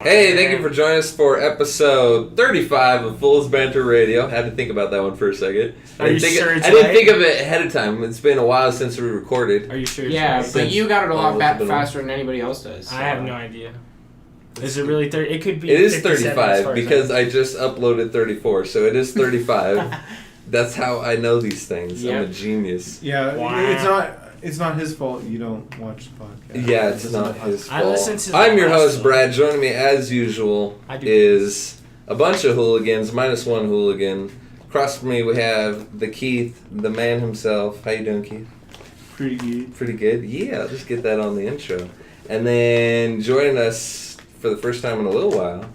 Hey, thank you for joining us for episode 35 of Fool's Banter Radio. I had to think about that one for a second. I didn't think of it ahead of time. It's been a while since we recorded. Are you sure? Yeah, but you got it a lot faster than anybody else does. So. I have no idea. Is it really 30? It could be. It is 35 because I just uploaded 34, so it is 35. That's how I know these things. Yep. I'm a genius. Yeah, wow. It's not his fault you don't watch the podcast. Yeah, it's not his fault. I listen to I'm your host, Brad. Joining me as usual is a bunch of hooligans, minus one hooligan. Across from me we have the Keith, the man himself. How you doing, Keith? Pretty good. Pretty good? Yeah, let's get that on the intro. And then joining us for the first time in a little while,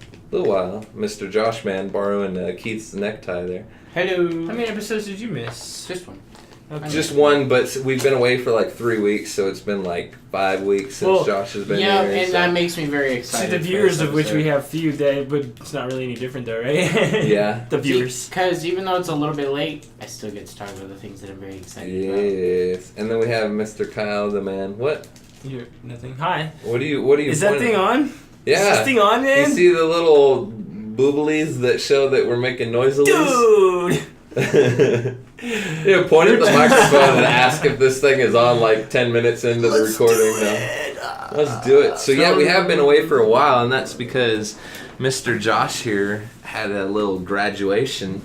Mr. Josh Man borrowing Keith's necktie there. Hello. How many episodes did you miss? Just one. Okay. Just one, but we've been away for like 3 weeks, so it's been like 5 weeks since Josh has been here. Yeah, and that makes me very excited. See, the viewers of which we have few, but it's not really any different though, right? Yeah. The viewers. Because even though it's a little bit late, I still get to talk about the things that I'm very excited about. Yes. And then we have Mr. Kyle, the man. What? You're nothing. Hi. What are you Is that thing on? Yeah. Is this thing on, man? You see the little booblies that show that we're making noisily? Dude! Yeah, point at the microphone and ask if this thing is on like 10 minutes into the recording. No. Let's do it. So yeah, we have been away for a while, and that's because Mr. Josh here had a little graduation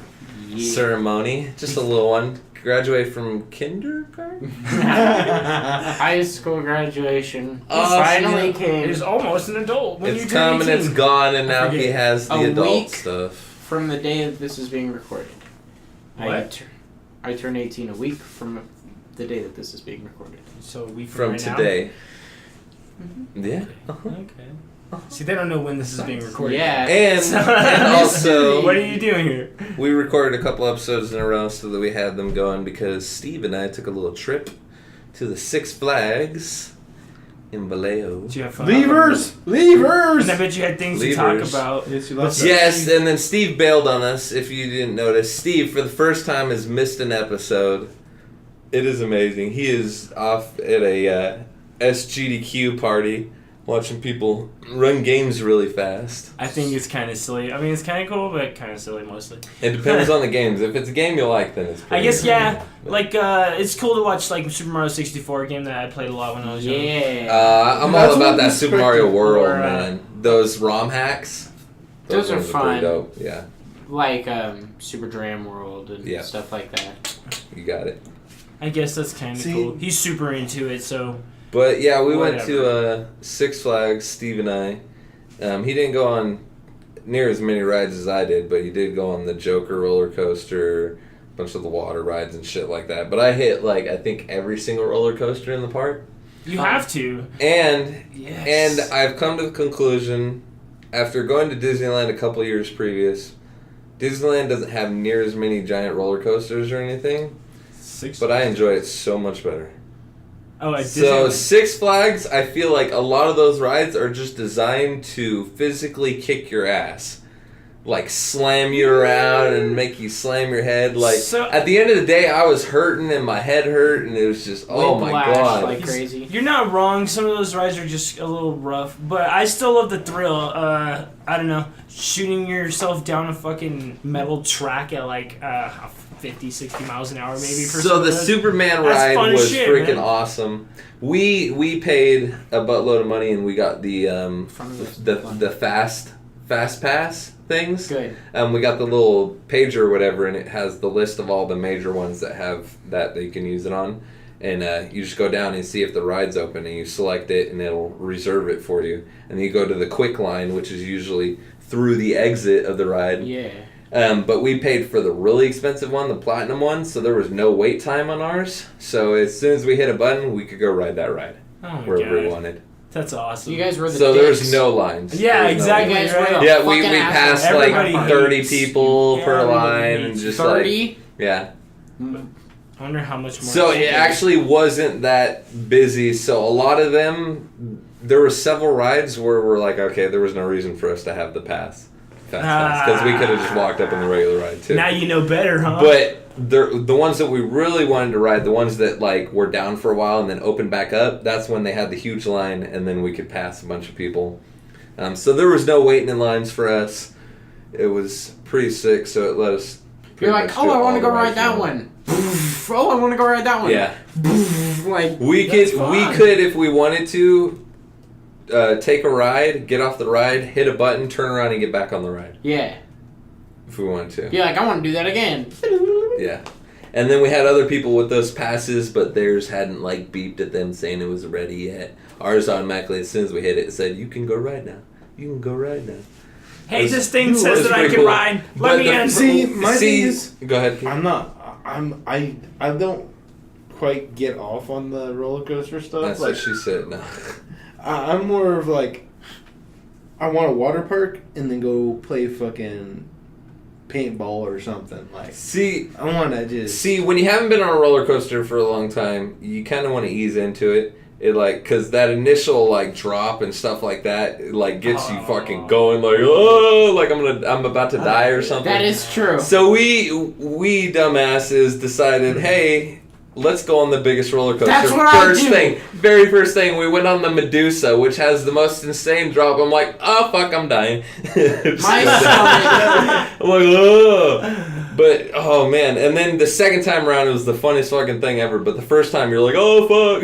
ceremony. Just a little one. Graduate from kindergarten? High school graduation. Finally came. He's almost an adult. When it's come and it's gone, and now he has the adult week stuff. From the day that this is being recorded. What? I turn 18 a week from the day that this is being recorded. So a week from right today. Mm-hmm. Yeah. Okay. See, they don't know when this is being recorded. Yeah. And also, what are you doing here? We recorded a couple episodes in a row so that we had them going because Steve and I took a little trip to the Six Flags in Vallejo. Did you have fun? Leavers! And I bet you had things to talk about. Yes, you love Yes, and then Steve bailed on us, if you didn't notice. Steve, for the first time, has missed an episode. It is amazing. He is off at a SGDQ party watching people run games really fast. I think it's kind of silly. I mean, it's kind of cool, but kind of silly mostly. It depends on the games. If it's a game you like, then it's pretty I guess, good. yeah. Like, it's cool to watch, like, Super Mario 64 game that I played a lot when I was young. Yeah. I'm all about that Super Mario World, man. Those ROM hacks. Those are ones fun. pretty dope. Yeah. Like, Super Dram World and stuff like that. You got it. I guess that's kind of cool. He's super into it, so... But yeah, we went to Six Flags, Steve and I. He didn't go on near as many rides as I did, but he did go on the Joker roller coaster, a bunch of the water rides and shit like that. But I hit, like, I think every single roller coaster in the park. You have to. And I've come to the conclusion, after going to Disneyland a couple years previous, Disneyland doesn't have near as many giant roller coasters or anything, but I enjoy it so much better. Oh, so Six Flags, I feel like a lot of those rides are just designed to physically kick your ass. Like, slam you around and make you slam your head. Like, at the end of the day, I was hurting and my head hurt, and it was just, oh my god. Like crazy. You're not wrong. Some of those rides are just a little rough, but I still love the thrill. I don't know, shooting yourself down a fucking metal track at like 50, 60 miles an hour maybe. So the Superman ride was freaking awesome. We paid a buttload of money and we got the fast pass things. Good. We got the little pager or whatever, and it has the list of all the major ones that have that you can use it on. And you just go down and see if the ride's open, and you select it, and it'll reserve it for you. And then you go to the quick line, which is usually through the exit of the ride. Yeah. But we paid for the really expensive one, the platinum one, so there was no wait time on ours. So as soon as we hit a button, we could go ride that ride wherever we wanted. That's awesome. You guys were the So dicks. there was no lines. Yeah, exactly. Yeah, we passed like 30 people per line and just 30? like yeah. I wonder how much more. So it actually wasn't that busy. So a lot of them, there were several rides where we're like, okay, there was no reason for us to have the fast pass because we could have just walked up in the regular ride too. Now you know better, huh? But the ones that we really wanted to ride, the ones that like were down for a while and then opened back up, that's when they had the huge line, and then we could pass a bunch of people. So there was no waiting in lines for us. It was pretty sick, so it let us. You're like, oh, I want to go ride that one. Oh, I want to go ride that one. Yeah. Like We could if we wanted to take a ride, get off the ride, hit a button, turn around, and get back on the ride. Yeah. If we wanted to. You're like, I want to do that again. Yeah. And then we had other people with those passes, but theirs hadn't like beeped at them saying it was ready yet. Ours automatically, as soon as we hit it, said, "You can go ride now. You can go ride now." Hey, this thing says that I can cool. ride. Let me in. See, my thing is, go ahead. I don't quite get off on the roller coaster stuff. That's what she said. No. I'm more of like, I want a water park and then go play fucking paintball or something. Like, I want to just when you haven't been on a roller coaster for a long time, you kind of want to ease into it. It like, cause that initial like drop and stuff like that, it, like gets you fucking going, like, oh, like I'm about to die or something. That is true. So we dumbasses decided, hey, let's go on the biggest roller coaster. That's what Very first thing, we went on the Medusa, which has the most insane drop. I'm like, oh fuck, I'm dying. My stomach. I'm like, oh. But, oh man, and then the second time around it was the funniest fucking thing ever, but the first time you're like, oh fuck,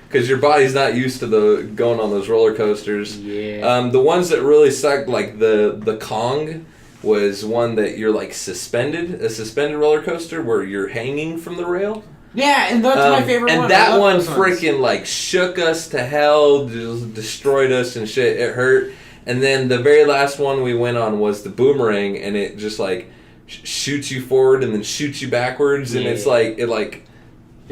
because your body's not used to going on those roller coasters. Yeah. The ones that really sucked, like the Kong was one that you're like a suspended roller coaster where you're hanging from the rail. Yeah, and that's my favorite one. And that one freaking like shook us to hell, just destroyed us and shit, it hurt. And then the very last one we went on was the Boomerang, and it just like shoots you forward and then shoots you backwards, and it's like it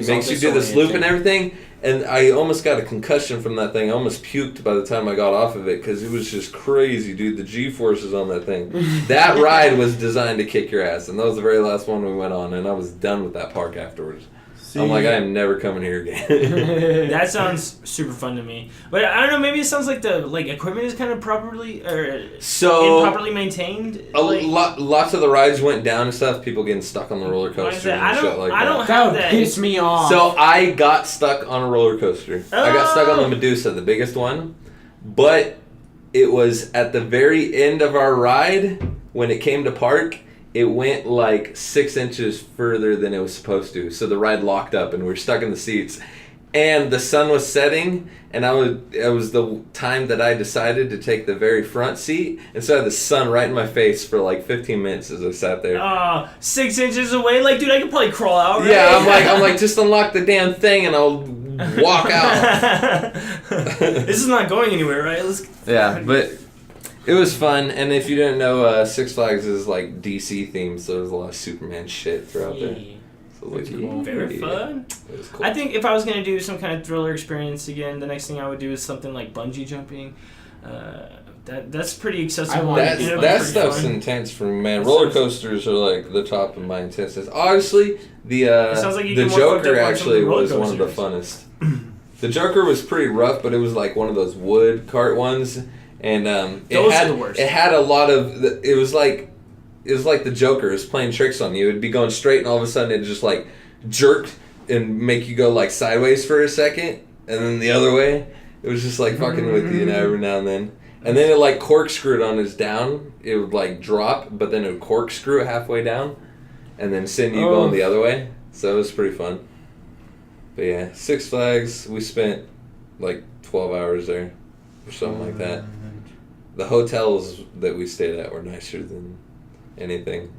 makes you do this loop and everything. And I almost got a concussion from that thing. I almost puked by the time I got off of it because it was just crazy, dude. The G-forces on that thing. That ride was designed to kick your ass, and that was the very last one we went on, and I was done with that park afterwards. I'm like, I am never coming here again. That sounds super fun to me, but I don't know. Maybe it sounds like the equipment is kind of improperly maintained. Lots of the rides went down and stuff. People getting stuck on the roller coaster and shit like that. I don't have that. Piss me off. So I got stuck on a roller coaster. I got stuck on the Medusa, the biggest one, but it was at the very end of our ride when it came to park. It went like 6 inches further than it was supposed to. So the ride locked up and we were stuck in the seats. And the sun was setting, and it was the time that I decided to take the very front seat. And so I had the sun right in my face for like 15 minutes as I sat there. 6 inches away? Like, dude, I could probably crawl out, right? Yeah, I'm like, just unlock the damn thing and I'll walk out. This is not going anywhere, right? But it was fun, and if you didn't know, Six Flags is like DC themed, so there's a lot of Superman shit throughout there. So like, very fun. It was cool. I think if I was gonna do some kind of thriller experience again, the next thing I would do is something like bungee jumping. That's pretty accessible. That stuff's fun. intense for me, man. Roller coasters are like the top of my intensity. Honestly, the Joker actually was one of the funnest. The Joker was pretty rough, but it was like one of those wood cart ones. And those are the worst. It had a lot of. It was like the Joker is playing tricks on you. It'd be going straight, and all of a sudden it just like jerked and make you go like sideways for a second, and then the other way. It was just like fucking with you every now and then. And then it like corkscrewed on his down. It would like drop, but then it would corkscrew it halfway down, and then send you going the other way. So it was pretty fun. But yeah, Six Flags. We spent like 12 hours there, or something like that. The hotels that we stayed at were nicer than anything. It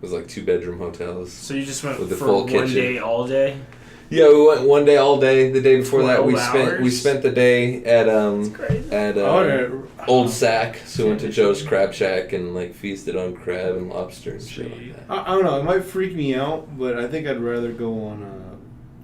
was like 2-bedroom hotels. So you just went with the for full one kitchen. Day, all day? Yeah, we went one day, all day. The day before that, we 12 hours? spent the day at Old Sack. So we went to Joe's Crab Shack and like feasted on crab and lobster and shit like that. I don't know. It might freak me out, but I think I'd rather go on a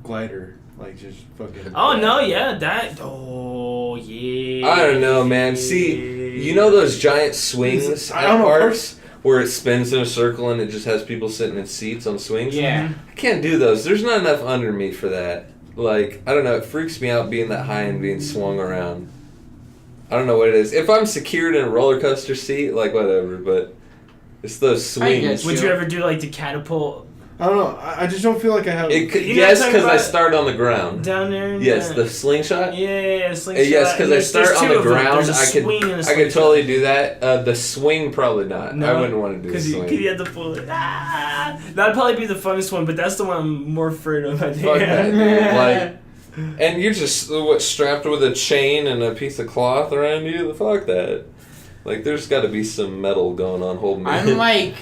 glider. Like, just fucking... Oh, no, yeah, that... Oh, yeah. I don't know, man. See, you know those giant swings at parks where it spins in a circle and it just has people sitting in seats on swings? Yeah. I can't do those. There's not enough under me for that. Like, I don't know. It freaks me out being that high and being swung around. I don't know what it is. If I'm secured in a roller coaster seat, like, whatever, but it's those swings. Would you ever do, like, the catapult I don't know. I just don't feel like I have. Yes, because I start on the ground. Down there. Yes, the slingshot. Yeah, slingshot. Yes, because I start on the ground. I could totally do that. The swing, probably not. No, I wouldn't want to do the swing. Because you had to pull it. That'd probably be the funnest one, but that's the one I'm more afraid of. I think. Fuck that, dude. And you're just strapped with a chain and a piece of cloth around you. Fuck that. Like, there's got to be some metal going on holding me. I'm like,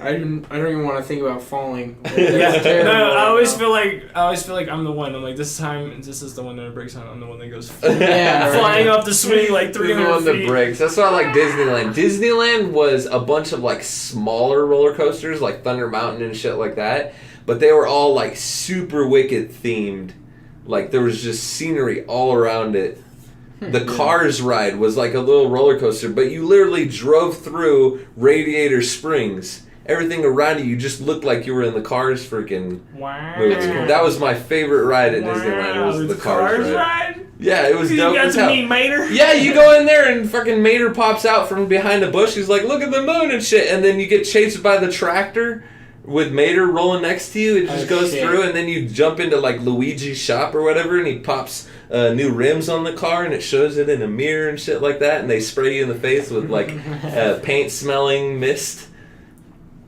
I don't even want to think about falling. I always feel like I'm the one. I'm like, this time, this is the one that breaks on. I'm the one that goes flying off the swing like 300 the one feet. that breaks. That's why I like Disneyland. Disneyland was a bunch of like smaller roller coasters, like Thunder Mountain and shit like that. But they were all like super Wicked themed. Like there was just scenery all around it. The Cars ride was like a little roller coaster, but you literally drove through Radiator Springs. Everything around you just looked like you were in the Cars freaking movie. That was my favorite ride at Disneyland. Was the Cars ride. Yeah, it was dope. You got to meet Mater? Yeah, you go in there and fucking Mater pops out from behind a bush. He's like, look at the moon and shit. And then you get chased by the tractor with Mater rolling next to you. It just goes through, and then you jump into like Luigi's shop or whatever, and he pops new rims on the car, and it shows it in a mirror and shit like that, and they spray you in the face with like paint smelling mist.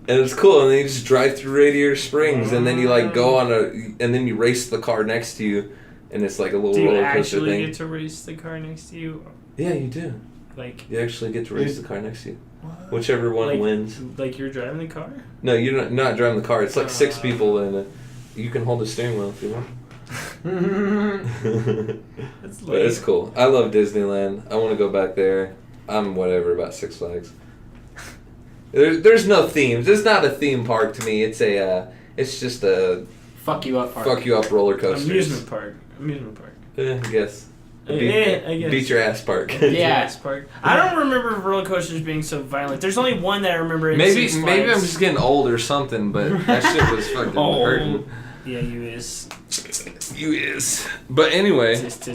And it's cool, and then you just drive through Radiator Springs, and then you like go on and then you race the car next to you, and it's like a little roller coaster thing. Do you actually get to race the car next to you? Yeah, you do. Like you actually get to race the car next to you. What? Whichever one wins. Like you're driving the car? No, you're not driving the car. It's like 6 people, and you can hold the steering wheel if you want. But it's cool. I love Disneyland. I want to go back there. I'm whatever about Six Flags. There's no themes. It's not a theme park to me. It's just a fuck you up park. Fuck you up roller coaster. Amusement park. I guess. I guess. Beat your ass park. Ass park. I don't remember roller coasters being so violent. There's only one that I remember. Maybe I'm just getting old or something, but that shit was fucking hurting. Yeah, you is. But anyway, that's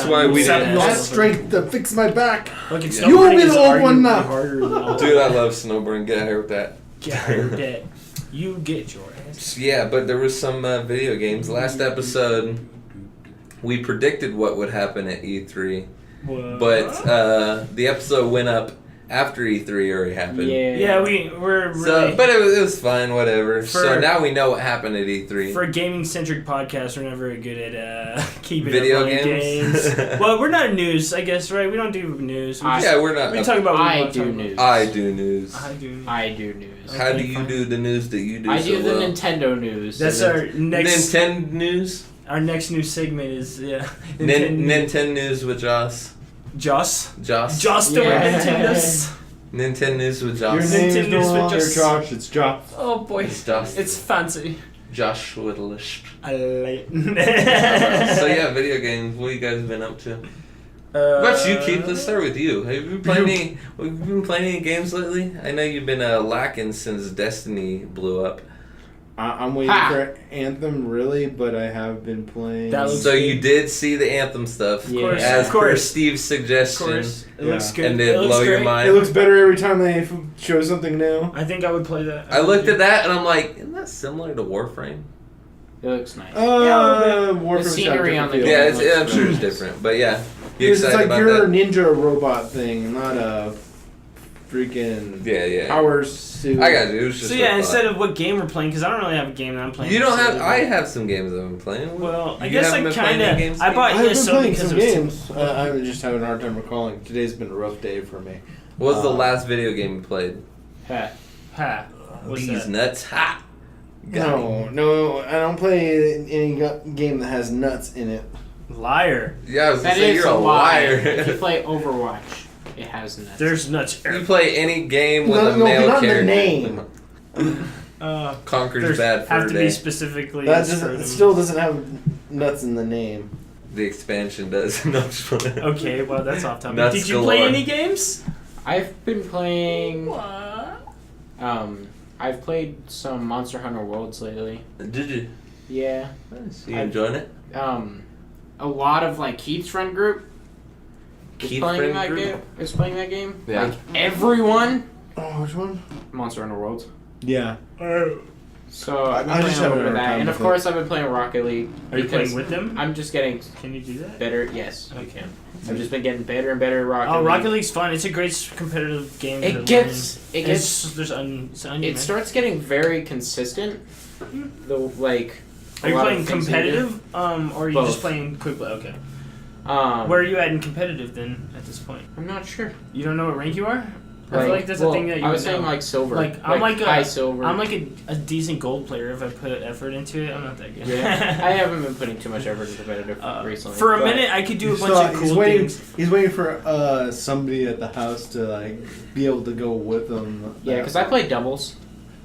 why we didn't. That's strength to fix my back. You will be the old one now. Dude, I love snowboarding. Get out here with that. Get out here with that. You get your ass. Yeah, but there was some video games. Last episode, we predicted what would happen at E3. What? But the episode went up after E3 already happened. Yeah, we're really... So, but it was fine, whatever. So now we know what happened at E3. For a gaming-centric podcast, we're not very good at keeping video up on games. Well, we're not news, I guess, right? We don't do news. We're not. We talk about I do news. I do news. Okay, How do you do the news that you do I so do the well? Nintendo news. That's our next... Nintendo news? Our next new segment is, Nintendo news with Joss. Joss doing Nintendo's. Nintendo news with Your Joss. name is no longer Josh, it's Josh. Oh boy, it's Joss. It's fancy. Josh with a lisp. I like. So yeah, video games. What you guys been up to? What about you, Keith? Let's start with you. Have you been playing any games lately? I know you've been lacking since Destiny blew up. I'm waiting for Anthem, really, but I have been playing. So you did see the Anthem stuff, as per Steve's suggestion. Of course. It looks good. And did it blow your mind? It looks better every time they show something new. I think I would play that. I looked at that and I'm like, isn't that similar to Warframe? It looks nice. Warframe. The scenery on the game. Yeah, I'm sure it's different, but yeah. You excited it's like about you're that? a ninja robot thing, not a freaking power suit. I got you. It was just instead of what game we're playing, because I don't really have a game that I'm playing. You don't have. I have some games that I've been playing. Well, I guess I kind of. I bought ESO because of games. I'm just having a hard time recalling. Today's been a rough day for me. What was the last video game you played? What's nuts. Ha. No, I don't play any game that has nuts in it. Liar. Yeah, I was gonna say you're a liar. If you play Overwatch, it has nuts. There's nuts. You play any game with a male not character. The name. Conquer's Bad Fur have to Day. be specifically. That still doesn't have nuts in the name. The expansion does. Okay, well that's off topic. Nuts Did you play any games? I've been playing. What? I've played some Monster Hunter Worlds lately. Did you? Yeah. Nice. You enjoying it? A lot of Keith's friend group. Is playing that game. Yeah. Like everyone. Oh, which one? Monster Hunter Worlds. Yeah. So I've been I playing just a little haven't bit of had that, time and of with course I've been playing Rocket League. Are you because playing with them? I'm just getting Can you do that? better. Yes, you Okay. can. I've just been getting better and better at Rocket League. Oh, Rocket League's fun. It's a great competitive game. to It gets. learn. It gets. It's onion, It man. starts getting very consistent. The like. Are you a lot of playing things that you do. competitive? Or are you Both. just playing quick play? Okay. Where Where are you at in competitive then? At this point, I'm not sure. you don't know what rank you are. I feel like that's a thing that you I was would saying know. like silver. Like, I'm like high silver. I'm like a decent gold player if I put effort into it. I'm not that good. Yeah, I haven't been putting too much effort into competitive recently. For a but- minute, I could do a He's bunch still- of he's cool waiting. things. He's waiting for somebody at the house to like be able to go with him. Yeah, because I play doubles.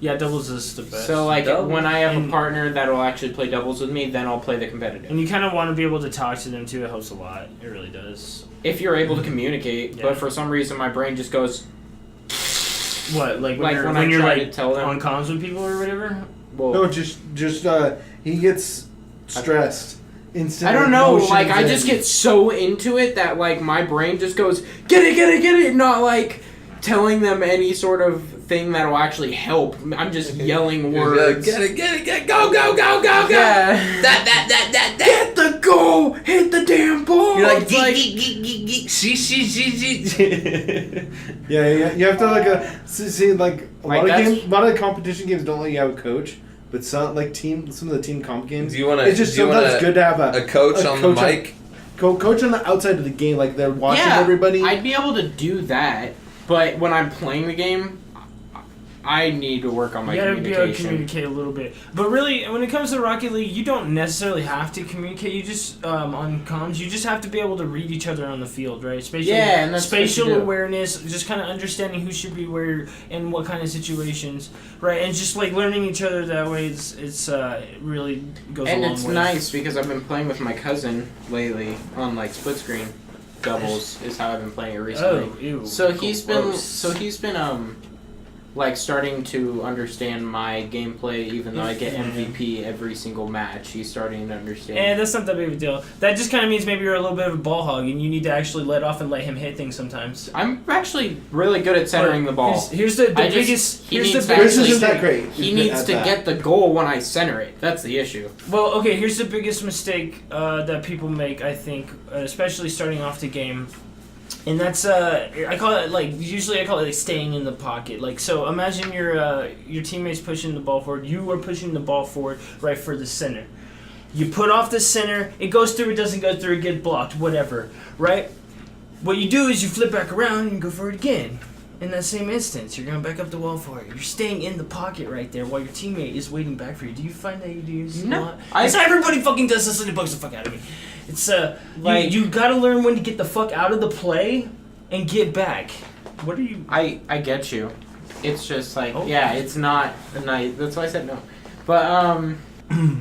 Yeah, doubles is the best. So like Doubles. when I have And- a partner that'll actually play doubles with me, then I'll play the competitive. and you kind of want to be able to talk to them too. It helps a lot. It really does. If you're able to communicate, Yeah. but for some reason my brain just goes. What, like when Like you're when when I you're try like to tell them- on comms with people or whatever? Well, No, just he gets stressed. Instant I don't know. emotions Like I just and- get so into it that like my brain just goes get it, not like telling them any sort of thing that'll actually help. I'm just yelling words. Get it, go, go. Yeah. That. Get the goal! Hit the damn ball! You're like, It's see. Yeah, you have to see like a Like, lot of that's- games. A lot of competition games don't let you have a coach, but some of the team comp games. Do you want to? It's just sometimes good to have a coach on the mic? Coach on the outside of the game, like they're watching yeah, everybody. I'd be able to do that, but when I'm playing the game, I need to work on my You gotta be able to communication. communicate a little bit. But really, when it comes to Rocket League, you don't necessarily have to communicate. You just, on comms, you just have to be able to read each other on the field, right? Spatial, Yeah, and that's what spatial you do. awareness, just kind of understanding who should be where and what kind of situations, right? And just like learning each other that way, it's really goes a And long it's way. nice because I've been playing with my cousin lately on like split screen doubles is how I've been playing it recently. Oh, ew. So he's Gross. been like starting to understand my gameplay even though I get MVP every single match. He's starting to understand. And that's not that big of a deal. That just kind of means maybe you're a little bit of a ball hog, and you need to actually let off and let him hit things sometimes. I'm actually really good at centering the ball. Here's the I just- biggest. he Here's needs the to biggest. Chris actually- isn't that great. He needs to get the goal when I center it. That's the issue. Well, okay. Here's the biggest mistake that people make. I think, especially starting off the game, and that's I call it usually I call it like staying in the pocket. Like, so imagine your teammates pushing the ball forward. You are pushing the ball forward right for the center. You put off the center. It goes through. It doesn't go through. It gets blocked. Whatever. Right. What you do is you flip back around and you go for it again. In that same instance, you're going to back up the wall for it. You're staying in the pocket right there while your teammate is waiting back for you. Do you find that you do this a No. lot? It's everybody fucking does this and it bugs the fuck out of me. It's Like- you gotta learn when to get the fuck out of the play and get back. What are you? I get you. It's just like Okay. it's not a nice. That's why I said no. But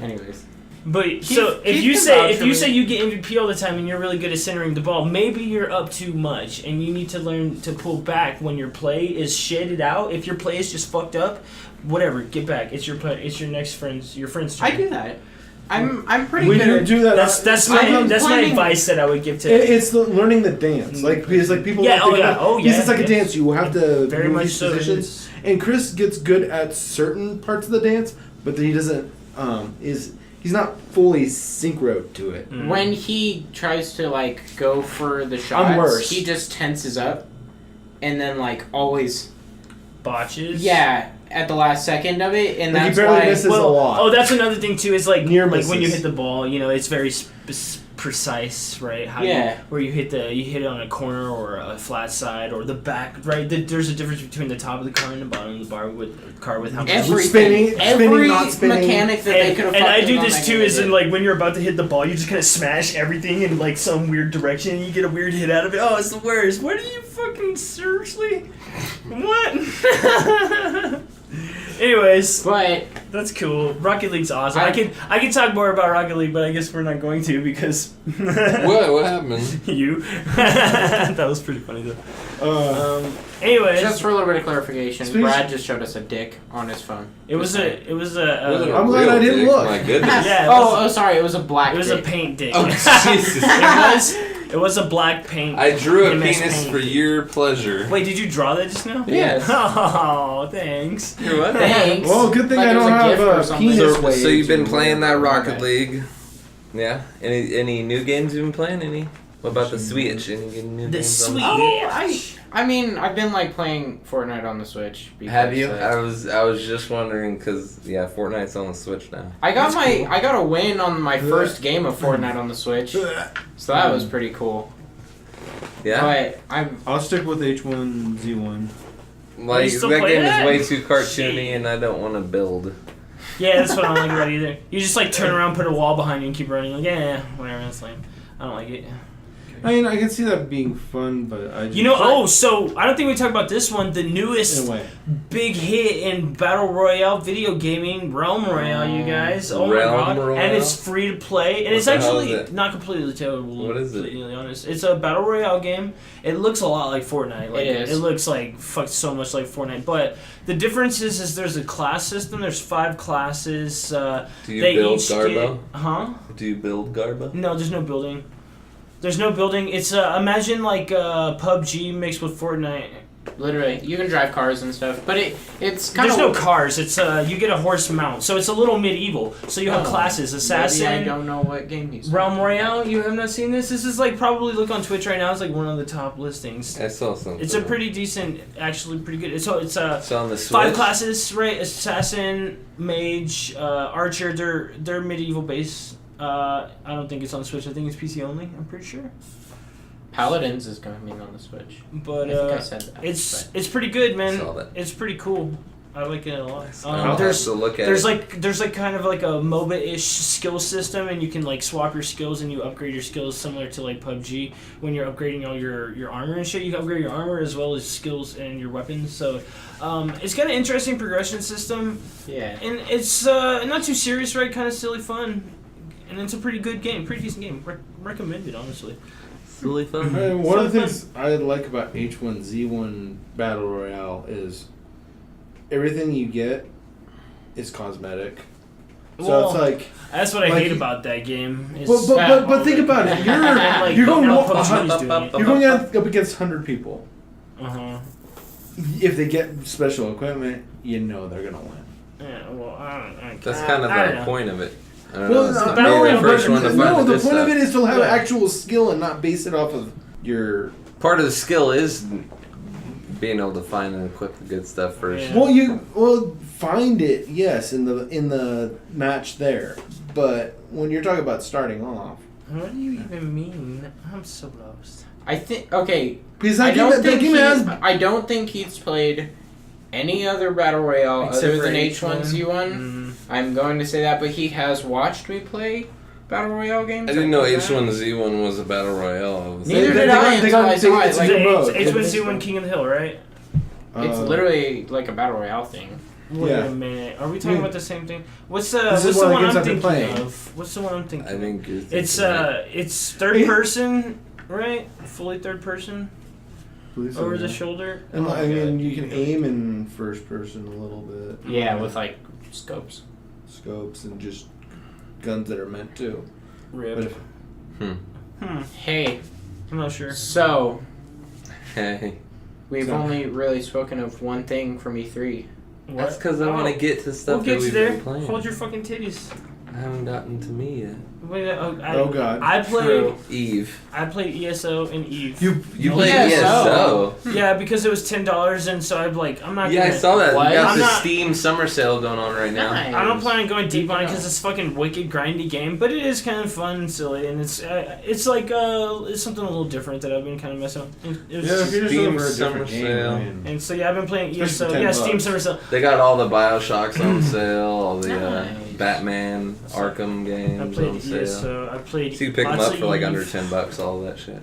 anyways. But so if Keith you can say vouch if for you me. say you get MVP all the time and you're really good at centering the ball, maybe you're up too much and you need to learn to pull back when your play is shitted out. If your play is just fucked up, whatever, get back. It's your play. It's your next friend's turn. I do that. I'm pretty When good you at do that, That's I'm my planning- advice that I would give to. It's learning the dance, like because like people. Yeah, think oh, yeah, about- oh, because yeah, it's like a yes. dance. You have to Very move much these so. positions. And Chris gets good at certain parts of the dance, but then he doesn't. He's not fully synchroed to it. when he tries to like go for the I'm shots. worse. He just tenses up, and then like always Botches. at the last second of it, and Like, he that's barely why. misses a lot. Oh, that's another thing too. Is like Near like when you misses. hit the ball, it's very precise, right? How Yeah. where you hit it on a corner or a flat side or the back, right? There's a difference between the top of the car and the bottom of the car with how much. Everything, Spinning, not spinning. mechanic that they could have. And I do this too. Is in like when you're about to hit the ball, you just kind of smash everything in like some weird direction, and you get a weird hit out of it. Oh, it's the worst. What are you fucking seriously? What? Anyways, But that's cool. Rocket League's awesome. I- I can talk more about Rocket League, but I guess we're not going to because What happened? you. That was pretty funny though. Anyways, just for a little bit of clarification, Speech- Brad just showed us a dick on his phone. it was a Wasn't a I'm glad real I didn't dick, look. My goodness. Yeah, it Oh, sorry, it was a black. it was a dick. paint dick. Oh Jesus. It was. It was a black paint. I drew a MS penis Paint. for your pleasure. Wait, did you draw that just now? Yes. Oh, thanks. You're what? Thanks. Well, good thing Like I it was don't a have gift or a something. penis So waves you've been or playing that whatever. Rocket League? Yeah. Any new games you've been playing? Any? What about the Switch? Any new The games on Switch. Oh, I mean, I've been like playing Fortnite on the Switch. Because, Have you? I was just wondering because Fortnite's on the Switch now. I got That's cool. I got a win on my first game of Fortnite on the Switch, so that was pretty cool. Yeah. But I'll stick with H1Z1. Like you still that play game that? is way too cartoony, Shit. and I don't want to build. Yeah, that's what I don't like about it either. You just like turn around, put a wall behind you, and keep running. Like, yeah, whatever. That's lame. I don't like it. I mean, I can see that being fun, but I just... You know, so I don't think we talked about this one. The In newest a way. big hit in Battle Royale video gaming, Realm Royale, you guys. Oh Realm my god. Royale? And it's free to play. And What it's the hell actually is it? not completely terrible. What is it? To be really honest. It's a Battle Royale game. It looks a lot like Fortnite. Like, It is. It looks like so much like Fortnite. But the difference is there's a class system. There's 5 classes. Do you they build each Garbo? Huh? Do you build Garbo? No, there's no building. There's no building. It's imagine like PUBG mixed with Fortnite. literally, you can drive cars and stuff, but it's kind There's of no cars. It's you get a horse mount, so it's a little medieval. So you have classes: assassin, Maybe I don't know what game he's. Realm Royale. You have not seen this. This is like probably look on Twitch right now. It's like one of the top listings. I saw something. It's a pretty decent, actually pretty good. So it's It's on the Switch. 5 classes, right? Assassin, mage, archer. They're medieval based. I don't think it's on Switch. I think it's PC only. I'm pretty sure. Paladins is coming on the Switch. But I think I said that. it's pretty good, man. Saw that. It's pretty cool. I like it a lot. I'll have to look at There's it. like kind of like a MOBA-ish skill system, and you can like swap your skills and you upgrade your skills similar to like PUBG. When you're upgrading all your armor and shit, you can upgrade your armor as well as skills and your weapons. So it's got an interesting progression system, Yeah. and it's not too serious, right? Kind of silly fun, and it's a pretty good game, pretty decent game. Recommended, honestly. Silly fun. One of the things I like about H1Z1 Battle Royale is everything you get is cosmetic. So Well, it's like... That's what I like hate you- about that game. It's But think about it. like, You're going now wa- PUBG is doing it. You're going up against 100 people. Uh-huh. If they get special equipment, you know they're going to win. Yeah, well, I don't That's kind of I don't the know. point of it. I don't Well, know. It's not Battle being Royale, the first one to no, find the this point of stuff. it is to have Yeah. actual skill and not base it off of your... Part of the skill is being able to find and equip the good stuff first. Yeah. Well, find it, yes, in the match there. But when you're talking about starting off... What do you even mean? I'm so lost. I think okay. Because I that game has... I don't think he's played any other battle royale Except other for than H1. H1Z1. I'm going to say that, but he has watched me play battle royale games. I didn't know like that. H1Z1 was a battle royale. I was Neither They did got- I they until got- I saw it's it. a Like, good mode. H1Z1 King of the Hill, right? it's Uh, literally like a battle royale thing. Wait Yeah. a minute. Are we talking Yeah. about the same thing? What's This is what's one the of the one games I'm I've been thinking playing. of? What's the one I'm thinking I of? think you're It's third person, right? Fully third person over the yeah. shoulder. And Oh, I mean, God. you can aim in first person a little bit. Yeah, with like scopes. Scopes and just guns that are meant to. But Rip. if, Hey, I'm not sure. so Hey. we've So- only really spoken of one thing from E3. What? That's because I want to get to stuff We'll get that you we've there. been playing. Hold your fucking titties. I haven't gotten to me yet. Wait, Oh, God. I played. True. Eve. I played ESO and Eve. You Oh, played yeah, ESO. Yeah, because it was $10, and so I'm like, I'm not. Yeah, I gonna, saw that. What? You got I'm the not- Steam summer sale going on right now. Nice. I don't plan on going deep on it Good to because know. it's fucking wicked grindy game, but it is kind of fun and silly, and it's like it's something a little different that I've been kind of messing with. It was yeah, if you're just Steam over a Summer different game, Sale. I mean, and so yeah, I've been playing Especially ESO. for Yeah, $10. Steam Summer Sale. They got all the Bioshocks on sale, all the Nice. Batman, Arkham I games on played sale. ESO. I played. So you pick them lots up of for like Eve. under $10, all that shit.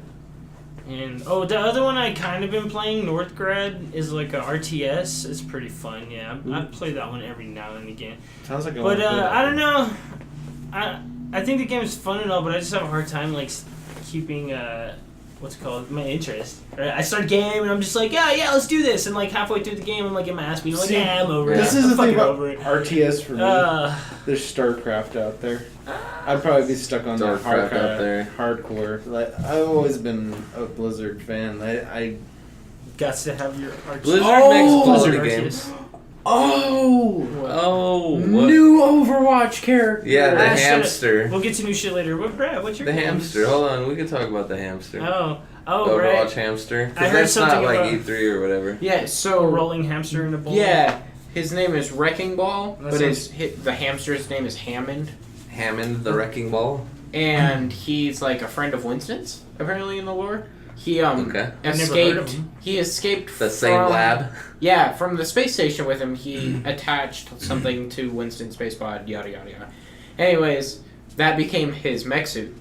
And the other one I kind of been playing, Northgrad, is like a RTS. It's pretty fun. Yeah, I play that one every now and again. sounds like a But I don't know. I think the game is fun and all, but I just have a hard time like keeping what's it called, my interest. Right? I start a game and I'm just like, yeah, let's do this. And like halfway through the game, I'm like in my ass beat. I'm like, See, yeah, I'm over it. This is I'm the thing fucking about over it. RTS for me. Uh, There's StarCraft out there. I'd probably be stuck on Dark that crap out there. hardcore. Like I've always been a Blizzard fan. I Guts to have your Arceus. Blizzard makes Blizzard quality games. Arceus. Oh, what? New Overwatch character. Yeah, the Ah, shit. hamster. We'll get to new shit later. What, Brad? What's your The games? hamster. Hold on, we can talk about the hamster. Oh, Overwatch right. hamster. I Because heard that's not something like about- E3 or whatever. Yeah, A so rolling hamster in a bowl. yeah, his name is Wrecking Ball, That but sounds- the hamster's name is Hammond, Hammond the Wrecking Ball. and he's like a friend of Winston's apparently in the lore. He Okay. I've never heard of escaped. him. He escaped The same from, lab. Yeah, from the space station with him. He attached something to Winston's space pod. Yada yada yada. Anyways, that became his mech suit.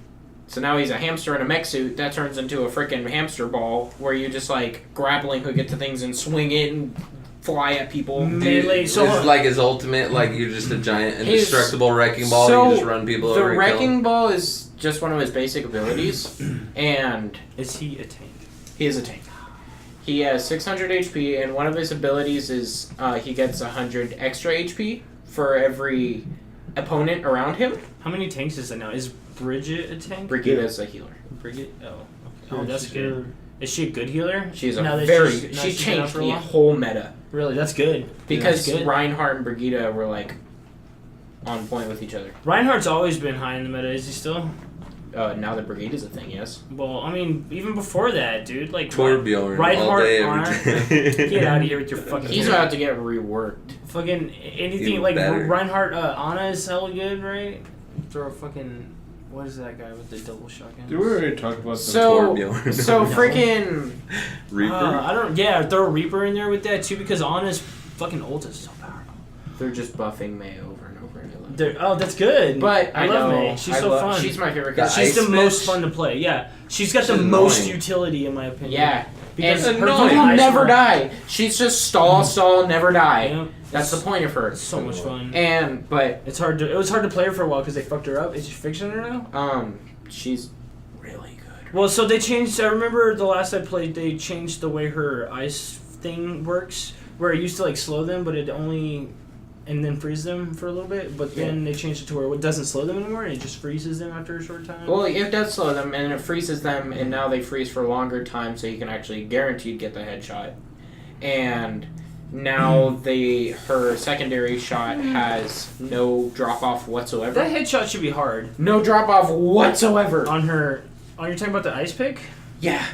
So now he's a hamster in a mech suit. That turns into a freaking hamster ball where you just like grappling hook it to things and swing it and fly at people. Melee. Dude, So this is like his ultimate, like you're just a giant His- indestructible wrecking ball. so You just run people The over and kill wrecking them. ball is just one of his basic abilities, and Is he a tank? he is a tank. He has 600 HP, and one of his abilities is he gets 100 extra HP for every opponent around him. How many tanks is it now? Is Bridget a tank? Brigida's a healer. Bridget? Oh, okay. Oh, that's good. Is she a good healer? She's a Now that very. now She she's been out changed for a the while? whole meta Really, that's good. because That's good. Reinhardt and Brigida were like on point with each other. Reinhardt's always been high in the meta. Is he still? Now that Brigida's a thing, yes. Well, I mean, even before that, dude. Like Torbjorn all Reinhardt day, on. every day. Get out of here with your fucking. He's about to get reworked. Fucking anything Even like better. Reinhardt. Anna is hella good, right? Throw a fucking. What is that guy with the double shotgun? did we already talk about some So, Torbjorn. so No. freaking. Reaper. I don't. Yeah, throw a Reaper in there with that too because Anna's fucking ult is so powerful. They're just buffing May over and over again. Oh, that's good. But I love May. She's so fun. She's my favorite The character. She's the Ice most bitch? fun to play. Yeah, she's got the She's most annoying. utility in my opinion. Yeah. because And her annoying. fucking will ice never roll- die. She's just stall, never die. Yeah, That's the point of her. It's so much fun. But It's hard to. It was hard to play her for a while because they fucked her up. Is she fixing her now? she's really good. Well, so they changed. I remember the last I played, they changed the way her ice thing works, where it used to like slow them, but it only and then freeze them for a little bit. But then they changed it to where it doesn't slow them anymore, and it just freezes them after a short time. Well, it does slow them, and it freezes them, and now they freeze for a longer time, so you can actually guaranteed get the headshot. And now her secondary shot has no drop off whatsoever. That headshot should be hard No drop off whatsoever. on her. Oh, you're talking about the ice pick? Yeah.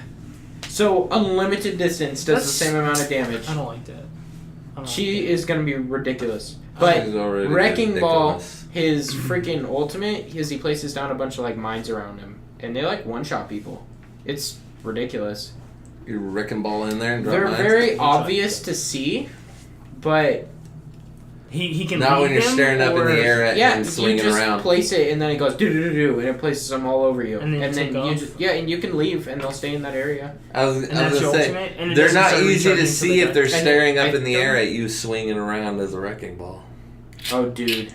So unlimited distance does That's- the same amount of damage. I don't like that. I don't She like is gonna be ridiculous. She's But already Wrecking Ball, ridiculous. his freaking ultimate is he places down a bunch of like mines around him, and they like one shot people. It's ridiculous. You wrecking ball in there and drop They're mines? very obvious to see, but He can Not lead when you're them, staring up in or- the air at yeah, and you swinging just around. place it and then it goes do do do do, and it places them all over you, And then you take you off. just, and you can leave and they'll stay in that area. I was And that's gonna your say, ultimate? And it they're doesn't not start easy recharging to till see they if die? they're And staring I up in the air don't- at you swinging around as a wrecking ball. Oh, dude,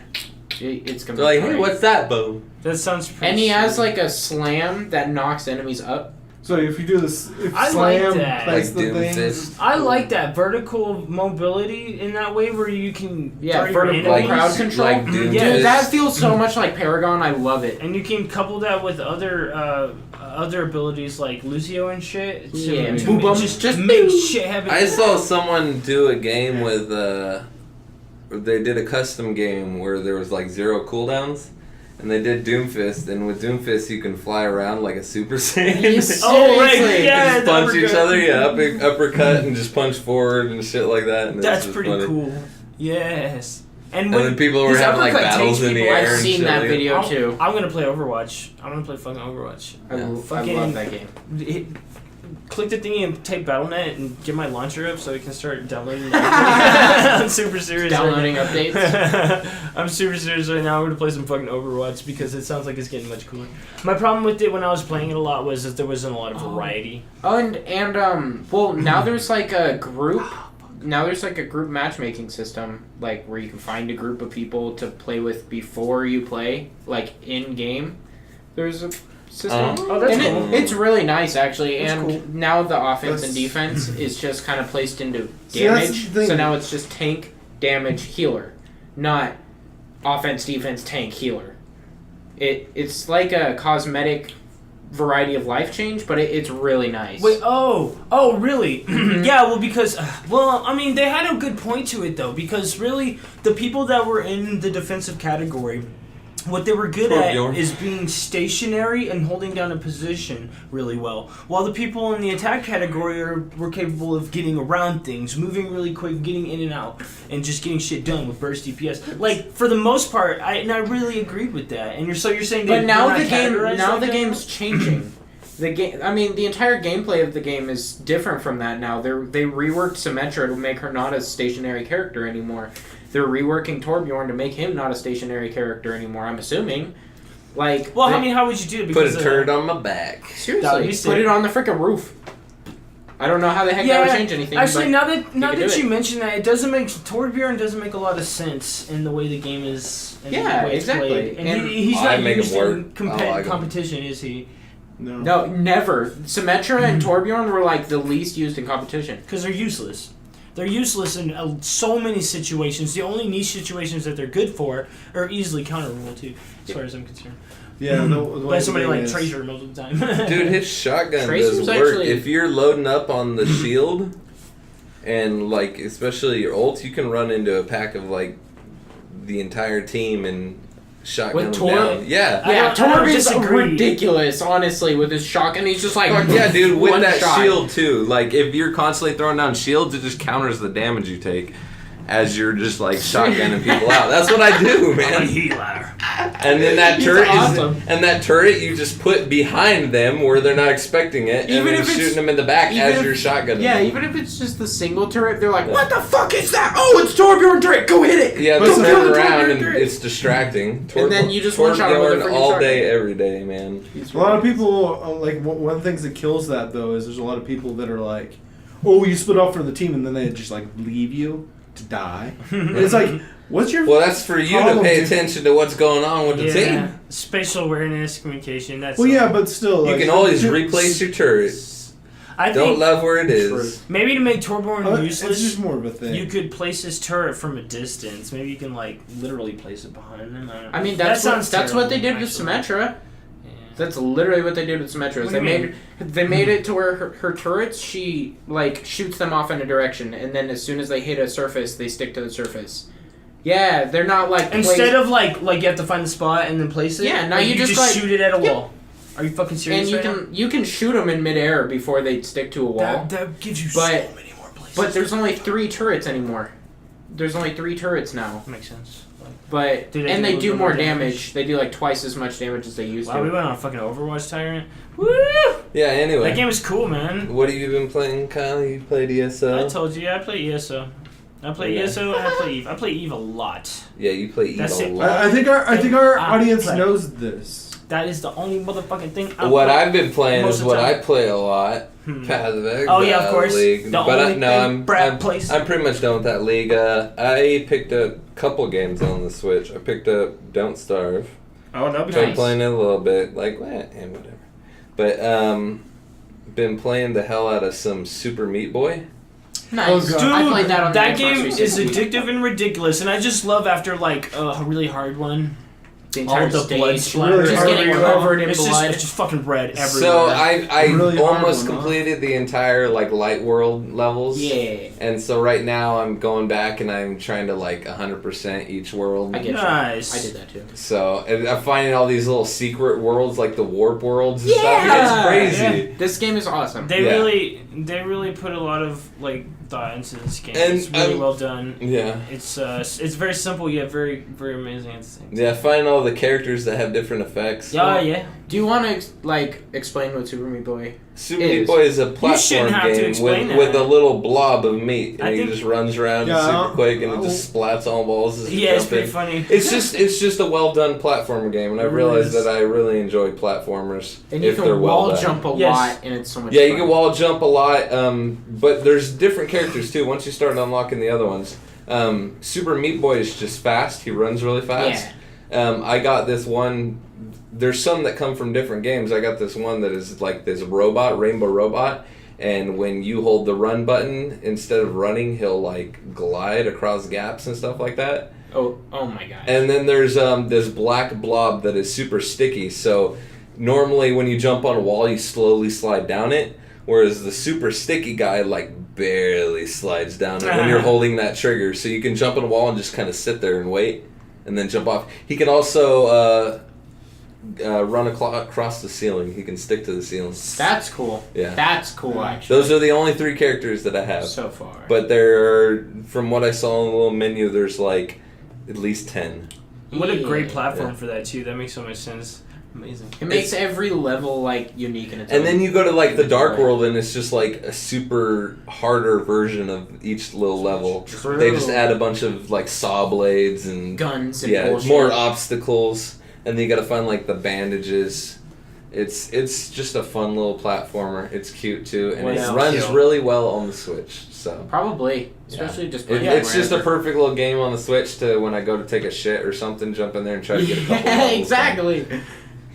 it's gonna They're be like, hey, great. what's that, Bo? That sounds pretty And he has sweet. like a slam that knocks enemies up. So if you do this, if I slam, like that. place Like the Doom thing. Fist. I like that vertical mobility in that way where you can Yeah, throw your vertical enemies, crowd control. Like Doom Yeah. Dude, Fist. that feels so much like Paragon. I love it. and you can couple that with other abilities like Lucio and shit. To, Yeah, to boom, boom, just make shit happen. I saw someone do a game with, they did a custom game where there was like 0 cooldowns. And they did Doomfist, and with Doomfist you can fly around like a Super Saiyan. Yes. Oh, right, Seriously. yeah. Just punch each uppercut. other, yeah, uppercut, and just punch forward and shit like that. And That's it's just pretty funny. cool. Yes. And then people were his having like uppercut battles takes in the people air. out. I've and seen shit that like video I'm, too. I'm gonna play Overwatch. I'm gonna play fucking Overwatch. I Yeah. Fucking- love that game. Click the thingy and type Battle.net and get my launcher up so we can start downloading. I'm super serious. Downloading right now. updates. I'm super serious right now. I'm gonna play some fucking Overwatch because it sounds like it's getting much cooler. My problem with it when I was playing it a lot was that there wasn't a lot of variety. Oh, and well, now there's like a group. Now there's like a group matchmaking system, like where you can find a group of people to play with before you play, like in game. There's a system. Oh, that's and cool. it's really nice actually. That's and cool. now the offense and That's- defense is just kind of placed into See, that's damage. the thing. So now it's just tank, damage, healer, not offense, defense, tank, healer. It's like a cosmetic variety of life change, but it's really nice. Wait, really? Yeah, well, because, I mean, they had a good point to it, though, because really, the people that were in the defensive category, what they were good at is being stationary and holding down a position really well, while the people in the attack category were capable of getting around things, moving really quick, getting in and out, and just getting shit done with burst DPS. Like, for the most part, I really agreed with that. And you're saying, but now the game's changing. The game, I mean, the entire gameplay of the game is different from that now. They reworked Symmetra to make her not a stationary character anymore. They're reworking Torbjorn to make him not a stationary character anymore, I'm assuming. Like, well, I mean, how would you do it? Because put a turret on my back. Seriously, put it on the freaking roof. I don't know how the heck that would change anything. Actually, now that you mention that, Torbjorn doesn't make a lot of sense in the way the game is. And the way it's exactly. Played. And he's not used in competition, is he? No, never. Symmetra and Torbjorn were like the least used in competition because they're useless. They're useless in so many situations. The only niche situations that they're good for are easily counterable to, as far as I'm concerned. Yeah, like somebody like Tracer most of the time. Dude, his shotgun does work. If you're loading up on the shield, and like especially your ult, you can run into a pack of like the entire team and shotgun them down. Yeah, Torb is ridiculous, honestly, with his shotgun. He's just like, yeah, dude, with that shield too. Like, if you're constantly throwing down shields, it just counters the damage you take as you're just like shotgunning people out. That's what I do, man. I'm a healer. And then that turret you just put behind them where they're not expecting it, and then shooting them in the back as you're shotgunning. Yeah, even if it's just the single turret, they're like, "What the fuck is that? Oh, it's Torbjorn turret! Go hit it!" Yeah, they turn around and it's distracting. And then you just one-shot them all day, every day, man. A lot of people like one of the things that kills that though is there's a lot of people that are like, "Oh, you split off for the team," and then they just like leave you to die. And it's like, what's your that's for you to pay attention to what's going on with the team. Spatial awareness, communication. That's but still, you can always replace your turret. Don't love where it is. Maybe to make Torbjorn useless, it's just more of a thing. You could place his turret from a distance. Maybe you can like literally place it behind him. I mean, that's what they did with Symmetra. That's literally what they did with Symmetra. They made it to where her turrets, she like shoots them off in a direction, and then as soon as they hit a surface, they stick to the surface. Yeah, they're not like instead of like you have to find the spot and then place it. Yeah, now like, you just like, shoot it at a wall. Are you fucking serious? And you can shoot them in midair before they stick to a wall. That gives you so many more places. But there's only 3 turrets anymore. There's only 3 turrets now. Makes sense. But they do more damage. They do like twice as much damage as they used to. Wow, we went on a fucking Overwatch tyrant. Woo! Yeah. Anyway, that game is cool, man. What have you been playing, Kyle? You played ESO? I told you, I play ESO. I play ESO and I play Eve. I play Eve a lot. Yeah, you play Eve a lot. I think our audience knows this. That is the only motherfucking thing. I've been playing is what I play a lot. Path of Exile. Oh yeah, of course. League. I'm pretty much done with that league. I picked up a couple games on the Switch. I picked up Don't Starve. Oh, that'd be nice. I'm playing it a little bit, and whatever. But been playing the hell out of some Super Meat Boy. Nice. Dude, I played that on the that game is addictive and ridiculous, and I just love after like a really hard one. All the blood splatter, just getting covered in blood. It's just fucking red everywhere. So I really almost completed the entire like light world levels. Yeah. And so right now I'm going back and I'm trying to like 100% each world. I get nice. I did that too. So I'm finding all these little secret worlds like the warp worlds and stuff. It's crazy. Yeah. This game is awesome. They really put a lot of like thought into this game. And it's really well done. Yeah. It's very simple yet very very amazing at the same time. Yeah, finding all the characters that have different effects. Yeah. Do you want to explain what Super Meat Boy Super Meat Boy is a platform game with a little blob of meat, and he just runs around super quick, and it just splats on walls. It's pretty funny. It's just a well done platformer game, and I realized that I really enjoy platformers. And you can wall jump a lot, and it's so much. Yeah, you can wall jump a lot, but there's different characters too. Once you start unlocking the other ones, Super Meat Boy is just fast. He runs really fast. Yeah. I got this one. There's some that come from different games. I got this one that is like this rainbow robot, and when you hold the run button, instead of running, he'll like glide across gaps and stuff like that. Oh my god. And then there's this black blob that is super sticky. So normally when you jump on a wall, you slowly slide down it, whereas the super sticky guy like barely slides down it when you're holding that trigger. So you can jump on a wall and just kind of sit there and wait, and then jump off. He can also run across the ceiling. He can stick to the ceiling. That's cool. Yeah. That's cool, actually. Those are the only 3 characters that I have so far. But there are, from what I saw in the little menu, there's like at least 10. What a great platform for that too. That makes so much sense. Amazing. It makes every level like unique in its And own. then you go to like the Dark World, and it's just like a super harder version of each little level. True. They just add a bunch of like saw blades and guns and bullshit. more obstacles, and then you got to find like the bandages. It's just a fun little platformer. It's cute too, and it runs really well on the Switch. So probably, especially just it's just a perfect little game on the Switch to when I go to take a shit or something, jump in there and try to get a couple. Yeah, exactly.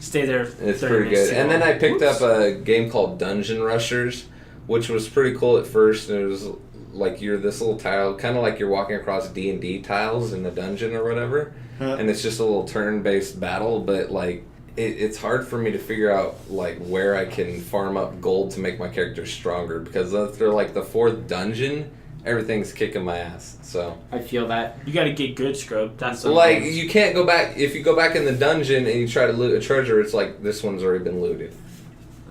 Stay there. It's pretty good. And then I picked up a game called Dungeon Rushers, which was pretty cool at first. And it was like you're this little tile, kind of like you're walking across D&D tiles in a dungeon or whatever. And it's just a little turn-based battle, but like it's hard for me to figure out like where I can farm up gold to make my character stronger, because after like the 4th dungeon, everything's kicking my ass. So I feel that. You gotta get good, Scrub. That's like you can't go back. If you go back in the dungeon and you try to loot a treasure, it's like this one's already been looted.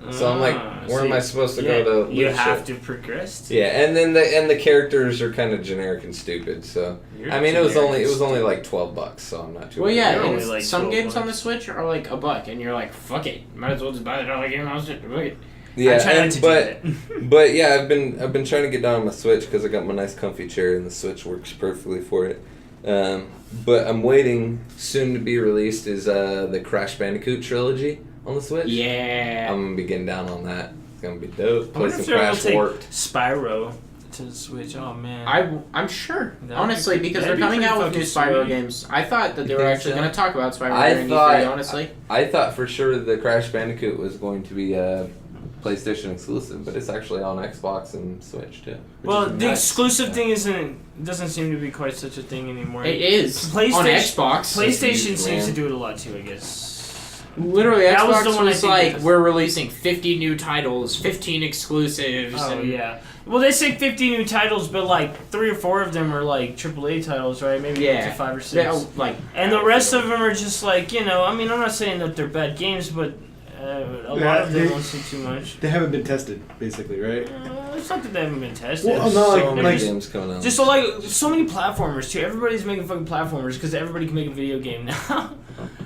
So I'm like, where am I supposed to go to loot You have shit? to progress. Yeah, and then the characters are kind of generic and stupid. So I mean, it was only like $12, so I'm not too. Well, yeah, only like some games $12. on the Switch are like $1, and you're like, fuck it, might as well just buy the dollar game on the Switch. Fuck it. Yeah, I try not to do that. but yeah, I've been trying to get down on my Switch because I got my nice comfy chair and the Switch works perfectly for it. But I'm waiting. Soon to be released is the Crash Bandicoot trilogy on the Switch. Yeah. I'm gonna be getting down on that. It's gonna be dope. I Play wonder some if they'll Crash take Warped. Spyro to the Switch. Oh man. I'm sure, That'd honestly, be- because that'd they're be coming out with pretty new fucking Spyro sweet. games. I thought that they You were think actually so? going to talk about Spyro I during thought- E3, honestly. I thought for sure the Crash Bandicoot was going to be a PlayStation exclusive, but it's actually on Xbox and Switch too. Well, is the nuts. exclusive thing doesn't seem to be quite such a thing anymore. It is on Xbox. PlayStation huge, seems man. to do it a lot too, I guess. Literally, That was Xbox the one I was think like, that- we're releasing 50 new titles, 15 exclusives. Oh and yeah. Well, they say 50 new titles, but like 3 or 4 of them are like AAA titles, right? Maybe up to 5 or 6. They'll, like, And the rest of them are just like, I mean, I'm not saying that they're bad games, but a lot of them won't see too much. They haven't been tested, basically, right? It's not that they haven't been tested. Well, no, So like- many like- games coming out. Just so many platformers too. Everybody's making fucking platformers because everybody can make a video game now.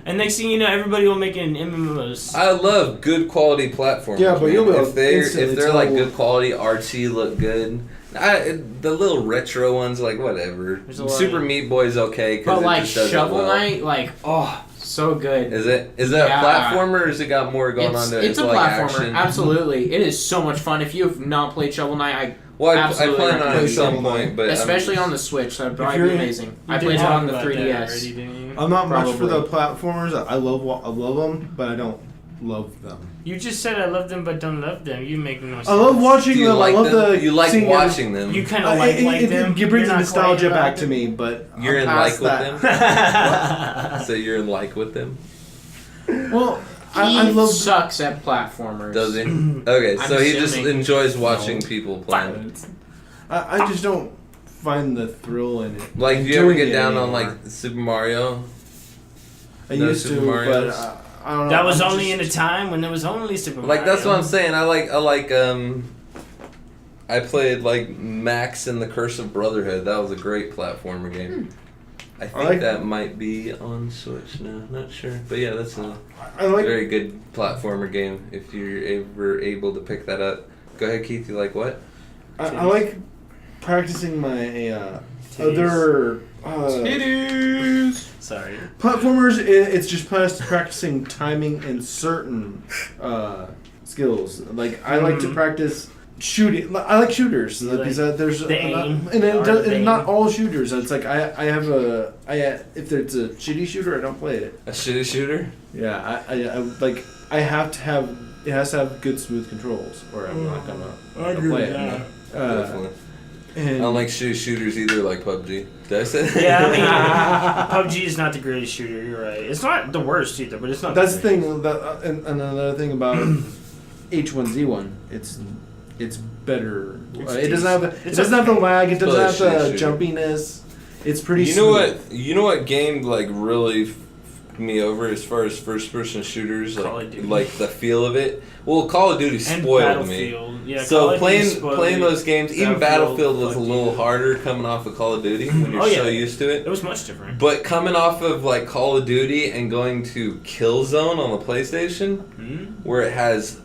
And next thing you know, everybody will make an MMOs. I love good quality platforms. Yeah, but man. you'll be able if to instantly they're like tell- good quality, artsy, look good. The little retro ones, like whatever. There's a lot Super of- Meat Boy's okay because but it like just does Shovel it well. Knight, like, oh, so good. Is it a platformer, or has it got more going on to it? It's a like platformer, action? absolutely. It is so much fun. If you have not played Shovel Knight, Well, I absolutely plan on it at recommend some Shovel point, Knight. but especially on the Switch, that would probably you're be in- amazing. I You did played it talk on the about that 3DS. already, didn't you? I'm not much for the Probably. platformers. I love them, but I don't love them. You just said I love them but don't love them. You make no sense. I love watching do you them. like I love them? the You like seeing watching them. You kind of like them. It brings You're not nostalgia quite back about to me, but You're I'm in past like that. with them. So you're in like with them. Well, He I love. sucks at platformers. Does he? Okay, so I'm he just assuming. enjoys watching people play. I just don't find the thrill in it. Like, do you ever doing get it down on anymore. like Super Mario? I no used to, Super but Marios? I don't know. That was I'm only just- in a time when there was only Super Mario. Like that's what I'm saying. I like I played like Max and the Curse of Brotherhood. That was a great platformer game. I think like- that might be on Switch now. Not sure, but yeah, that's a I like. very good platformer game. If you're ever able to pick that up, go ahead, Keith. You like what? I like practicing my other Sorry. platformers. It's just practicing timing and certain skills. Like I like to practice shooting. I like shooters because there's the aim, and the art of and not aim. all shooters. It's like I have if it's a shitty shooter, I don't play it. A shitty shooter? Yeah, I like I have to have it has to have good smooth controls, or I'm not gonna play it. Definitely. I And don't like shooters either, like PUBG. Did I say that? Yeah, I mean, PUBG is not the greatest shooter. You're right. It's not the worst either, but it's not. that's the thing. That and another thing about H1Z1, it's better. It doesn't have the lag. It doesn't have the jumpiness. It's pretty. You know what? You know what game like really f***ed me over as far as first-person shooters, like the feel of it. Well, Call of Duty And spoiled me. Yeah, So playing those games, even Battlefield was a little you. harder coming off of Call of Duty when you're so used to it. It was much different. But coming off of like Call of Duty and going to Killzone on the PlayStation, where it has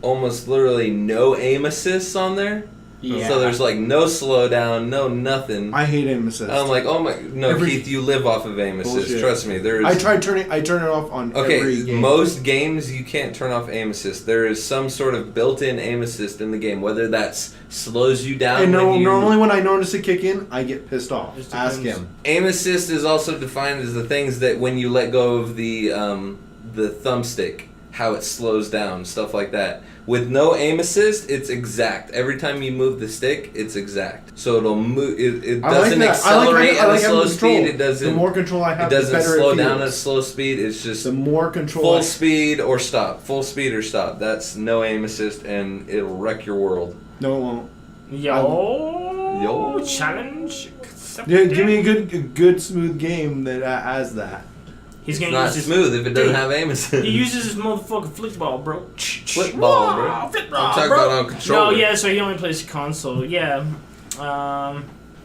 almost literally no aim assists on there. Yeah. So there's like no slowdown, no nothing. I hate aim assist. I'm like, oh my, no, Keith, you live off of aim assist. Bullshit. Trust me, there is. I turn it off on every game. Most games you can't turn off aim assist. There is some sort of built-in aim assist in the game, whether that's slows you down. And normally when I notice it kick in, I get pissed off. Ask him. Aim assist is also defined as the things that when you let go of the thumbstick, how it slows down, stuff like that. With no aim assist, it's exact. Every time you move the stick, it's exact. So it'll move. It doesn't accelerate at a slow speed. It doesn't. The more control I have, it doesn't the better slow it feels. down at a slow speed. It's just the more control. Full speed or stop. Full speed or stop. That's no aim assist, and it'll wreck your world. No, it won't. Yo, challenge. Yeah, give me a good smooth game that has that. He's It's gonna not use smooth if it doesn't have aim assist. He uses his motherfucking flick ball, bro. Flip ball, bro. Flip ball, I'm talking bro. about on controller. No, yeah, so he only plays console. Yeah.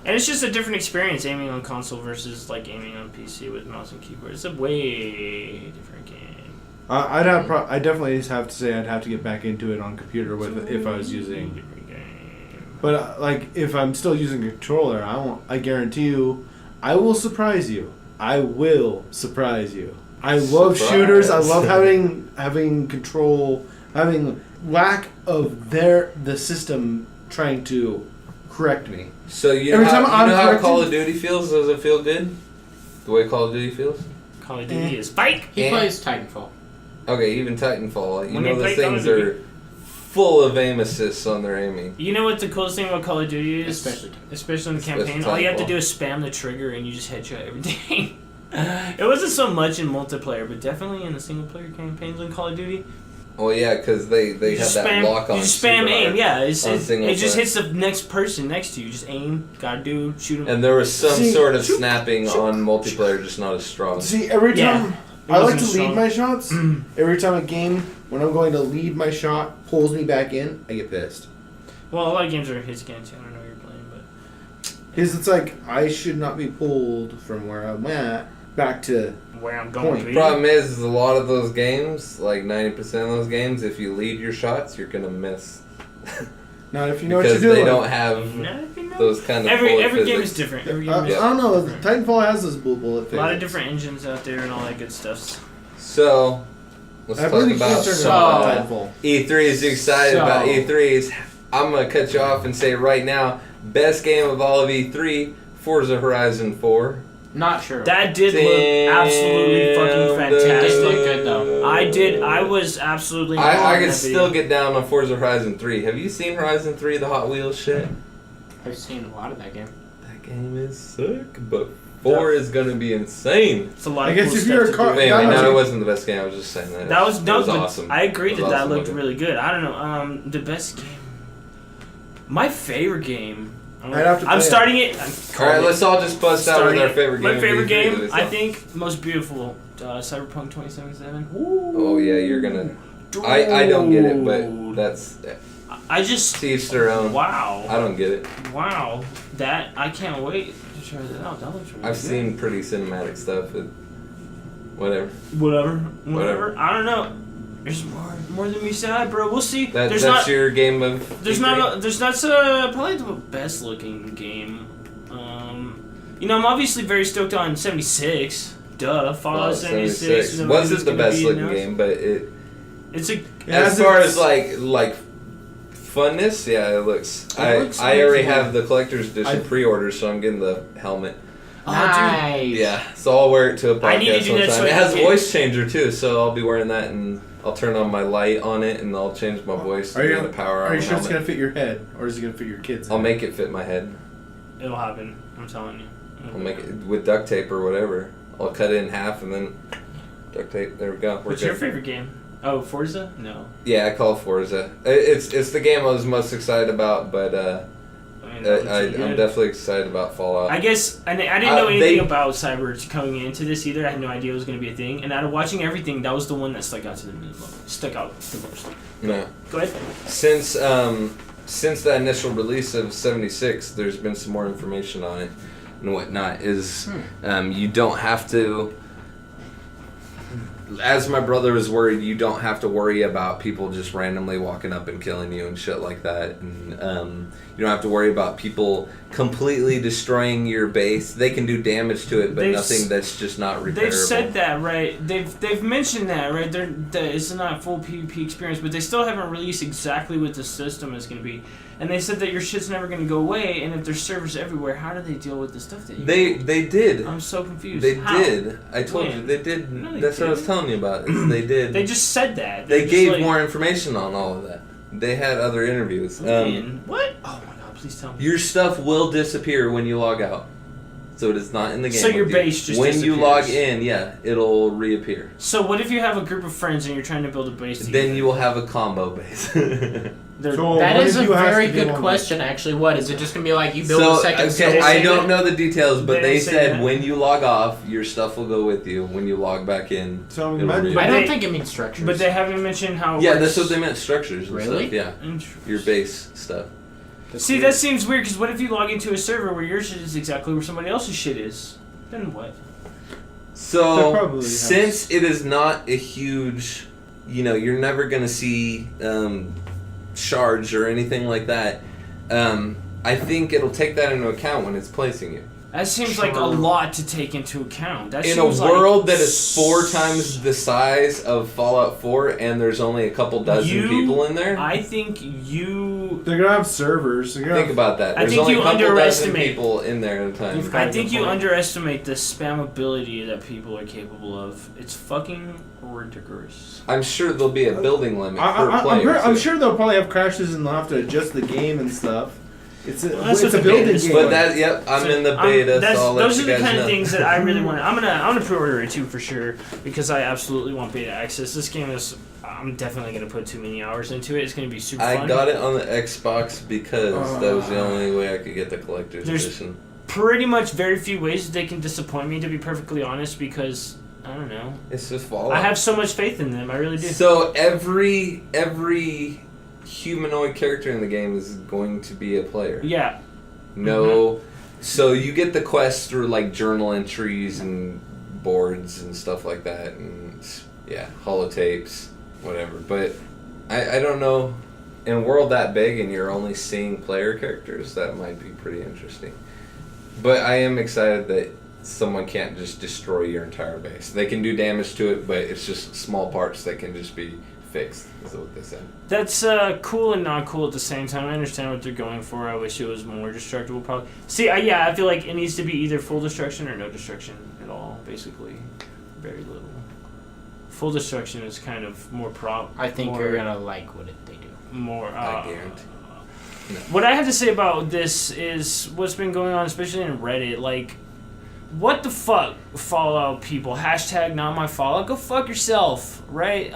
And it's just a different experience aiming on console versus like aiming on PC with mouse and keyboard. It's a way different game. I definitely have to say I'd have to get back into it on computer if I was using. Different game. But like if I'm still using a controller, I guarantee you, I will surprise you. I will surprise you. I love shooters. I love having control, having lack of the system trying to correct me. So you know how Call of Duty feels? Does it feel good? The way Call of Duty feels? Call of Duty is spike. He plays Titanfall. Okay, even Titanfall. You When know you the play Call things of are full of aim assists on their aiming. You know what the coolest thing about Call of Duty is? Especially in the campaign? All you have to do is spam the trigger and you just headshot everything. It wasn't so much in multiplayer, but definitely in the single player campaigns on Call of Duty. Well, yeah, because they have that lock on. You just spam aim, yeah. It just player. hits the next person next to you. Just aim, gotta do, shoot him. And there was some sort of snapping on multiplayer, just not as strong. See, every time I like to lead my shots. Mm. Every time a game, when I'm going to lead my shot, pulls me back in, I get pissed. Well, a lot of games are hits against you. I don't know what you're playing, but Because it's like, I should not be pulled from where I'm at back to where I'm going. The problem is a lot of those games, like 90% of those games, if you lead your shots, you're gonna miss. Not if you know what you're because doing. they don't have those kind of every game is different. Every game is I don't know. Titanfall has those bullet physics. a lot of different engines out there and all that good stuff. So, let's I talk really about can't turn it off Titanfall. E3s. Excited about E3s. I'm gonna cut you off and say right now, best game of all of E3, Forza Horizon 4. Not sure. That did look absolutely fucking fantastic. It did look good though. I was absolutely. I could still get down on Forza Horizon 3. Have you seen Horizon 3, the Hot Wheels shit? I've seen a lot of that game. That game is sick, but 4 is gonna be insane. It's a lot I of guess cool if stuff you're a to car- do. Anyway, was no, a- it wasn't the best game. I was just saying that. That was awesome. I agree that awesome looked looking. really good. I don't know. The best game. My favorite game. I'd have to play I'm it. starting it. Alright, let's all just bust out with our favorite game. My favorite of E3 game, I think, most beautiful, Cyberpunk 2077. Oh yeah, you're gonna. I don't get it, but that's I just. to each their own. Wow. I don't get it. Wow. That I can't wait to try that out. That looks really I've good. seen pretty cinematic stuff. Whatever. Whatever. I don't know. There's more than me said, bro. We'll see. That's your game of. There's E3? not probably the best looking game. I'm obviously very stoked on 76. Duh, Fallout 76. Wasn't the best looking game, but it's a. As far as like funness, yeah, it looks. I already have the collector's edition pre-order, so I'm getting the helmet. Nice. Yeah, so I'll wear it to a I need to podcast do that sometime. so I It has a can- voice changer too, so I'll be wearing that, and I'll turn on my light on it, and I'll change my voice to get the power on Are you the sure it's helmet. gonna fit your head, or is it gonna fit your kids? I'll make it fit my head. It'll happen. I'm telling you. I'll make it with duct tape or whatever. I'll cut it in half and then duct tape. There we go. What's your favorite game? Oh, Forza? No. Yeah, I call it Forza. It's the game I was most excited about, but I'm definitely excited about Fallout. I guess I didn't know anything about Cyber coming into this either. I had no idea it was going to be a thing. And out of watching everything, that was the one that stuck out the most. No. Go ahead. Since the initial release of 76, there's been some more information on it and whatnot. You don't have to. As my brother was worried, you don't have to worry about people just randomly walking up and killing you and shit like that. And you don't have to worry about people completely destroying your base. They can do damage to it, but nothing that's just not repairable. They've said that, right? They've mentioned that, right? It's not a full PvP experience, but they still haven't released exactly what the system is going to be. And they said that your shit's never going to go away, and if there's servers everywhere, how do they deal with the stuff that you They did. I'm so confused. They how? did. I told you they did. No, that's what I was telling you about. Is they did. They just said that. They gave more information on all of that. They had other interviews. What? Oh my god! Please tell me. Your stuff will disappear when you log out, so it is not in the game. So your base just when disappears. you log in, yeah, it'll reappear. So what if you have a group of friends and you're trying to build a base together? Then you will have a combo base. That is a very good question, actually. What is it? Just gonna be like you build a second? Okay, I don't know the details, but they said that. when you log off, your stuff will go with you. When you log back in, So I don't think it means structures. But they haven't mentioned how. Yeah, that's what they meant. Structures. And Really? stuff, yeah. Your base stuff. See, that seems weird because what if you log into a server where your shit is exactly where somebody else's shit is? Then what? So since it is not a huge, you're never gonna see shards or anything like that. I think it'll take that into account when it's placing you. That seems like a lot to take into account. That in a world that is 4 times the size of Fallout 4 and there's only a couple dozen people in there. I think they're gonna have servers. Think about that. There's only a couple dozen people in there at a time. I think you underestimate the spammability that people are capable of. It's fucking ridiculous. I'm sure there'll be a building limit per player. I'm sure they'll probably have crashes and they'll have to adjust the game and stuff. It's a building game. But I'm in the beta, so I'll let those you are the guys kind know. of things that I really want. I'm gonna pre-order it too for sure because I absolutely want beta access. This game is. I'm definitely gonna put too many hours into it. It's gonna be super fun. I got it on the Xbox because that was the only way I could get the collector's edition. Pretty much very few ways that they can disappoint me, to be perfectly honest, because I don't know. It's just Fallout. I have so much faith in them. I really do. So every humanoid character in the game is going to be a player. Yeah. No. So you get the quests through like journal entries and boards and stuff like that, and holotapes, whatever. But I don't know. In a world that big and you're only seeing player characters, that might be pretty interesting. But I am excited that someone can't just destroy your entire base. They can do damage to it, but it's just small parts that can just be fixed, is what they said. That's cool and not cool at the same time. I understand what they're going for. I wish it was more destructible, probably. See, I feel like it needs to be either full destruction or no destruction at all, basically. Very little. Full destruction is kind of more I think you're gonna like what they do. More. I guarantee. No. What I have to say about this is what's been going on, especially in Reddit. Like, what the fuck, Fallout people? Hashtag not my Fallout. Go fuck yourself, right?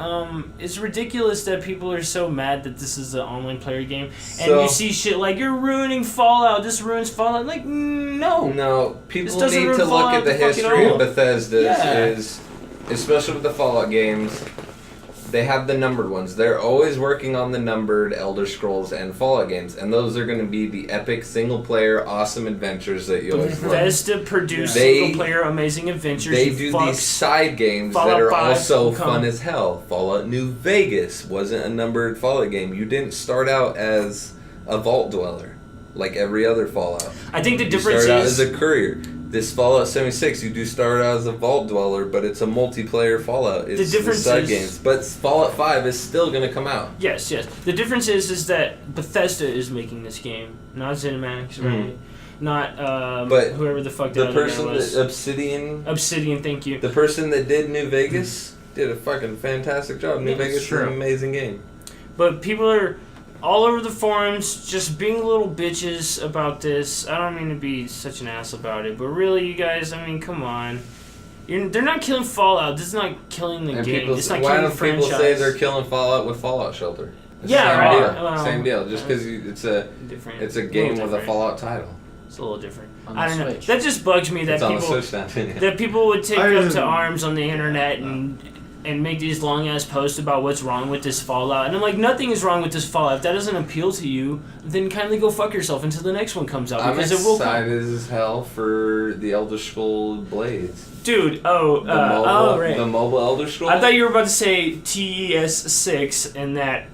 It's ridiculous that people are so mad that this is an online player game. And you see shit like, you're ruining Fallout. This ruins Fallout. Like, no. No, people need to look at the history of Bethesda. Especially with the Fallout games. They have the numbered ones. They're always working on the numbered Elder Scrolls and Fallout games, and those are going to be the epic single-player awesome adventures that you always love. Bethesda produced single-player amazing adventures. They do these side games that are also fun as hell. Fallout New Vegas wasn't a numbered Fallout game. You didn't start out as a vault dweller like every other Fallout. I think the difference is... You start out as a courier. This Fallout 76, you do start out as a vault dweller, but it's a multiplayer Fallout. It's the side games. But Fallout 5 is still going to come out. Yes. The difference is that Bethesda is making this game, not ZeniMax, right? Not but whoever the fuck the person that Obsidian, thank you. The person that did New Vegas did a fucking fantastic job. New Vegas is an amazing game. But people are all over the forums just being little bitches about this. I don't mean to be such an ass about it, but really, you guys, I mean, come on. They're not killing Fallout. This is not killing the game. It's not killing the franchise. Why don't people say they're killing Fallout with Fallout Shelter? It's same deal. Just because it's a game with a Fallout title. It's a little different. I don't know. That just bugs me that that people would take up to arms on the internet and make these long ass posts about what's wrong with this Fallout. And I'm like, nothing is wrong with this Fallout. If that doesn't appeal to you, then kindly go fuck yourself until the next one comes out. I'm excited as hell for the Elder Scrolls Blades. Dude, right. The mobile Elder Scrolls? I thought you were about to say TES6 and that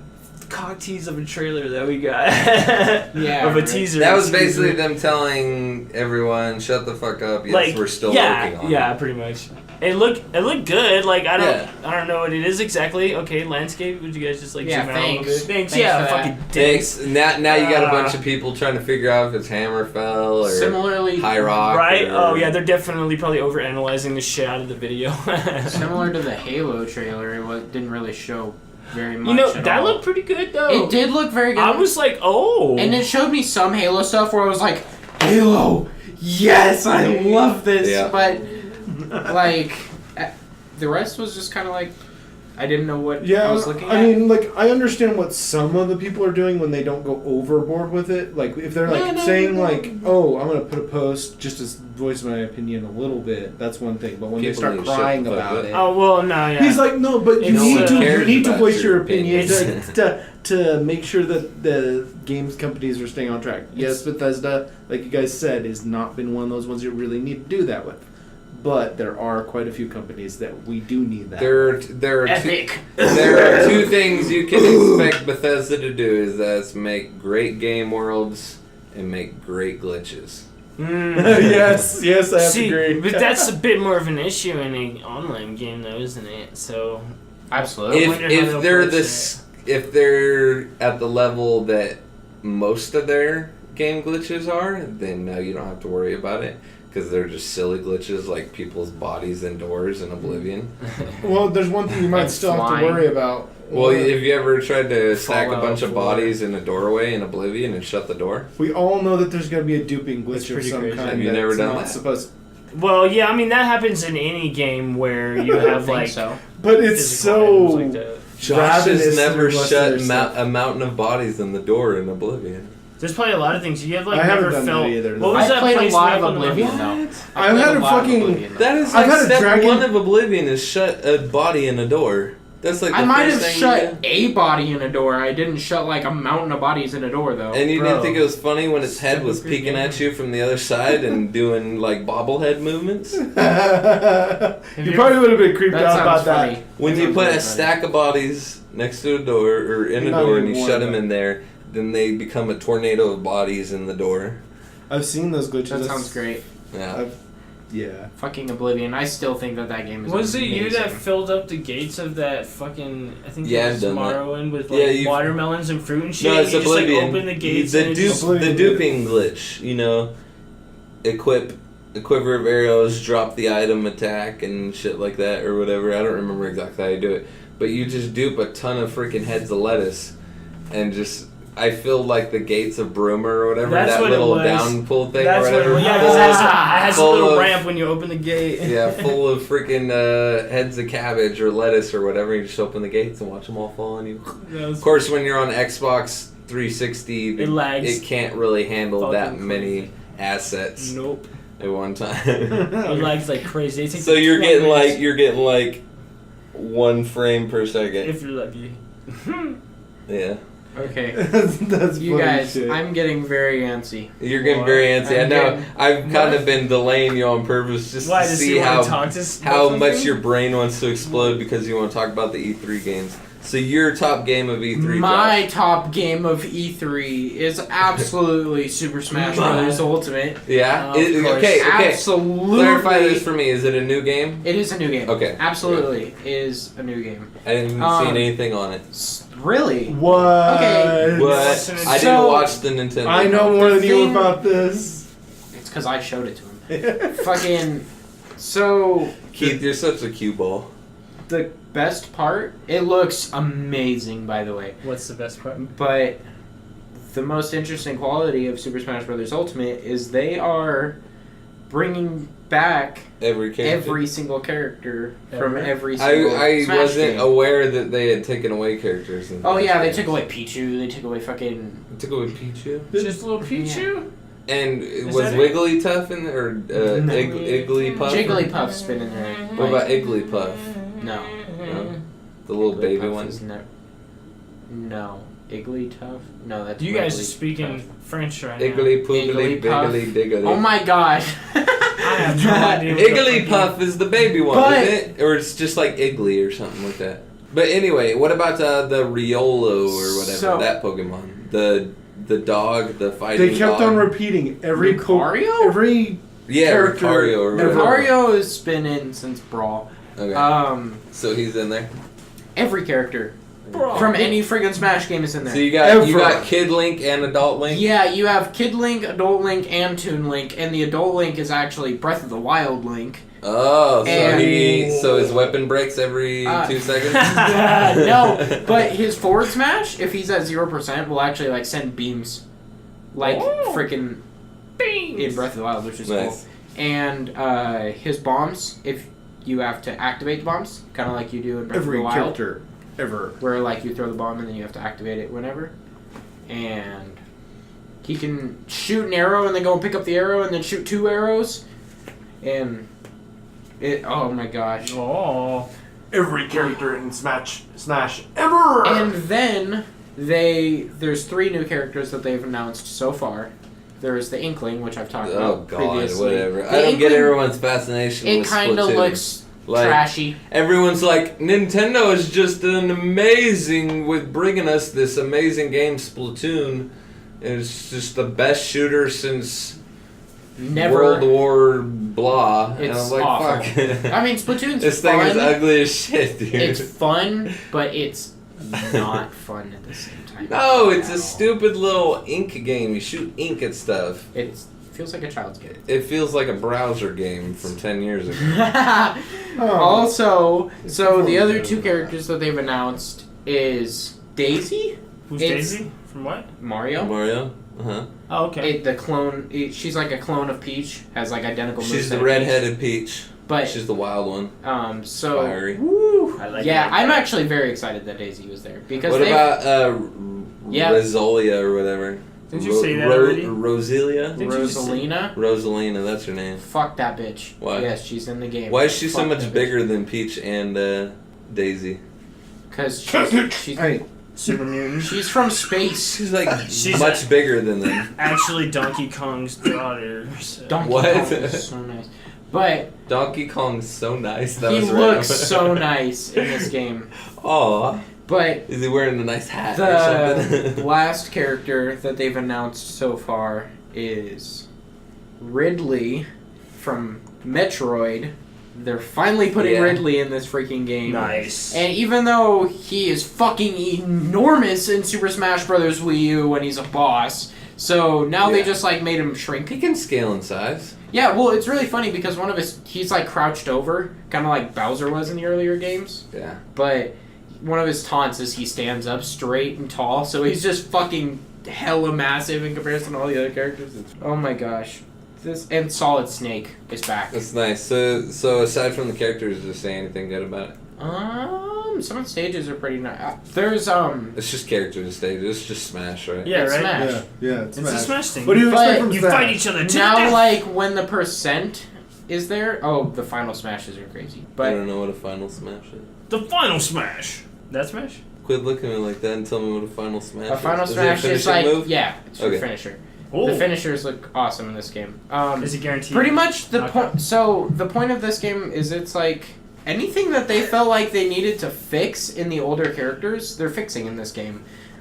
cock tease of a trailer that we got. Of a teaser. That was basically them telling everyone, shut the fuck up, yes, we're still working on it. Yeah, pretty much. It looked good. Like I don't know what it is exactly. Okay, landscape. Would you guys just zoom out a little bit? Thanks. Yeah, fucking thanks. Now you got a bunch of people trying to figure out if it's Hammerfell or similarly High Rock. Right? They're definitely probably overanalyzing the shit out of the video. Similar to the Halo trailer, it didn't really show very much. That looked pretty good though. It did look very good. I was like, oh. And it showed me some Halo stuff where I was like, Halo, yes, I love this. Yeah. But the rest was just kind of like, I didn't know what I was looking at. I mean, I understand what some of the people are doing when they don't go overboard with it. Like, if they're saying oh, I'm going to put a post just to voice my opinion a little bit, that's one thing. But when they start crying about it. Oh, well, no, yeah. He's like, no, but you need to voice your opinion to make sure that the games companies are staying on track. Yes, Bethesda, like you guys said, has not been one of those ones you really need to do that with. But there are quite a few companies that we do need that. There are two things you can expect Bethesda to do is make great game worlds and make great glitches. Yes, I have to agree. But that's a bit more of an issue in an online game, though, isn't it? So absolutely. If they're at the level that most of their game glitches are, then no, you don't have to worry about it. Because they're just silly glitches like people's bodies indoors in Oblivion. Well, there's one thing you might still have to worry about. Well, have you ever tried to stack a bunch of bodies in a doorway in Oblivion and shut the door? We all know that there's going to be a duping glitch of some kind. Have you never done that? Well, yeah, I mean, that happens in any game where you have, But it's so... Josh has never shut a mountain of bodies in the door in Oblivion. There's probably a lot of things you have I haven't done that either. What was I played a lot of Oblivion though. I've had a fucking. That is like step one of Oblivion is shut a body in a door. That's like the I might have shut a body in a door. I didn't shut a mountain of bodies in a door though. And you didn't think it was funny when its head was peeking at you from the other side and doing bobblehead movements? You probably would have been creeped out about funny. that. When you put a stack of bodies next to a door or in a door and you shut them in there. Then they become a tornado of bodies in the door. I've seen those glitches. That sounds great. Yeah. Fucking Oblivion. I still think that game is Was amazing. it you that filled up the gates of that fucking, I think it was Morrowind with watermelons and fruit and shit? No, it's Oblivion. You just open the gates the duping glitch, equip a quiver of arrows, drop the item attack and shit like that or whatever. I don't remember exactly how you do it. But you just dupe a ton of freaking heads of lettuce and just... I feel like the gates of Broomer or whatever, that little down pull thing or whatever. Yeah, because it has a little ramp when you open the gate. Yeah, full of freaking heads of cabbage or lettuce or whatever. You just open the gates and watch them all fall on you. Of course, when you're on Xbox 360, it lags. It can't really handle that many assets. Nope. At one time. It lags like crazy. So you're getting 1 frame per second. If you're lucky. Yeah. Okay. That's you guys, shit. I'm getting very antsy. You're getting very antsy. I know. I've kind of been delaying you on purpose just to see how much your brain wants to explode because you want to talk about the E3 games. So your top game of E3, My Josh. top game of E3 is absolutely Super Smash Bros. Ultimate. Yeah? Okay. Absolutely. Clarify this for me. Is it a new game? It is a new game. Okay. Absolutely. It is a new game. I didn't see anything on it. Really? What? Okay. What? I didn't watch the Nintendo. I know more than you about this. It's because I showed it to him. Fucking... So... Keith, you're such a cue ball. the best part, it looks amazing, by the way. What's the best part? But the most interesting quality of Super Smash Bros. Ultimate is they are bringing back every single character from every single I Smash wasn't game. aware that they had taken away characters. Oh yeah, they took away Pichu. They took away fucking. They took away Pichu. Just a little Pichu? And Is was that it? Wigglytuff in there? Or No. Igglypuff? Jigglypuff's been in there. What about Igglypuff? No. No? The little baby Jigglypuff one? is no. Igglytuff? No, that's You guys are Wigglytuff. speaking French right now. Iggly poogly Igglypuff. biggly diggly. Oh my gosh. I have no idea. What the fuck Igglypuff is the baby one, But- isn't it? Or it's just like Iggly or something like that. But anyway, what about the Riolo or whatever, So- that Pokemon? The dog, the fighting They kept dog. on repeating every Lucario? every Yeah, character Lucario or whatever. Lucario has been in since Brawl. Okay. So he's in there. Every character Bro. from any friggin' Smash game is in there. So you Ever. got Kid Link and Adult Link? Yeah, you have Kid Link, Adult Link, and Toon Link, and the Adult Link is actually Breath of the Wild Link. Oh, And- so his weapon breaks every 2 seconds? No, but his forward smash, if he's at 0%, will actually like send beams, like Oh. freaking in Breath of the Wild, which is cool. Nice. And his bombs, if you have to activate the bombs, kind of like you do in Breath every of the Wild, character ever. where like you throw the bomb and then you have to activate it whenever. And he can shoot an arrow and then go and pick up the arrow and then shoot 2 arrows. And it, oh my gosh. Oh. Every character in Smash ever. And then there's 3 new characters that they've announced so far. There's the Inkling, which I've talked Oh about god, previously. whatever. The I don't get Inkling, everyone's fascination it with kind of Splatoon. looks Like, trashy. everyone's like, Nintendo is just an amazing with bringing us this amazing game, Splatoon. It's just the best shooter since Never. World War blah. And It's I'm like, awful. fuck. I mean, Splatoon's This fun. thing is ugly as shit, dude. It's fun, but it's not fun at the same time. No, it's at a all. stupid little ink game. You shoot ink at stuff. It feels like a child's game. It feels like a browser game from 10 years ago. Also, so the other 2 characters that they've announced is Daisy, Who's It's- Daisy? From what? Mario. Mario? Uh-huh. Oh, okay. The clone. She's like a clone of Peach. Has like identical. She's moveset the of redheaded Peach. But She's the wild one. so Fiery. woo, I like yeah, it. I'm actually very excited that Daisy was there because What they about Yeah. Rosalia or whatever? Didn't you say that already? Rosalia? Didn't you just say- Rosalina. Rosalina, that's her name. Fuck that bitch. Why? Yes, she's in the game. Why is she so Fuck much that bitch. bigger than Peach and Daisy? Because she's Hey, Super mutant. she's from space. She's like She's much bigger than them. Actually, Donkey Kong's daughter. So. Donkey What? Kong is so nice. But Donkey Kong's so nice. That he was looks random. so nice in this game. Aw. But Is he wearing a nice hat or the something? last character that they've announced so far is Ridley from Metroid. They're finally putting Yeah. Ridley in this freaking game. Nice. And even though he is fucking enormous in Super Smash Bros. Wii U when he's a boss, so now they Yeah. just like made him shrink. He can scale in size. Yeah, well, it's really funny because he's like crouched over, kind of like Bowser was in the earlier games. Yeah. But one of his taunts is he stands up straight and tall, so he's just fucking hella massive in comparison to all the other characters. Oh my gosh. And Solid Snake is back. That's nice. So aside from the characters, does it say anything good about it? Some of the stages are pretty nice. There's It's just characters and stages. It's just Smash, right? Yeah, it's right? Smash. yeah, it's It's a Smash thing. What do you But expect from You Smash? fight each other to the Now, death. like when the percent is there, the final smashes are crazy. I But don't know what a final Smash is. The final Smash. That Smash? Quit looking at me like that and tell me what a final Smash a is. final Is it a smash is finishing like move? it's your Okay. finisher. Oh. The finishers look awesome in this game. Is it guaranteed? Pretty much the Okay. point. So the point of this game is it's like anything that they felt like they needed to fix in the older characters, they're fixing in this game.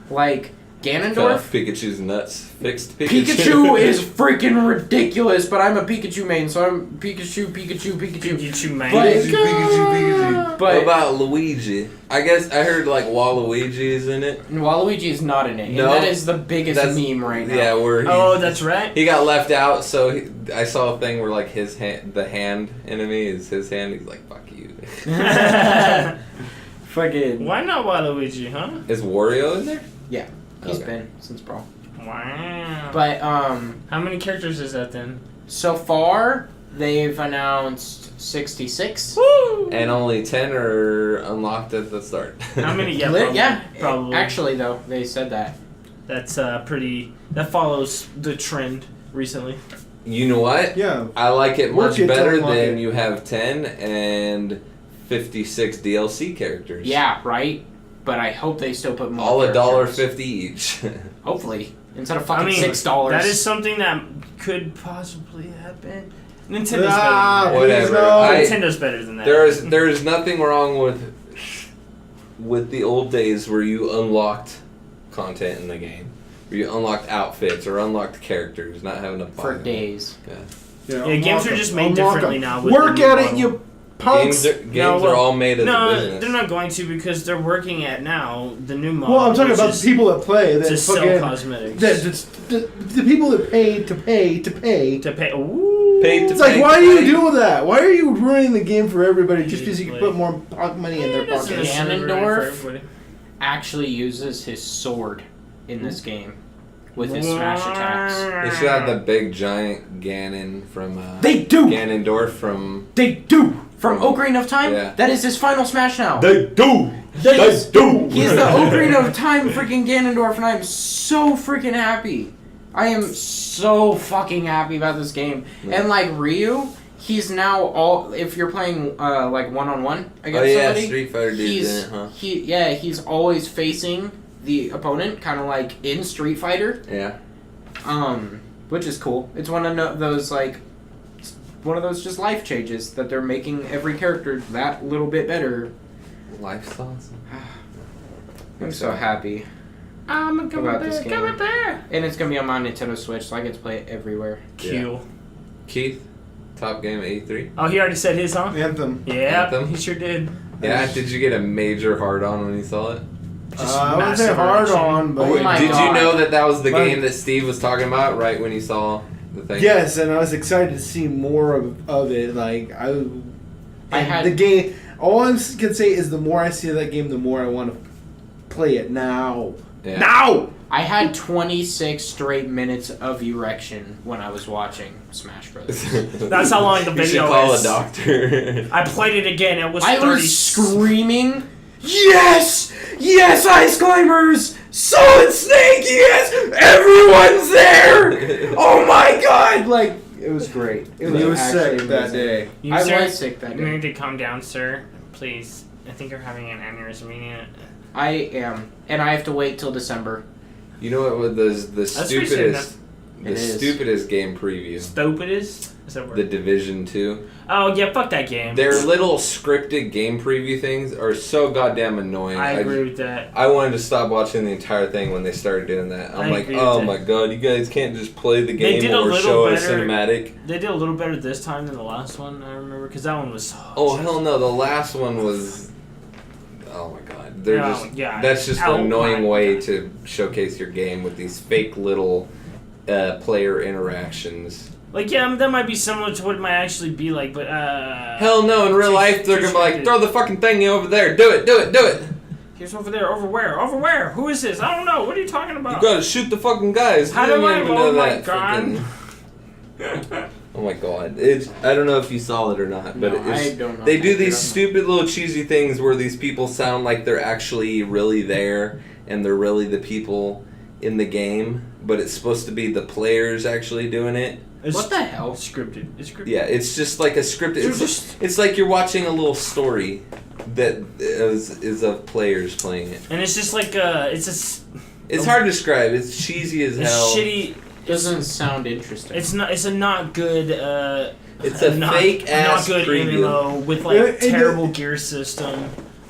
Like Fell Ganondorf. off Pikachu's nuts. Fixed Pikachu. Pikachu is freaking ridiculous, but I'm a Pikachu main, so I'm Pikachu. Pikachu man. But- Pikachu. But- What about Luigi? I guess I heard like Waluigi is in it. And Waluigi is not in it, No. and that is the biggest That's- meme right now. Yeah, where he, Oh, that's right. he got left out. So I saw a thing where like his hand, the hand enemy is his hand. He's like, "Fuck you." Fucking. Why not Waluigi, huh? Is Wario in there? Yeah, he's Okay. been since Brawl. Wow. But How many characters is that then? so far they've announced 66. Woo! And only 10 are unlocked at the start. How many? Yeah, Lit- probably. yeah, Probably. Actually, though, they said that. That's pretty. That follows the trend recently. You know what? Yeah. I like it Work much it to better unlock than it. you have 10 and 56 DLC characters. Yeah, right. But I hope they still put more. All characters. $1.50 each. Hopefully, instead of fucking I mean, $6. That is something that could possibly happen. Nintendo's Ah, better. Whatever. no. Nintendo's better than that. There is nothing wrong with the old days where you unlocked content in the game. Where you unlocked outfits or unlocked characters, not having to buy for them. days. Yeah, games are just made unlock differently 'em. now with Work the new at it, model. you punks. Games are all made as a No, business. they're not going to because they're working at now the new model. Well, I'm talking which about is the people that play. That to sell fucking, cosmetics. the people that pay to pay. to pay. Ooh. Paid to It's like, pay why to are you play. doing that? Why are you ruining the game for everybody just because you can Like- put more pocket money in their It doesn't pocket? necessarily Ganondorf? ruin it for everybody. Actually uses his sword in this game with his smash attacks. They should have the big giant Ganon from They do. Ganondorf from They do. From Ocarina of Time. Yeah. That is his final smash now. They do. Yes. do. He's the Ocarina of Time freaking Ganondorf, and I am so freaking happy. I am so fucking happy about this game. Yeah. And like Ryu, he's now all. If you're playing like 1-on-1 against Oh yeah, somebody, Street Fighter dude's in it, huh? he's always facing the opponent, kind of like in Street Fighter. Yeah. Which is cool. It's one of those like. One of those just life changes that they're making every character that little bit better. Life's awesome. I'm so happy. I'm a gummy About this bear, game. gummy bear. And it's gonna be on my Nintendo Switch, so I get to play it everywhere. Q. Keith, top game of E3. Oh, he already said his, huh? Anthem. Yeah, Anthem? he sure did. Yeah, did you get a major hard on when you saw it? Just I wouldn't say massive hard erection. on, but Oh my Did God. you know that was the Like- game that Steve was talking about right when you saw the thing? yes, and I was excited to see more of it. Like I and had- the game. All I can say is the more I see that game, the more I want to play it now. Yeah. Now. I had 26 straight minutes of erection when I was watching Smash Brothers. That's how long the You should video call is. a doctor. I played it again. It was I 30. was screaming, "Yes! Yes, Ice Climbers! Solid Snake, yes! Everyone's there! Oh my god!" Like, it was great. He was actually sick that amazing. day. You, I sir, was sick that you day. need to calm down, sir. Please. I think you're having an aneurysm. I am. And I have to wait till December. You know what was the That's pretty soon stupidest It is. stupidest game preview? Stupid is that word? The Division 2. Oh, yeah, fuck that game. Their little scripted game preview things are so goddamn annoying. I agree with that. I wanted to stop watching the entire thing when they started doing that. I'm I like, agree with oh that. my god, you guys can't just play the They game did a or little show a better- cinematic. They did a little better this time than the last one, I remember, because that one was... Oh hell no, the last one was... Oh my god. They're Oh, just yeah. that's just Oh an annoying my way God. to showcase your game with these fake little player interactions. Like, yeah, that might be similar to what it might actually be like, but, Hell no, in real Too- life they're too gonna be like, scripted. throw the fucking thingy over there, do it, do it, do it. Here's over there, over where? Over where? Who is this? I don't know. What are you talking You about? gotta shoot the fucking guys. How You do don't I- even oh know my that God. freaking- Oh my god. I don't know if you saw it or not, but No, it's, I don't know. they do these Yeah. stupid little cheesy things where these people sound like they're actually really there and they're really the people in the game, but it's supposed to be the players actually doing it. It's What the hell? Scripted. It's scripted. Yeah, it's just like a script. They're It's, just- it's like you're watching a little story that is of players playing it. And it's just like, it's It's hard to describe. It's cheesy as it's hell. shitty. Doesn't sound interesting. It's not. It's a not good. It's a fake ass not good preview. MMO with like Yeah, and terrible gear system.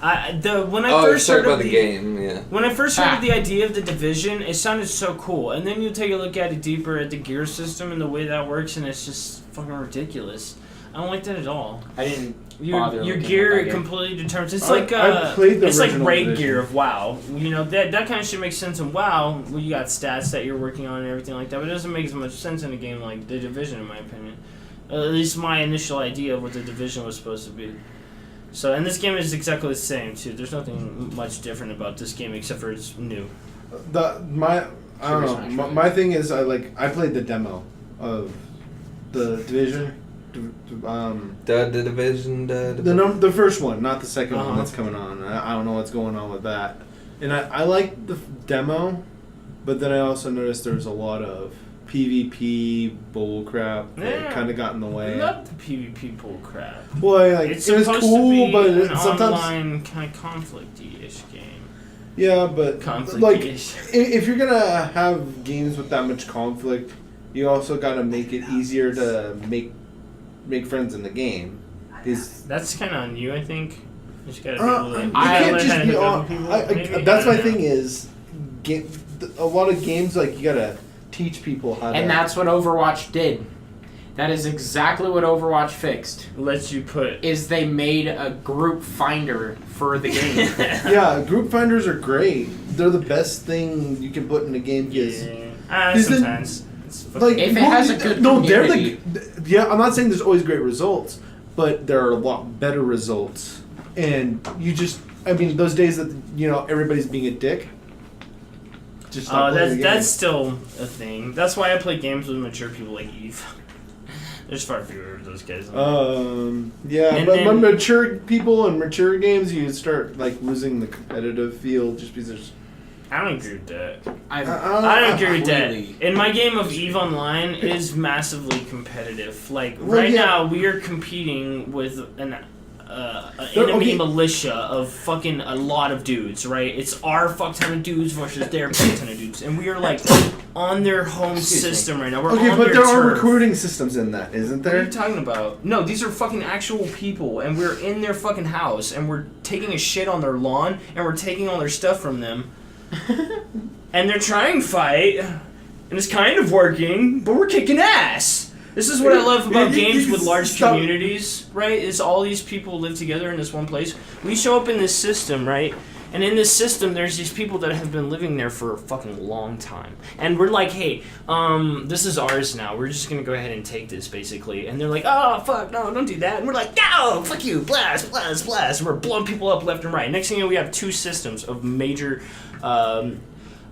When I Oh, first you're heard talking of about the game, yeah. When I first heard of the idea of the Division, it sounded so cool. And then you take a look at it deeper at the gear system and the way that works, and it's just fucking ridiculous. I don't like that at all. I didn't Your bother looking gear at that game. completely determines. It's I- like I played the it's like original raid Division. gear of WoW. You know that kind of shit makes sense in WoW. Where you got stats that you're working on and everything like that, but it doesn't make as much sense in a game like the Division, in my opinion. At least my initial idea of what the Division was supposed to be. So, and this game is exactly the same too. There's nothing much different about this game except for it's new. I don't know. My thing is I played the demo of the Division. The Division. The first one, not the second one that's coming on. I don't know what's going on with that. And I like the demo, but then I also noticed there's a lot of PvP bullcrap that kind of got in the way. Not the PvP bullcrap. Well, like, it's it was supposed cool, to be but an sometimes online kind of conflict-y-ish game. Yeah, but Conflict-ish. like if you're gonna have games with that much conflict, you also gotta make it easier to make friends in the game. That's kind of on you, I think. You just gotta be able to. You can't just be on. People, that's my thing is, a lot of games like you gotta teach people how to. And that's what Overwatch did. That is exactly what Overwatch fixed. Lets you put. Is they made a group finder for the game. Yeah, group finders are great. They're the best thing you can put in a game. Sometimes. Like, if it has a good community. Yeah, I'm not saying there's always great results, but there are a lot better results. And you just, I mean, those days that everybody's being a dick. Just stop playing the game. That's still a thing. That's why I play games with mature people like Eve. There's far fewer of those guys. Yeah, but when mature people and mature games, you start like losing the competitive feel just because there's. I don't agree with that. I don't agree with that. In my game of EVE Online, it is massively competitive. Like now, we are competing with an enemy militia of fucking a lot of dudes. Right? It's our fuck ton of dudes versus their fuck ton of dudes, and we are like on their home system right now. We're on but their there are turf. recruiting systems in that, isn't there? What are you talking about? No, these are fucking actual people, and we're in their fucking house, and we're taking a shit on their lawn, and we're taking all their stuff from them. And they're trying to fight, and it's kind of working, but we're kicking ass. This is what I love about games with large communities, right? Is all these people live together in this one place. We show up in this system, right? And in this system, there's these people that have been living there for a fucking long time. And we're like, hey, this is ours now. We're just going to go ahead and take this, basically. And they're like, oh, fuck, no, don't do that. And we're like, no, fuck you, blast, blast, blast. And we're blowing people up left and right. Next thing you know, we have two systems of major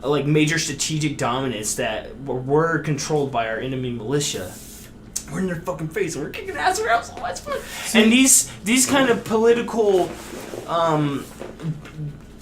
strategic dominance that were controlled by our enemy militia. We're in their fucking face. We're kicking ass. We're having so much fun. And these kind of political...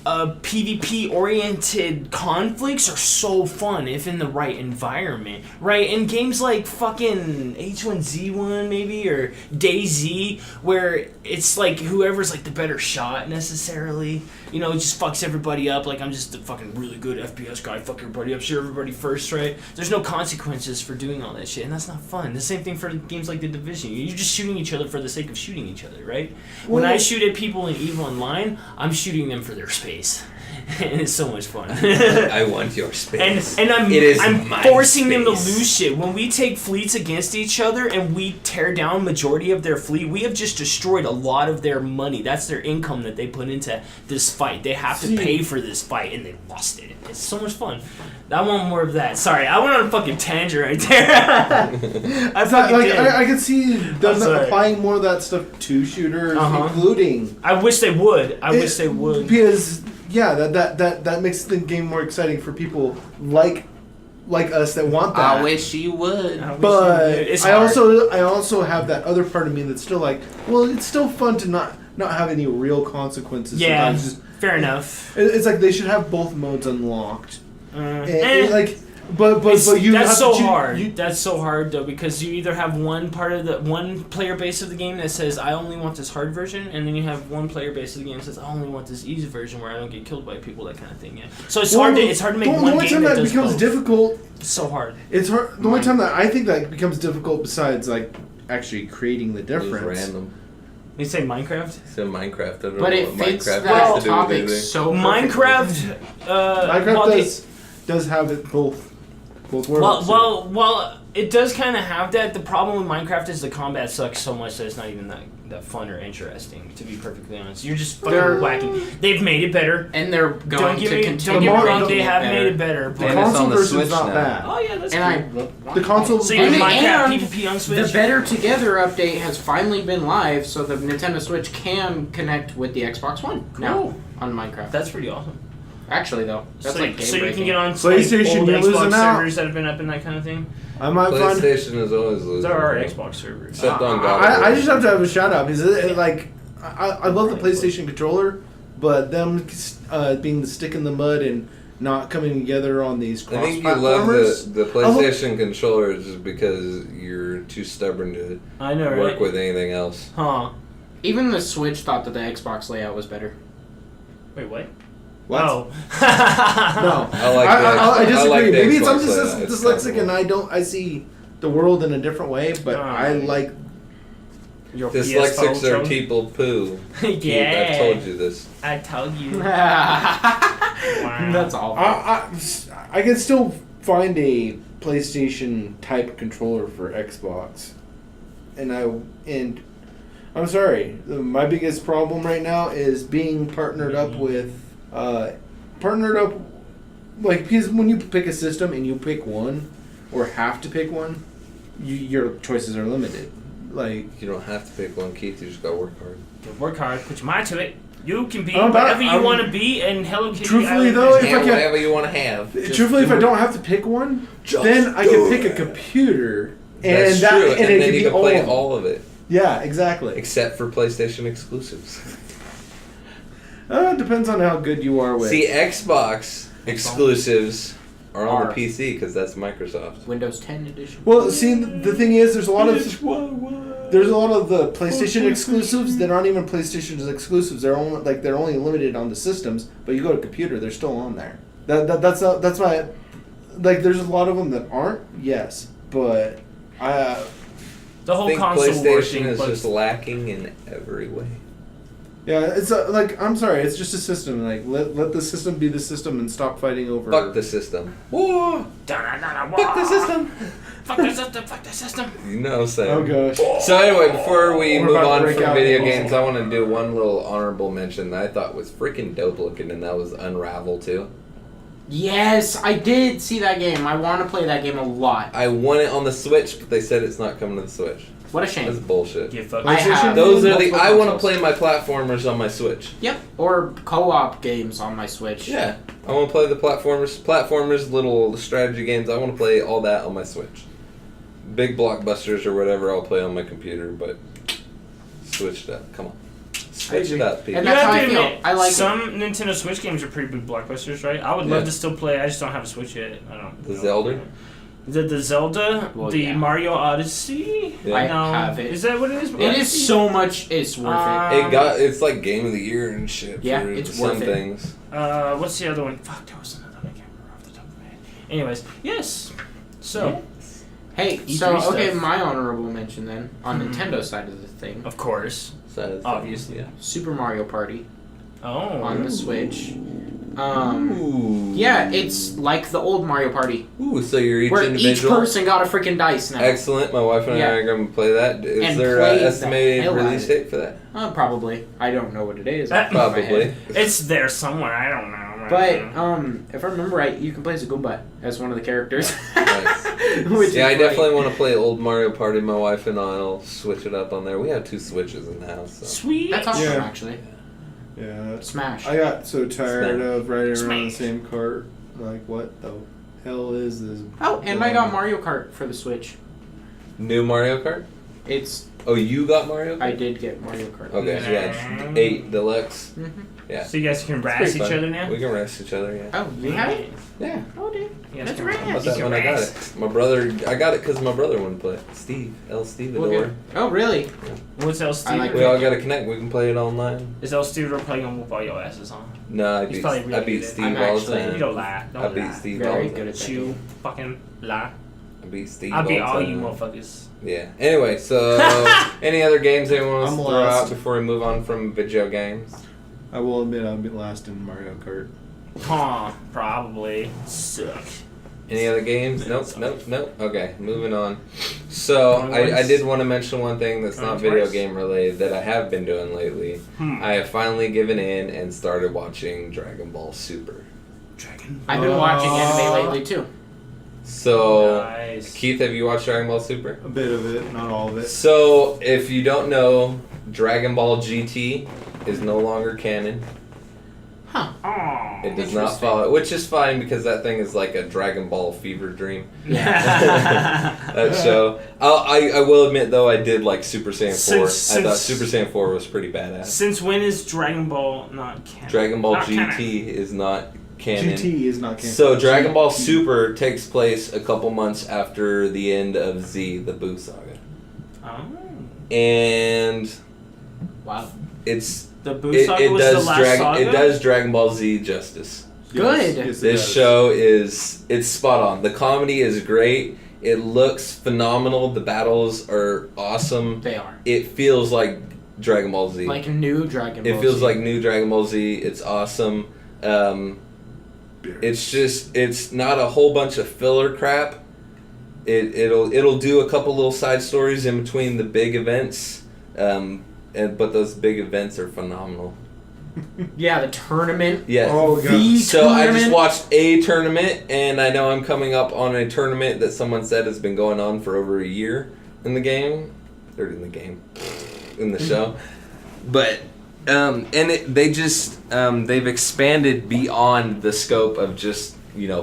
PvP-oriented conflicts are so fun if in the right environment, right? In games like fucking H1Z1 maybe, or DayZ, where it's like whoever's like the better shot necessarily, it just fucks everybody up. Like, I'm just the fucking really good FPS guy, fuck everybody up, shoot everybody first, right? There's no consequences for doing all that shit, and that's not fun. The same thing for games like The Division. You're just shooting each other for the sake of shooting each other, right? When I shoot at people in EVE Online, I'm shooting them for their space. And it's so much fun. I want your space. And I'm my forcing space. them to lose shit. When we take fleets against each other and we tear down majority of their fleet, we have just destroyed a lot of their money. That's their income that they put into this fight. They have to pay for this fight, and they lost it. It's so much fun. I want more of that. Sorry, I went on a fucking tangent right there. I could see them applying more of that stuff to shooters, including. I wish they would. Because that makes the game more exciting for people like us that want that. I wish you would. But I also have that other part of me that's still like, well, it's still fun to not have any real consequences. Yeah, sometimes. fair enough. It's like they should have both modes unlocked. But you that's have so hard. That's so hard though, because you either have one player base of the game that says I only want this hard version, and then you have one player base of the game that says I only want this easy version where I don't get killed by people, that kind of thing. Yeah. So it's hard to make one game that does becomes both. Difficult. It's so hard. It's hard. The only time that I think that becomes difficult, besides like actually creating the difference. Random. You say Minecraft? So Minecraft. I don't But know it what fits Minecraft that has to do with topic anything. so Minecraft. Minecraft does have it both worlds. Well, it does kind of have that. The problem with Minecraft is the combat sucks so much that it's not even that fun or interesting. To be perfectly honest, you're just fucking wacky. They've made it better. And they're going to continue. Don't get me wrong, they have made it better. The And But it's console on the version's Switch not now. bad. oh yeah, that's And cool. I want The console So you can And- Minecraft and PvP on Switch. The Better Together update has finally been live, so the Nintendo Switch can connect with the Xbox One now on Minecraft. That's pretty awesome. Actually, though, that's so, like game so you breaking. can get on PlayStation, old you're Xbox losing out. servers that have been up and that kind of thing. I might find. PlayStation is always losing. There are Xbox servers. Except on God. I just have to have a shout out because I love the PlayStation controller, but them being the stick in the mud and not coming together on these I cross think you love platformers. the PlayStation controller just because you're too stubborn to I know, right? work with anything else. Huh? Even the Switch thought that the Xbox layout was better. Wait, what? What? Oh. No, I like I the- disagree. I like the Maybe it's I'm Xbox just layout. It's dyslexic and comfortable. I see the world in a different way, but Oh. I like. Your Dyslexics PS4 are people poo. Yeah. I've told you this. I told you. That's all. I can still find a PlayStation type controller for Xbox, and I'm sorry. My biggest problem right now is being partnered up with because when you pick a system and you pick one or have to pick one, your choices are limited. Like You don't have to pick one, Keith. You just gotta work hard. Work hard. Put your mind to it. You can be I'm about- whatever you I'm- want to be, and Hello Kitty. Truthfully, Island though, is- if I And can- whatever you want to have. truthfully, if I don't have to pick one, then I can pick a computer, and That's that true. and, And it then can you be can all play of them. all of it. Yeah, exactly. Except for PlayStation exclusives. It depends on how good you are with. See, Xbox exclusives are on Are. the PC because that's Microsoft. Windows 10 edition. Well, see, the thing is, there's a lot of the PlayStation exclusives that aren't even PlayStation's exclusives. They're only limited on the systems. But you go to computer, they're still on there. That's why. Like, there's a lot of them that aren't. Yes, but the I whole think console war PlayStation thing, is but just lacking in every way. yeah, it's I'm sorry, it's just a system. Like, let the system be the system and stop fighting over. Fuck the system. Whoa! Fuck the system! Fuck the system. Fuck the system. You know what I'm saying. Oh gosh. So anyway, before we We're move about to on break from out. video games, I want to do one little honorable mention that I thought was freaking dope looking, and that was Unravel 2. Yes, I did see that game. I want to play that game a lot. I want it on the Switch, but they said it's not coming to the Switch. What a That's shame. bullshit. Yeah, fuck. I have Those are the. multiple I want to consoles. play my platformers on my Switch. Yep, or co-op games on my Switch. Yeah, I want to play the platformers, little strategy games. I want to play all that on my Switch. Big blockbusters or whatever, I'll play on my computer, but switch it up. Come on, switch it up, people. And that's You how have I to feel. admit, I like some Nintendo Switch games are pretty big blockbusters, right? I would love Yeah. to still play. I just don't have a Switch yet. I don't. The Zelda? The Zelda, Well, the yeah. Mario Odyssey. Yeah. I No. have it. Is that what it is? It is so much. It's worth it. It's like game of the year and shit. Yeah, for it's some worth it. things. What's the other one? Fuck, there was another one. I can't remember off the top of my head. Anyways, yes. So, Hey, E3 so okay, stuff. my honorable mention then on Nintendo side of the thing, of course. So, Obviously. yeah. Super Mario Party Oh. on the Switch. Ooh. Yeah, it's like the old Mario Party, Ooh, so you're each where each individual. person got a freaking dice now. Excellent. My wife and I Yeah. are going to play that. Is And there play an the estimated hell out release of it. date for that? Probably. I don't know what it is. That- off the top of my Probably. head. It's there somewhere. I don't know. But if I remember right, you can play as a Goomba as one of the characters. Nice. Which Yeah, I is definitely great. want to play old Mario Party. My wife and I'll switch it up on there. We have 2 Switches in the house. So. Sweet. That's awesome, Yeah. actually. Yeah. Smash. I got so tired of riding around the Smash. same cart. Like, what the hell is this? Oh, and I got Mario Kart for the Switch. New Mario Kart? It's. Oh, you got Mario Kart? I did get Mario Kart. Okay, so yeah, 8 Deluxe. hmm Yeah. So you guys can It's razz pretty each fun. other now? We can rest each other, yeah. Oh, you have it? Yeah. Oh, dude. You guys That's can rad. How about You that can when I got razz. it? My brother, I got it because my brother wanted to play it. Steve, El Stevedore. Okay. Oh, really? What's else, Steve? I like We all got to connect. We can play it online. Is El Steve probably gonna whoop all your asses on? No, He's probably really I beat good at it. Steve I'm all the actually- time. You don't lie. I Don't beat lie. Steve all Very the good time. at that You game. fucking lie. I beat Steve I beat all all the you time. motherfuckers. Yeah. Anyway, so any other games anyone wants I'm to throw lost. out before we move on from video games? I will admit I'll be last in Mario Kart. Huh, probably. Suck. Any other games? Nope. Okay, moving on. So Going I once. did want to mention one thing that's not Going video twice. game related that I have been doing lately. I have finally given in and started watching Dragon Ball Super. Dragon. I've been watching anime lately too. So, Nice. Keith, have you watched Dragon Ball Super? A bit of it, not all of it. So, if you don't know, Dragon Ball GT is no longer canon. Huh. Aw. It does not Interesting. follow, which is fine because that thing is like a Dragon Ball fever dream. Yeah. That show. I will admit though, I did like Super Saiyan 4. Since- I thought since- Super Saiyan 4 was pretty badass. Since when is Dragon Ball not canon? Dragon Ball Not GT canon. is not canon. GT is not canon. So Dragon Ball GT. Super takes place a couple months after the end of Z, the Buu saga. Oh. And Wow. it's The Buu saga was the last saga? it does Dragon Ball Z justice. Good. Yes, it This does. show it's spot on. The comedy is great. It looks phenomenal. The battles are awesome. They are. It feels like Dragon Ball Z. Like new Dragon Ball It feels Z. like new Dragon Ball Z. It's awesome. It's not a whole bunch of filler crap. It'll do a couple little side stories in between the big events. But those big events are phenomenal. Yeah, the tournament. Yeah. Oh, God. The So I just tournament. watched a tournament, and I know I'm coming up on a tournament that someone said has been going on for over a year in the game. Or in the game. In the show. But, they've expanded beyond the scope of just,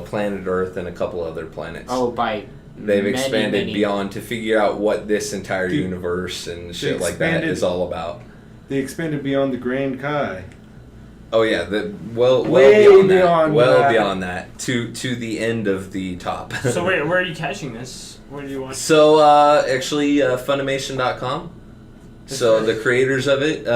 planet Earth and a couple other planets. Oh, by They've many, expanded many. beyond to figure out what this entire Dude, universe and shit like that expanded- is all about. They expanded beyond the Grand Kai. Oh yeah, well Way beyond that. beyond Well that. beyond that. To the end of the top. So wait, where are you catching this? Where do you watch? So actually Funimation.com. So the creators of it,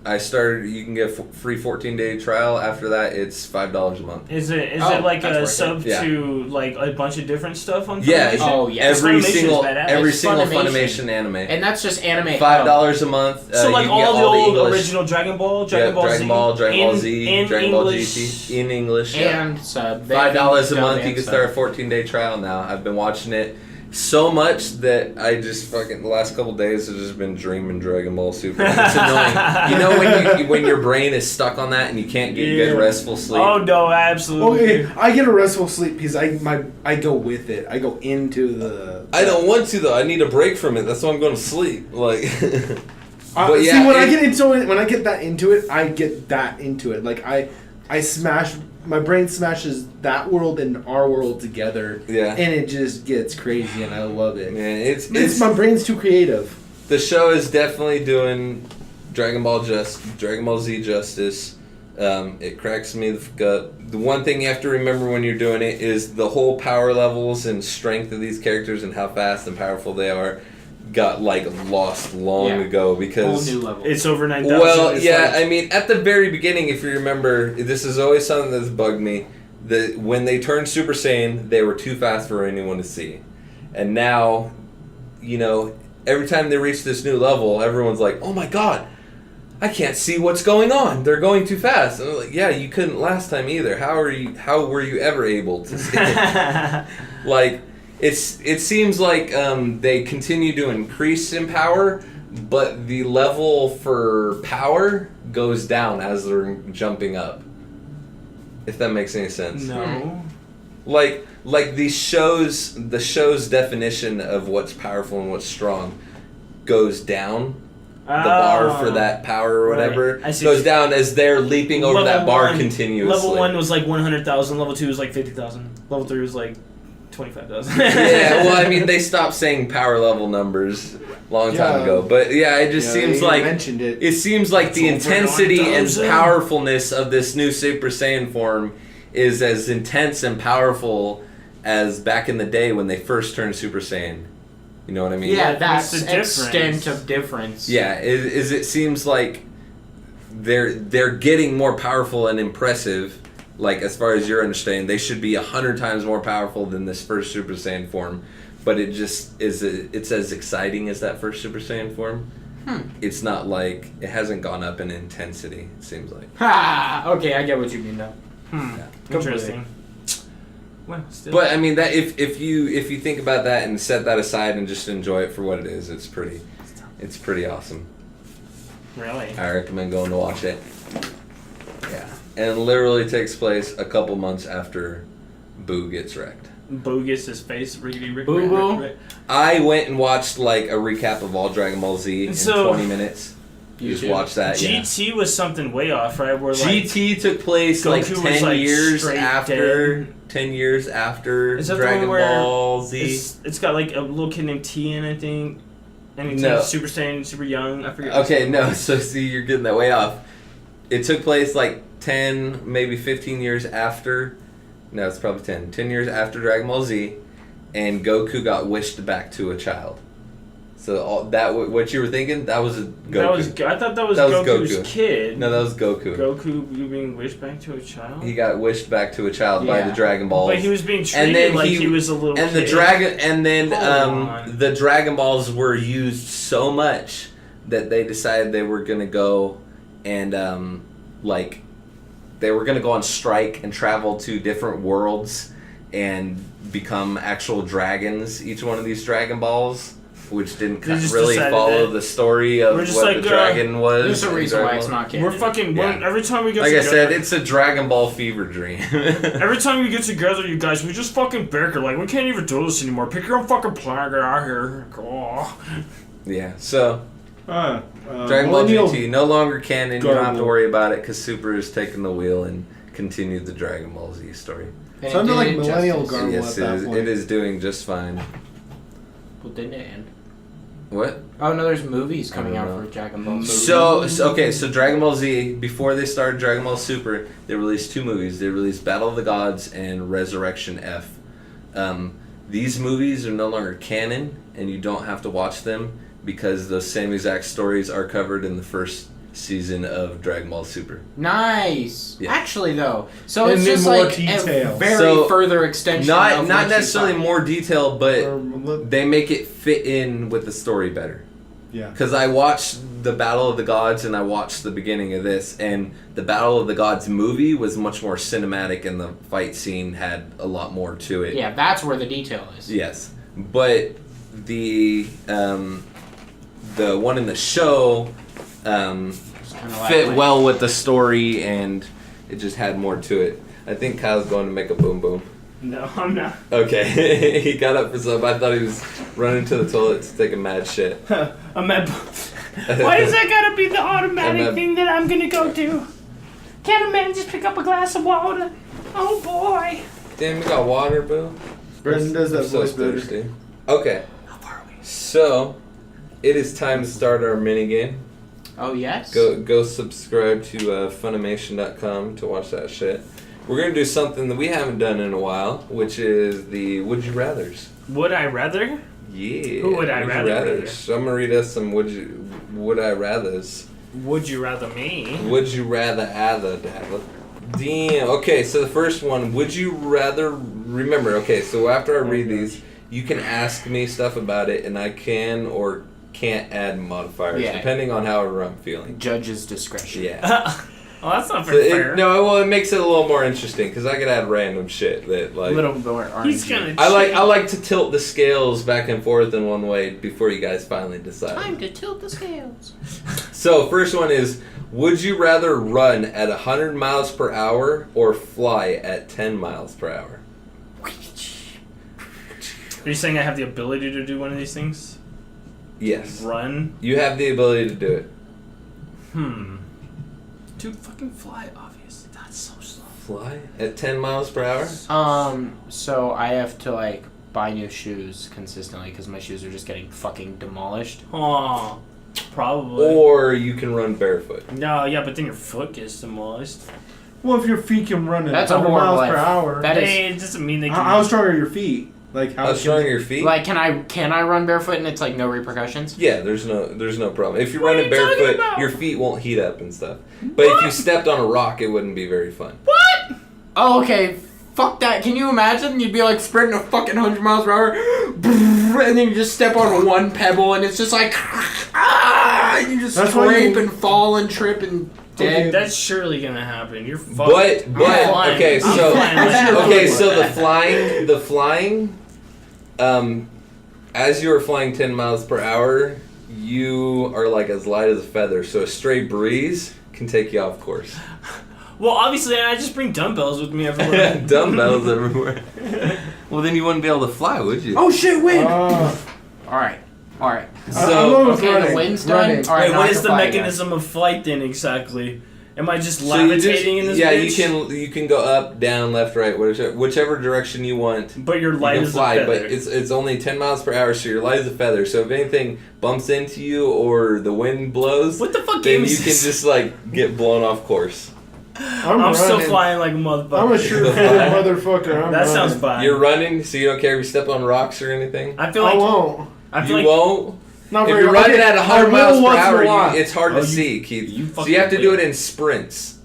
I started. You can get free 14-day trial. After that, it's $5 a month. Is it Oh, like that's a worth sub it. Yeah. to like a bunch of different stuff on Yeah. Funimation? Oh, yeah. Every Funimation is single badass. Funimation. anime. And that's just anime. $5 a month. So you like can get all the old English. original Dragon Ball, Dragon Dragon Ball Z, Dragon Ball in Z, Dragon Ball English. GT in English. Yeah. And sub. $5 a month. You and can sub. start a 14-day trial now. I've been watching it so much that I just fucking the last couple days have just been dreaming Dragon Ball Super. It's annoying. You know when your brain is stuck on that and you can't get good restful sleep. Oh no, absolutely. Okay, I get a restful sleep because I go with it. I go into the. I don't want to though. I need a break from it. That's why I'm going to sleep. Like. But See, yeah, when I get into it, when I get that into it, I get that into it. Like I smash. My brain smashes that world and our world together. Yeah. And it just gets crazy, and I love it. Man, It's my brain's too creative. the show is definitely doing Dragon Ball Z justice. It cracks me the fuck up. The one thing you have to remember when you're doing it is the whole power levels and strength of these characters and how fast and powerful they are got lost long ago Whole because new level. It's over 9,000. well, It's yeah, like- I mean, at the very beginning, if you remember, this is always something that's bugged me. That when they turned Super Saiyan, they were too fast for anyone to see. And now, every time they reach this new level, everyone's like, oh my god, I can't see what's going on. They're going too fast. And I'm like, yeah, you couldn't last time either. How were you ever able to see? Like, it seems like they continue to increase in power, but the level for power goes down as they're jumping up. If that makes any sense. No. Like the show's definition of what's powerful and what's strong goes down. The bar for that power or whatever Right. I see. goes down as they're leaping over Level that bar 1 continuously. Level 1 was like 100,000. Level 2 was like 50,000. Level 3 was like 25,000. Yeah, well, I mean, they stopped saying power level numbers a long time Yeah. ago. But yeah, it just seems they like mentioned it. it seems like the It's over intensity and 9,000. powerfulness of this new Super Saiyan form is as intense and powerful as back in the day when they first turned Super Saiyan. You know what I mean? Yeah, What's that's the difference? extent of difference. Yeah, it seems like they're getting more powerful and impressive. Like, as far as your understanding, they should be 100 times more powerful than this first Super Saiyan form. But it just is. It's as exciting as that first Super Saiyan form. It's not like it hasn't gone up in intensity. It seems like. Ha! Okay, I get what you mean now. Interesting. Well, still. But I mean that if you think about that and set that aside and just enjoy it for what it is, it's pretty awesome. Really? I recommend going to watch it. Yeah. And it literally takes place a couple months after Boo gets wrecked. Boo gets his face rickety rick. Boo Boo. I went and watched like a recap of all Dragon Ball Z in So, 20 minutes. You just watch that. GT was something way off, right? Where GT took place like Goku 10 was, like, years straight after. dead. 10 years after Is that Dragon the one where Ball Z. It's got like a little kid named Tien, I think. And he's No. Super Saiyan, super young. I forget. Okay, no. So see, you're getting that way off. It took place like 10, maybe 15 years after. No, it's probably 10. 10 years after Dragon Ball Z, and Goku got wished back to a child. So all that what you were thinking, that was a Goku. I thought that was That was Goku's Goku. kid. No, that was Goku. Goku being wished back to a child. He got wished back to a child by the Dragon Balls. But he was being treated And then like he was a little and kid. the Dragon Balls were used so much that they decided they were gonna go and they were gonna go on strike and travel to different worlds and become actual dragons. Each one of these Dragon Balls, which didn't They just really decided follow that the story of we're just what like, the dragon was. There's a reason why it's not canon. We're fucking. Yeah. Every time we get Like I together, said, it's a Dragon Ball fever dream. every time we get together, you guys, we just fucking bicker. Like, we can't even do this anymore. Pick your own fucking plan, get out here. Oh. Yeah, so Dragon Ball Millennial GT no longer canon. You don't have to Garble. worry about it because Super has taken the wheel and continued the Dragon Ball Z story. And Sounded it like did millennial justice. garble Yes, at that it point. is doing just fine. Well, didn't it end? What? Oh no, there's movies coming I out don't for Dragon Ball. So Dragon Ball Z, before they started Dragon Ball Super, they released 2 movies. They released Battle of the Gods and Resurrection F. These movies are no longer canon, and you don't have to watch them because the same exact stories are covered in the first season of Dragon Ball Super. Nice. Yeah. Actually, though, so And it's then just more like detail. a very So, further extension. Not of what you necessarily thought. more detail, but Or- they make it fit in with the story better. Yeah. Because I watched the Battle of the Gods and I watched the beginning of this, and the Battle of the Gods movie was much more cinematic, and the fight scene had a lot more to it. Yeah, that's where the detail is. Yes, but the one in the show fit like, well with the story, and it just had more to it. I think Kyle's going to make a boom boom. No, I'm not. Okay, he got up for something. I thought he was running to the toilet to take a mad shit. I'm at. Why is that gotta be the automatic thing that I'm gonna go to? Can't a man just pick up a glass of water? Oh boy. Damn, you got water, boo? Brendan does that I'm so voice better. thirsty. Okay. So, it is time to start our mini game. Oh yes. Go subscribe to Funimation.com to watch that shit. We're gonna do something that we haven't done in a while, which is the Would You Rathers. Would I rather? Yeah. Who would I rather? So I'm gonna read us some Would I Rathers. Would you rather me? Would you rather Damn. Okay, so the first one, would you rather remember, okay, so after I read these, you can ask me stuff about it and I can or can't add modifiers depending on however I'm feeling. Judge's discretion. Yeah. Well, that's not So very fair. it makes it a little more interesting because I could add random shit that A like little more RNG. He's gonna. I like to tilt the scales back and forth in one way before you guys finally decide. Time to tilt the scales. So first one is, would you rather run at 100 miles per hour or fly at 10 miles per hour? Are you saying I have the ability to do one of these things? Yes. Run? You have the ability to do it. Dude, fucking fly, obviously. That's so slow. Fly at 10 miles per hour? So I have to like buy new shoes consistently because my shoes are just getting fucking demolished. Oh, probably. Or you can run barefoot. No, yeah, but then your foot gets demolished. Well, if your feet can run at That's a 100 horrible miles per life. hour, That is Hey, it doesn't mean they can. how strong are your feet? Like how Strong your feet? like can I run barefoot and it's like no repercussions? Yeah, there's no problem. If you're What are running you talking barefoot, about? your feet won't heat up and stuff. But if you stepped on a rock, it wouldn't be very fun. What? Oh, okay. Fuck that. Can you imagine? You'd be like sprinting a fucking 100 miles per hour, and then you just step on one pebble, and it's just like, and you just That's why scrape you- and fall and trip and dead. That's surely gonna happen. You're fucked. But flying. okay, I'm so flying like okay, shit. so the flying, as you are flying 10 miles per hour, you are like as light as a feather. So a stray breeze can take you off course. Well, obviously, I just bring dumbbells with me everywhere. Dumbbells everywhere. Well, then you wouldn't be able to fly, would you? Oh shit! Wind. Uh, All right. So Okay, running. the wind's done. Running. All right, Wait, now what I is can the fly mechanism of flight then exactly? Am I just So you levitating in this yeah, bitch? you can go up, down, left, right, whichever direction you want. But you're You light can as fly, a feather. but it's only 10 miles per hour, so you're light as a feather. So if anything bumps into you or the wind blows, What the fuck then game you is can this? just like get blown off course. I'm still running. flying like a motherfucker. I'm a sure-footed motherfucker. I'm That running. sounds fine. You're running, so you don't care if you step on rocks or anything. I feel I like won't. I You feel like won't. Not If very you're running at I 100 will miles per once in a hour, while. it's hard Oh, to you- see, Keith. you So fucking you have to wait. do it in sprints.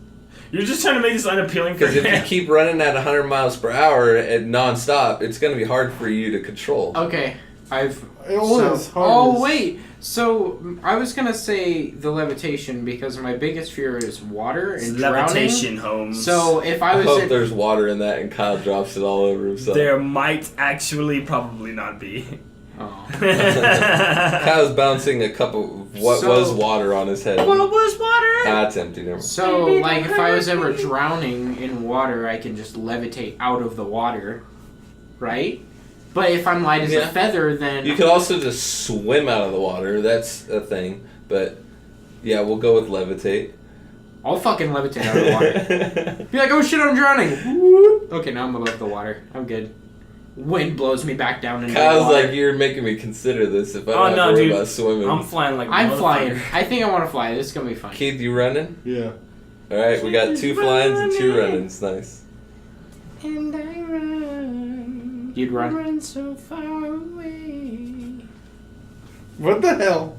you're just trying to make this unappealing for Because if you me. keep running at 100 miles per hour at nonstop, it's going to be hard for you to control. Okay, I've. It was hard oh as- wait, so I was gonna say the levitation because my biggest fear is water and Levitation, drowning. Holmes. So if I I was hope in, there's water in that and Kyle drops it all over himself. there might actually probably not be. oh. Kyle's bouncing a cup of what So- was water on his head. What was water? That's empty. Never mind. So Baby, like don't if I was hurt ever me. drowning in water, I can just levitate out of the water, right? But if I'm light as Yeah. a feather, then You could also just swim out of the water. That's a thing. But yeah, we'll go with levitate. I'll fucking levitate out of the water. Be like, oh shit, I'm drowning. Whoop. Okay, now I'm above the water. I'm good. Wind blows me back down into the Kyle's water. like, you're making me consider this if I Oh, don't have no, to worry dude. about swimming. I'm flying like a I'm motherfucker. flying. I think I want to fly. This is gonna be fun. Keith, you running? Yeah. Alright, we got 2 flyings and 2 runnings. Nice. And I run. You'd run. Run so far away. What the hell?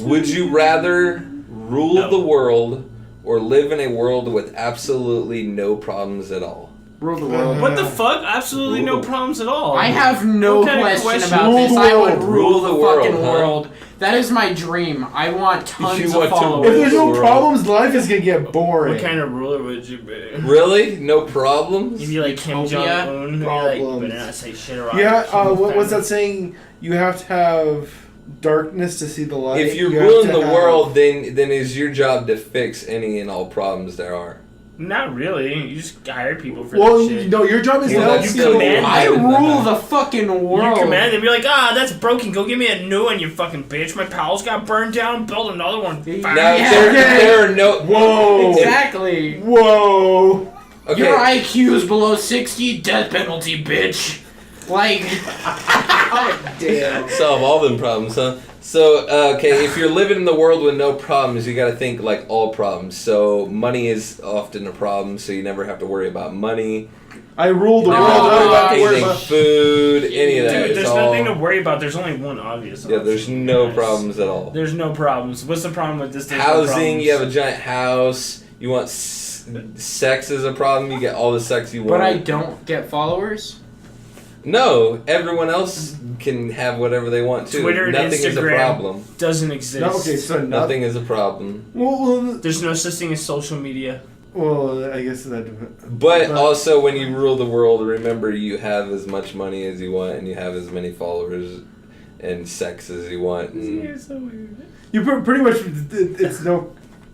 Would you rather rule No. the world or live in a world with absolutely no problems at all? Rule the world. What the fuck? Absolutely no Rule. problems at all. I have no What kind of question question? about Rule this. the I would world. rule the fucking huh? world. That is my dream. I want tons You of want to If followers. there's no World. problems, life is gonna get boring. What kind of ruler would you be? Really? No problems? You'd be like Kim Utopia? Jong Un. You'd be like, Problems. better not say shit around. Yeah, what's that saying? You have to have darkness to see the light. If you're You have ruling to the have- world, then is your job to fix any and all problems there are. Not really. You just hire people for Well, that shit. no, your job is Well, to help that's you still command I better than rule that. the fucking You world. command them. You're like, that's broken. Go give me a new one, you fucking bitch. My pals got burned down. Build another one. Yeah. Now, Yeah. there are no... Whoa! Exactly. Whoa! Okay, Your IQ is below 60, death penalty, bitch. Like, Damn. solve all them problems, huh? So, okay, if you're living in the world with no problems, you gotta think like all problems. So, money is often a problem, so you never have to worry about money. I rule the Never world. have to I don't have to worry anything, about. food, any of that. Dude, It's there's all, nothing to worry about. There's only one obvious. yeah, there's option. no Yes. problems at all. There's no problems. What's the problem with this? There's no Housing, problems. you have a giant house. You want sex is a problem. You get all the sex you want. but I don't get followers. No, everyone else can have whatever they want too. Twitter and Nothing is a Instagram. problem. Doesn't exist. No, okay, so Nothing is a problem. Well, There's no such thing as social media. I guess that depends. But also, when you rule the world, remember you have as much money as you want, and you have as many followers and sex as you want. And so weird. You pretty much it's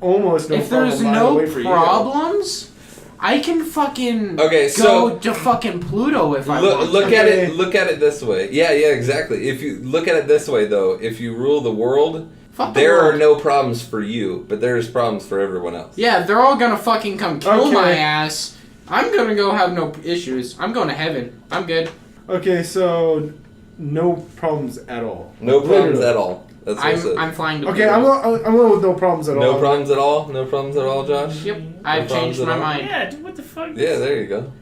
almost no If there's problem no either way for you. problems, I can fucking Okay, go so- to fucking Pluto if I want. look to. at Okay. it. Look at it this way. Yeah, exactly. If you look at it this way, though, if you rule the world, Fuck the there are world. no problems for you, but there's problems for everyone else. Yeah, they're all gonna fucking come kill Okay. my ass. I'm gonna go have no issues. I'm going to heaven. I'm good. Okay, so no problems at all. No problems Literally. at all. That's what I said. I'm flying to Okay, Pluto. I'm going with no problems at all. No problems at all. No problems at all, Josh. Yep, I've problems changed at my all? mind. Yeah, dude, what the fuck? Yeah, there you go.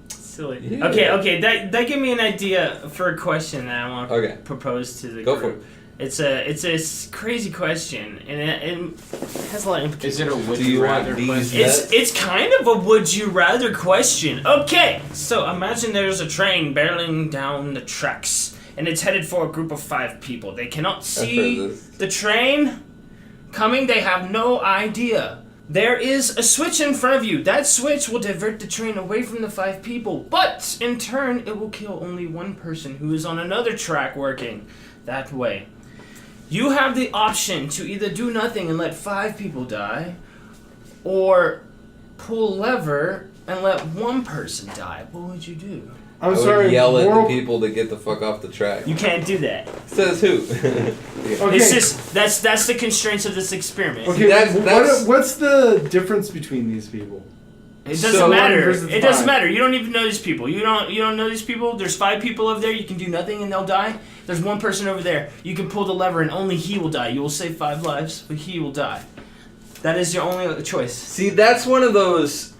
Silly. Yeah. Okay, that gave me an idea for a question that I want to Okay. propose to the Go group. for it. It's a crazy question, and it has a lot of implications. Is it a would Do you want rather these question? nuts? It's kind of a would you rather question. Okay, so imagine there's a train barreling down the tracks, and it's headed for a group of 5 people. They cannot I've see heard this. the train coming. They have no idea. There is a switch in front of you. That switch will divert the train away from the 5 people, but in turn, it will kill only one person who is on another track working that way. You have the option to either do nothing and let 5 people die, or pull lever and let one person die. What would you do? I would yell at the people to get the fuck off the track. You can't do that. Says who? Okay. It's just that's the constraints of this experiment. Okay, That's- what's the difference between these people? It doesn't So- matter. versus It doesn't 5. matter. You don't even know these people. You don't know these people. There's 5 people over there. You can do nothing and they'll die. There's one person over there. You can pull the lever and only he will die. You will save 5 lives, but he will die. That is your only choice. See, that's one of those.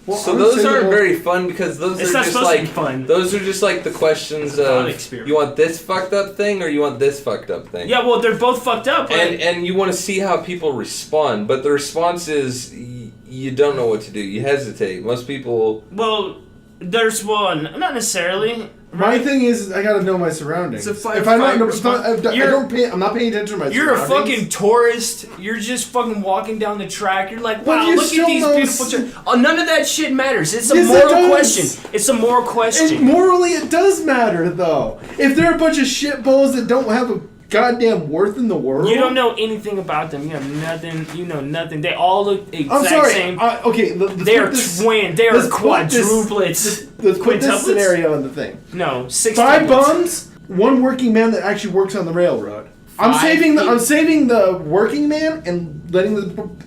Well, So I would those say aren't that- very fun because those It's are not just supposed to like be fun. those are just like the questions It's a thought of experiment. you want this fucked up thing or you want this fucked up thing. Yeah, well, they're both fucked up. And you want to see how people respond, but the response is you don't know what to do. You hesitate. Most people. well, there's one. Not necessarily. My Right? thing is, I gotta know my surroundings. It's a fight- if I'm not, fight if I You're- don't pay, I'm not paying attention to my You're a surroundings. fucking tourist. You're just fucking walking down the track. You're like, But wow, you look still at these know beautiful s- Oh, none of that shit matters. It's a Yes, it moral does. question. It's a moral question. And morally, it does matter, though. If they're a bunch of shitballs that don't have a goddamn worth in the world, You don't know anything about them. You have nothing. You know nothing. They all look exact I'm sorry. same. Okay, They are twin. They are let's put this- quadruplets. Let's put this Quintuplets? scenario in the thing. No, 6 5 doublets. bums, 1 working man that actually works on the railroad. I'm 5 saving people. the working man and letting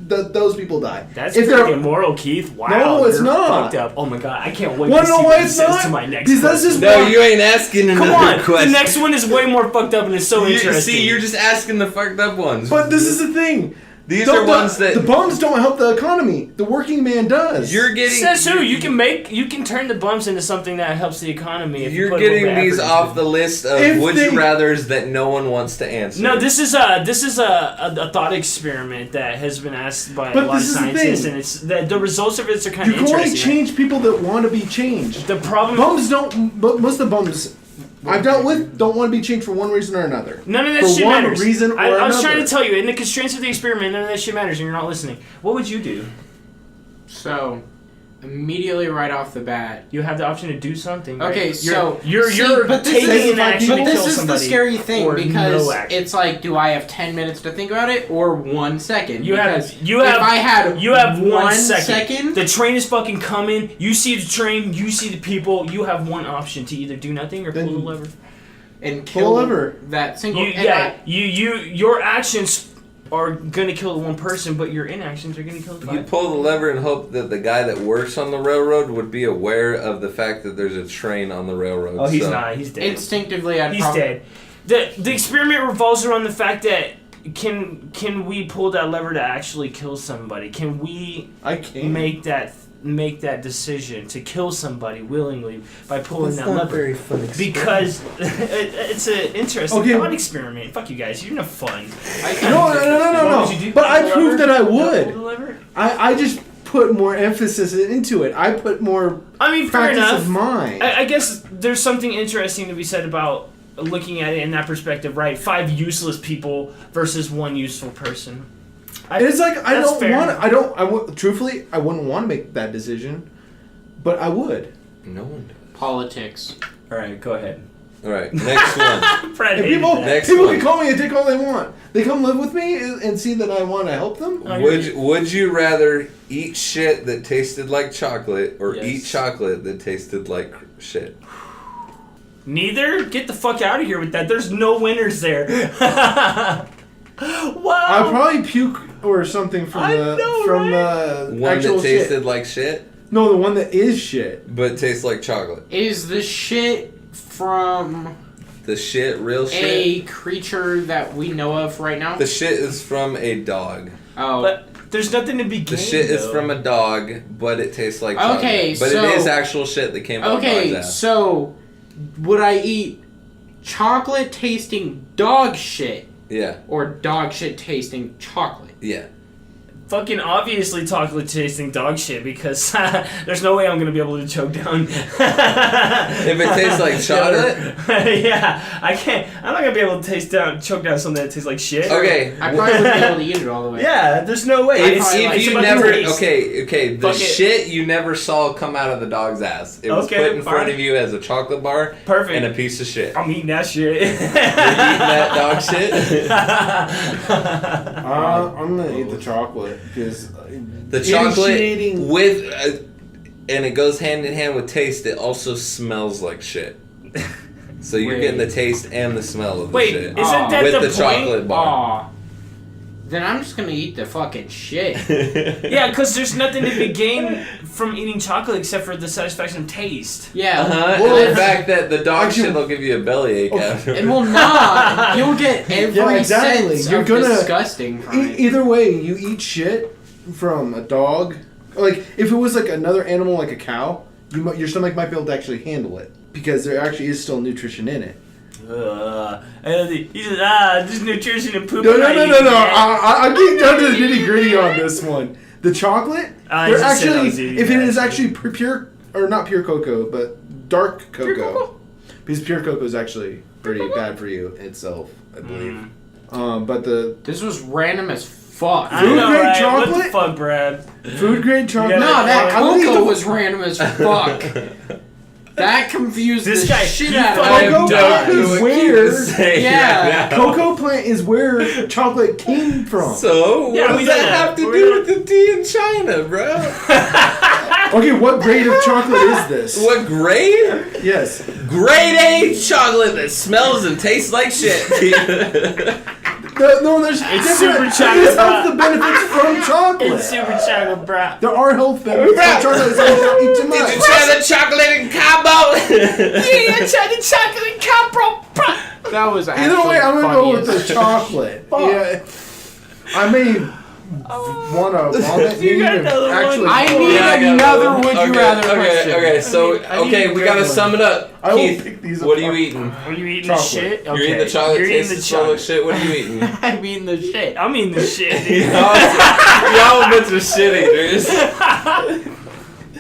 those people die. That's If pretty they're- immoral, Keith. Wow. No, it's you're not. Fucked up. Oh my god, I can't wait Wanna to know see why what he it's says not? to my next Because that's question. just No, you ain't asking another Come on, question. the next one is way more fucked up and it's so interesting. See, you're just asking the fucked up ones. But this is the thing. These are ones that the bums don't help the economy. The working man does. you're getting. Says who? You can turn the bumps into something that helps the economy. If you You're put a little getting bit of these effort off into the list of If would they- you rather's that no one wants to answer. it. No, this is a thought experiment that has been asked by But a lot of this is the scientists, thing. and it's the results of it are kind You of can only interesting. change people that want to be changed. The problem. Bums don't. But most of the bums I've dealt with don't want to be changed for one reason or another. None of that For shit one matters. reason or I was trying another. to tell you, in the constraints of the experiment, none of that shit matters, and you're not listening. What would you do? So, immediately right off the bat. You have the option to do something. Right? Okay, so you're but this taking is, an action but to this kill is somebody. the scary thing or because no action. it's like, do I have 10 minutes to think about it or 1 second? You have Because if I had you have 1 second, second. The train is fucking coming. You see the train. You see the people. You have one option to either do nothing or pull the lever. and Pull kill lever. that single. You, and yeah, your actions are gonna kill the one person, but your inactions are gonna kill the You 5. pull the lever and hope that the guy that works on the railroad would be aware of the fact that there's a train on the railroad. Oh, he's so. not. He's dead. Instinctively, I'd He's probably. dead. The experiment revolves around the fact that can we pull that lever to actually kill somebody? Can we I can't. make that decision to kill somebody willingly by pulling that lever? fun. Because it's an interesting Okay. thought experiment. Fuck you guys, you're no fun. No. What would you do? But I Pull the proved lever? that I Pull would. the lever? I just put more emphasis into it. I put more I mean, fair practice enough. of mine. I guess there's something interesting to be said about looking at it in that perspective, right? 5 useless people versus 1 useful person. It's like I That's don't fair. want to. Truthfully, I wouldn't want to make that decision, but I would. No one does. Politics. All right, go ahead. All right, next one. Fred And hated people, that. Next people one. can call me a dick all they want. They come live with me and see that I want to help them. Oh, Would you rather eat shit that tasted like chocolate or Yes. eat chocolate that tasted like shit? Neither? Get the fuck out of here with that. There's no winners there. Wow. I'll probably puke or something from I the know, from right? the One actual that tasted shit. like shit, No, the one that is shit. but tastes like chocolate. Is the shit from The shit, real shit. a creature that we know of right now? The shit is from a dog. Oh. But there's nothing to be gained. The shit is though. from a dog, but it tastes like chocolate. Okay, but so- it is actual shit that came out of Okay, dog's ass. so would I eat chocolate tasting dog shit Yeah, or dog shit tasting chocolate? yeah. fucking obviously chocolate tasting dog shit because there's no way I'm gonna be able to choke down. If it tastes like chocolate? Yeah, I can't. I'm not gonna be able to choke down something that tastes like shit. Okay. I probably wouldn't be able to eat it all the way. Yeah, there's no way. If you never, okay, the Fuck it. shit you never saw come out of the dog's ass. It was Okay, put in front fine. of you as a chocolate bar Perfect. and a piece of shit. I'm eating that shit. You're eating that dog shit? I'm gonna eat the chocolate because The chocolate with, and it goes hand in hand with taste. It also smells like shit. So you're getting the taste and the smell of the Wait, shit. isn't that with the the point? chocolate bar. Aw. Then I'm just gonna eat the fucking shit. Yeah, because there's nothing to be gained from eating chocolate except for the satisfaction of taste. Yeah. Well, and the fact that the dog shit will give you a bellyache after. It will not. You'll get every sense You're of gonna disgusting from it. Either way, you eat shit from a dog. Like if it was like another animal, like a cow, your stomach might be able to actually handle it because there actually is still nutrition in it. He says, just nutrition and poop. No. I get down to the nitty gritty on this one. The chocolate, they're actually, if it is actually pure, or not pure cocoa, but dark cocoa. Because pure cocoa is actually pretty bad for you itself, I believe. But This was random as fuck. I know, Food grade right? chocolate? What the fuck, Brad? food grade chocolate. No, that I would eat cocoa the- was random as fuck. That confused This the guy- shit he out of fucking me. Cocoa died. plant is where Yeah. cocoa plant is where chocolate came from. So, Yeah, what we does did that that. have to We do did with the tea in China, bro? Okay, what grade of chocolate is this? What grade? Yes. Grade A chocolate that smells and tastes like shit. No, there's It's different. super chocolate. There's health benefits from chocolate. It's super chocolate, bro. There are health benefits from chocolate. So don't eat too much. Did you try the chocolate and combo? Yeah, I tried the chocolate capro. That was actually Either way, I'm gonna go with funniest. the chocolate. Yeah, I may want to vomit. You got maybe another one? actually, I need another would you rather question. Okay, so, I need a we good gotta one. sum it up. I will Keith, pick these what are you apart. eating? Are you eating Chocolate. the shit? Okay. You're eating the chocolate, You're eating tastes the and smell like chocolate. shit. What are you eating? I mean the shit. I'm eating the shit, dude. Y'all a bunch of shit eaters.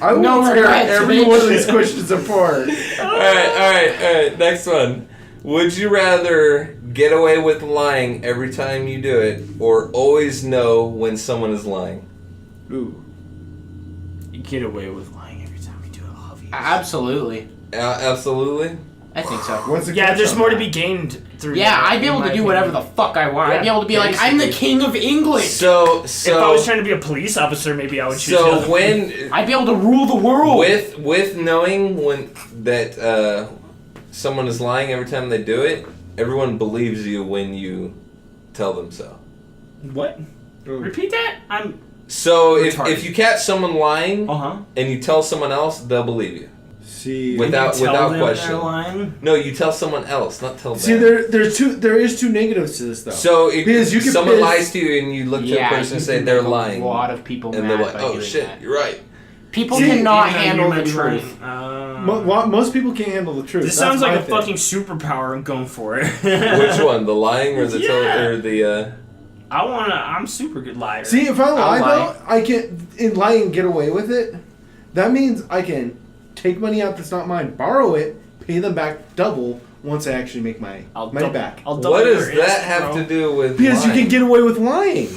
I will No tear regrets, every bitch. one of these questions apart. Alright, next one. Would you rather get away with lying every time you do it, or always know when someone is lying? Ooh. You get away with lying every time you do it, obvious. Absolutely. Absolutely. I think so. What's the Yeah, catch there's on more to that? be gained through Yeah, that, I'd be in able my to do opinion. whatever the fuck I want. I'd be Yeah, able to be like, I'm the basically. king of English. So If I was trying to be a police officer, maybe I would choose the so other when I'd be able to rule the world. with knowing when that someone is lying every time they do it, everyone believes you when you tell them so. What? Ooh. Repeat that? I'm... So Retarded. if you catch someone lying Uh-huh. and you tell someone else, they'll believe you. See, Without You tell them question. they're lying? No, you tell someone else, not tell them. see, there is two negatives to this though. So if Because you can someone piss- lies to you and you look to a person and say they're lying, A lot of people and mad they're like, by "Oh doing shit, that. you're right." People See, cannot Even though handle you the might be truth. lying. Most people can't handle the truth. This That's sounds like my a thing. fucking superpower. I'm going for it. Which one, the lying or the Yeah. or the? I'm super good liar. See, if I lie I'll though, I can in lying get away with it. That means I can take money out that's not mine, borrow it, pay them back double once I actually make my money back. I'll double What your does that risk, have bro. to do with? Because lying? you can get away with lying.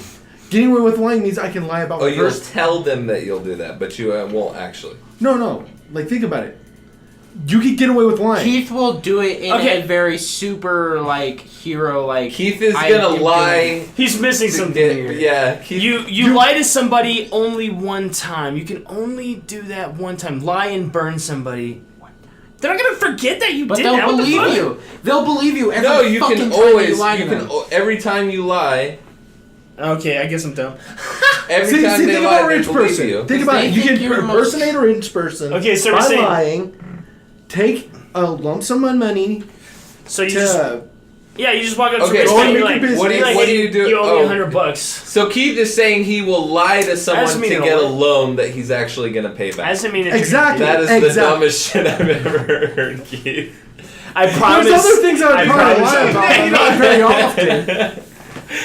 Getting away with lying means I can lie about Oh, my you'll first. tell them that you'll do that, but you won't actually. No. Like think about it. You can get away with lying. Keith will do it in Okay. a very super like hero like. Keith is I gonna am lie. He's missing to something get- here. yeah, Keith, You lie to somebody only one time. You can only do that one time. Lie and burn somebody. They're not gonna forget that you But did they'll that. What the believe fuck? you. They'll believe you every no, you fucking can time always. you lie You to can them. every time you lie. Okay, I guess I'm dumb. Every time See, they think lie, about a they rich believe person. you. Think about They it. You think can you're the impersonate a rich person Okay, so by we're saying- lying, take a lump sum of money So you just to yeah, you just walk up to Okay, a rich so man and make you're your like, business. What do you- like, what do hey, you do- You owe oh. me $100. So Keith is saying he will lie to someone doesn't to mean get it'll a work. loan that he's actually gonna pay back. That doesn't mean that Exactly. That is Exactly. the dumbest shit I've ever heard, Keith. I promise. There's other things I would I probably promise lie I'm about, not- but not very often.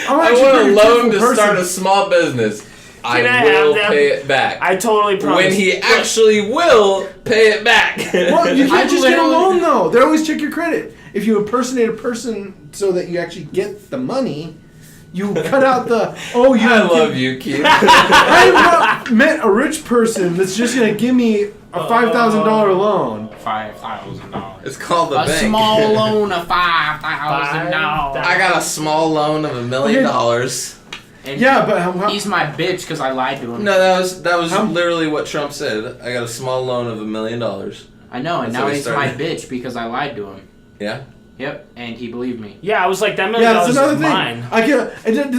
I'm I actually want pretty a loan truthful to person. start a small business. I I will have them? pay it back. I totally promise. When he actually will pay it back. Well, you can't just get a literally- loan though. They always check your credit. If you impersonate a person so that you actually get the money, you cut out the I love you, Keith. I have not met a rich person that's just gonna give me a $5,000 loan. $5,000. It's called the A bank. small loan of $5,000. I got a small loan of $1 million. And Yeah, but how, he's my bitch because I lied to him. No, that was literally what Trump said. I got a small loan of $1 million. I know, and That's how now he he's started. my bitch because I lied to him. Yeah. Yep, and he believed me. Yeah, I was like, that $1 yeah, million that's another is thing. mine. I can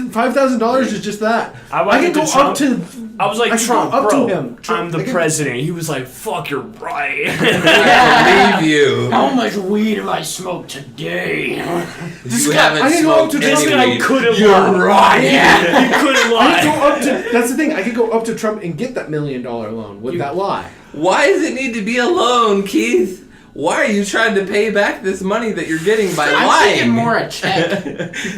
$5,000 is just that. I can go up to. I was like, I can Trump, go up bro, to him. Trump, I'm the I can- president. He was like, fuck, you're right. I believe you. How much weed have I smoked today? You guy- haven't I can go up smoked to This any guy weed. couldn't You're lie. right. Yeah, he couldn't I lie. can go up to. That's the thing. I could go up to Trump and get that $1 million loan with that lie. Why does it need to be a loan, Keith? Why are you trying to pay back this money that you're getting by I'm lying? thinking more a check.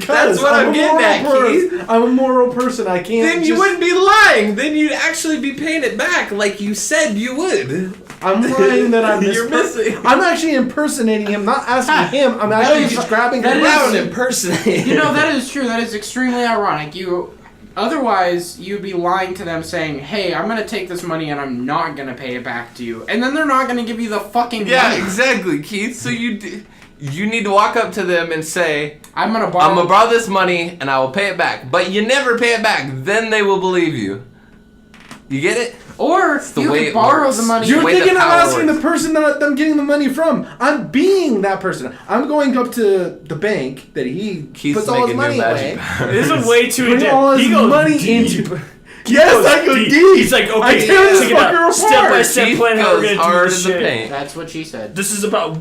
That's what I'm getting at, Keith. I'm a moral person. I can't. Then you wouldn't be lying. Then you'd actually be paying it back like you said you would. I'm lying that I'm You're missing. I'm actually impersonating him, not asking him. I'm actually just grabbing that the is- Loud loan. impersonating. You know, that is true. That is extremely ironic. Otherwise, you'd be lying to them saying, hey, I'm going to take this money and I'm not going to pay it back to you. And then they're not going to give you the fucking Yeah, money. exactly, Keith. So you need to walk up to them and say, I'm going to I'm borrow... gonna borrow this money and I will pay it back. But you never pay it back. Then they will believe you. You get it? Or the you way could it borrow works. the money. You're way the thinking I'm power asking works. the person that I'm getting the money from. I'm being that person. I'm going up to the bank that he Keith's puts all his making money new away. magic powers. This is way too Putting in-depth. all his He goes money deep. into. Yes, I go deep. He's like, okay, I tear this check it out. fucker Step by apart. step Keith plan how we're goes gonna hard do this in the shit. paint. That's what she said. This is about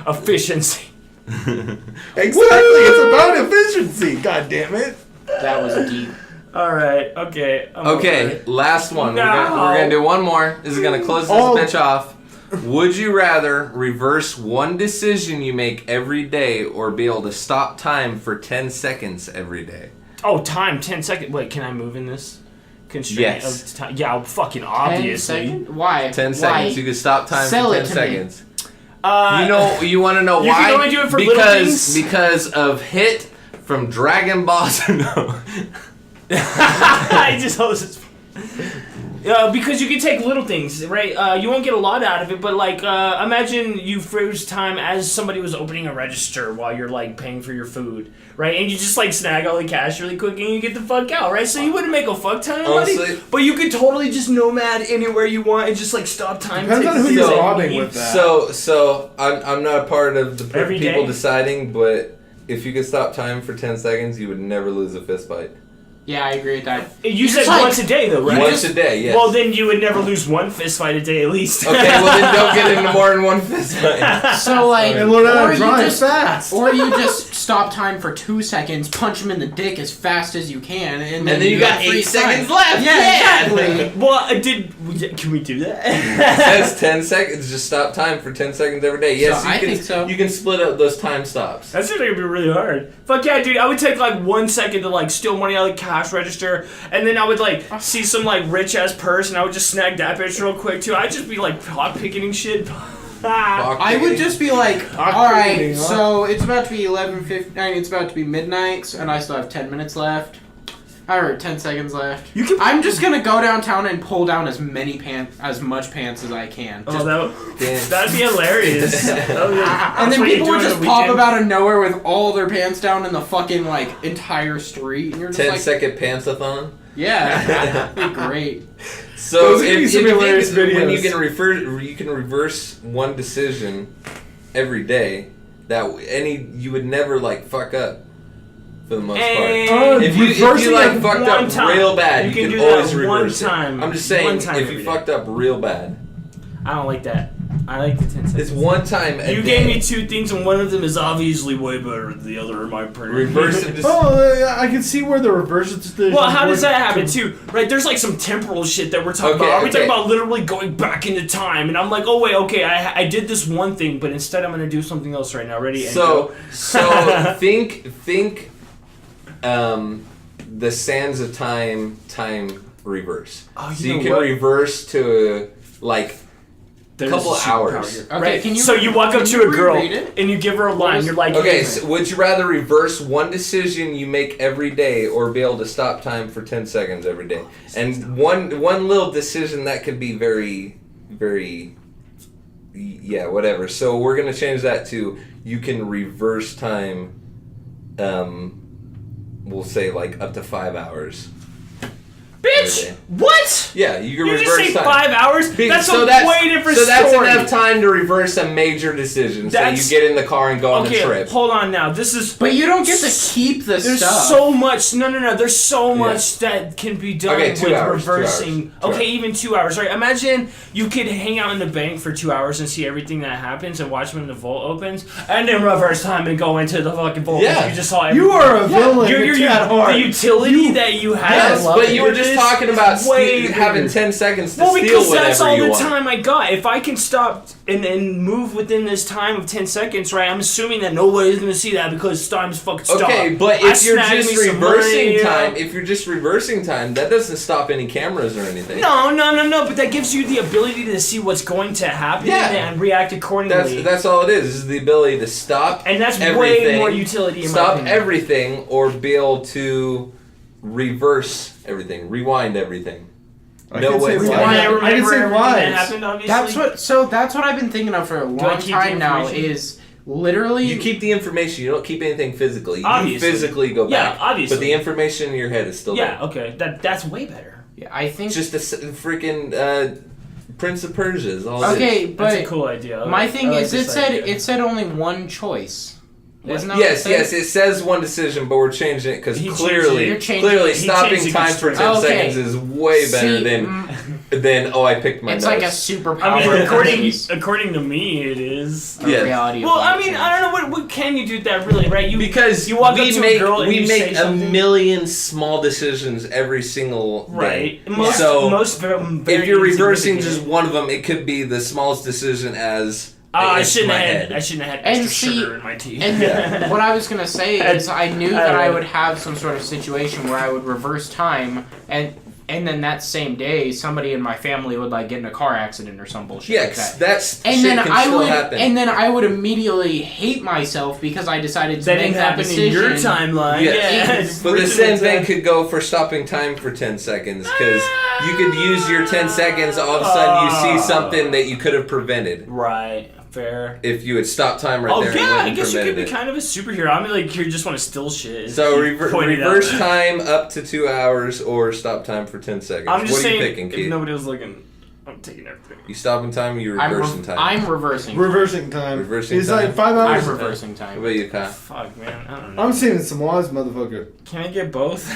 efficiency. Exactly. It's about efficiency. God damn it. That was deep. All right, okay. I'm over Okay, it. last one. No. We're gonna do one more. This is gonna close this Oh. bitch off. Would you rather reverse one decision you make every day or be able to stop time for 10 seconds every day? Oh, time, 10 seconds. Wait, can I move in this constraint Yes. of time? Yeah, fucking 10 obviously. seconds? Why? 10 Why? seconds. You could stop time Sell for it 10 to me. seconds. You You want to know You why? can only do it for little things? Because of Hit from Dragon Ball Z. No. I just hoses. Because you can take little things, right? You won't get a lot out of it, but like, imagine you froze time as somebody was opening a register while you're like paying for your food, right? And you just like snag all the cash really quick and you get the fuck out, right? So you wouldn't make a fuck ton of money, Honestly- but you could totally just nomad anywhere you want and just like stop time. Depends take on who the you're things that you robbing need. with that. So I'm not a part of the Every people day? deciding, but if you could stop time for 10 seconds, you would never lose a fist fight. Yeah, I agree with that. You said It's like- once a day though, right? Once a day, yes. Well, then you would never lose one fist fight a day at least. Okay, well then don't get into more than one fist fight. So, like, And learn how or to you drive just fast. Or you just stop time for 2 seconds, punch him in the dick as fast as you can, and then then you got free 8 seconds time. left. Yeah, exactly. Well, can we do that? It says 10 seconds. Just stop time for 10 seconds every day. Yes, So, you I can. think so. You can split up those time stops. That's gonna be really hard. Fuck yeah, dude. I would take like 1 second to like steal money out of the cash register, and then I would like see some like rich ass purse, and I would just snag that bitch real quick too. I'd just be like pot picketing shit. I would just be like, Awkward alright, meeting, huh? so it's about to be 11:59, it's about to be midnight, and I still have 10 minutes left. Alright, 10 seconds left. You can. I'm just gonna go downtown and pull down as much pants as I can. Oh, Damn. that'd be hilarious. That would be- And that's then what you people do would on just the pop weekend. up out of nowhere with all their pants down in the fucking, like, entire street. And you're just 10 like, second pants-a-thon. yeah, that'd be great. So Those would be if some you hilarious think when you videos. can reverse one decision every day, you would never like fuck up for the most part. And If you Reversing like it fucked one up time. real bad, You you can can do that always one reverse time. it. I'm just One saying, time if every you day. fucked up real bad, I don't like that. I like the 10 seconds. it's one time a You day. gave me two things, and one of them is obviously way better than the other, in my opinion. Reverse it. I can see where the reverse decision. Well, how does would- that happen too? Right, there's like some temporal shit that we're talking Okay, about. Are we okay. talking about literally going back into time? And I'm like, oh wait, okay, I did this one thing, but instead I'm gonna do something else right now. Ready? And So go. so think the sands of time reverse. Oh, so you can reverse to like a couple hours. Okay, right? can you? So you walk up can to you a girl reread it? and you give her a line. You're like, Okay, so would you rather reverse one decision you make every day, or be able to stop time for 10 seconds every day? And one little decision that could be very, very, yeah, whatever. So we're gonna change that to you can reverse time. We'll say like up to 5 hours. bitch, what? Yeah, you can You reverse just say time. 5 hours? That's So a way different So that's story. enough time to reverse a major decision. So you get in the car and go on a trip. Hold on now. This is. But you don't get to keep the There's stuff. so much. No. There's so much that can be done Okay, with 2 hours, 2 reversing. hours, 2 okay, even 2 hours, right? Imagine you could hang out in the bank for 2 hours and see everything that happens and watch when the vault opens, and then reverse time and go into the fucking vault. Yeah. You just saw everything. You are a villain. The utility that you have. Yes, but you were just talking about way having 10 seconds to Well, steal because whatever that's all you the want. time I got. If I can stop and move within this time of 10 seconds, right, I'm assuming that nobody's going to see that because time's fucking stopped. Okay, but I if you're snagged just me some reversing money, time, that doesn't stop any cameras or anything. No, but that gives you the ability to see what's going to happen and react accordingly. That's all it is the ability to stop and that's everything, way more utility in my stop opinion. everything, or be able to reverse everything, rewind everything. I No can way. say Rewind, why. remember I can say everything why. that happened, obviously. That's what I've been thinking of for a I long keep the time now. information? Is literally You keep the information. You don't keep anything physically. You Obviously. physically go Yeah, back. obviously. But the information in your head is still Yeah, there. okay. That's way better. Yeah, I think. It's just a freaking Prince of Persia is all it Okay, is. but That's a cool idea. my thing is, this idea. it said only one choice. Isn't that Yes, what it yes, said? it says one decision, but we're changing it because He changed clearly, it. You're changing clearly, it. He stopping changed it time for 10 extreme. Okay. seconds is way better than I picked my It's nose. like a superpower. I mean, versus according to me, it is. a Yes. reality of Well, I life mean, change. I don't know what can you do with that really, right? You because you walk we up to make a girl and we you make say a something. million small decisions every single day. Right. So most very if you're reversing insignificant. just one of them, it could be the smallest decision as I it's shouldn't my have head. had. I shouldn't have had And extra see- sugar in my tea. And what I was gonna say is, I knew that I I don't would have some sort of situation where I would reverse time, and then that same day, somebody in my family would like get in a car accident or some bullshit like Yes, that. that's And shit then can I still would, happen. and then I would immediately hate myself because I decided to that make didn't that happen decision. in your timeline. Yes. Yeah. But the same thing could go for stopping time for 10 seconds, because you could use your 10 seconds, all of a sudden you see something that you could have prevented. Right. Fair. If you had stopped time right there and yeah, went I and guess you could prevented be it. kind of a superhero. I mean, like, you just want to steal shit. So You point it out. reverse time up to 2 hours or stop time for 10 seconds. I'm just what are saying, you picking, if Keith? nobody was looking, I'm taking everything. You stopping time or you I'm reversing time? I'm reversing. Reversing time. Reversing It's time. like 5 hours. I'm reversing What time. about you, Kyle? Fuck, man. I don't know. I'm saving some laws, motherfucker. Can I get both?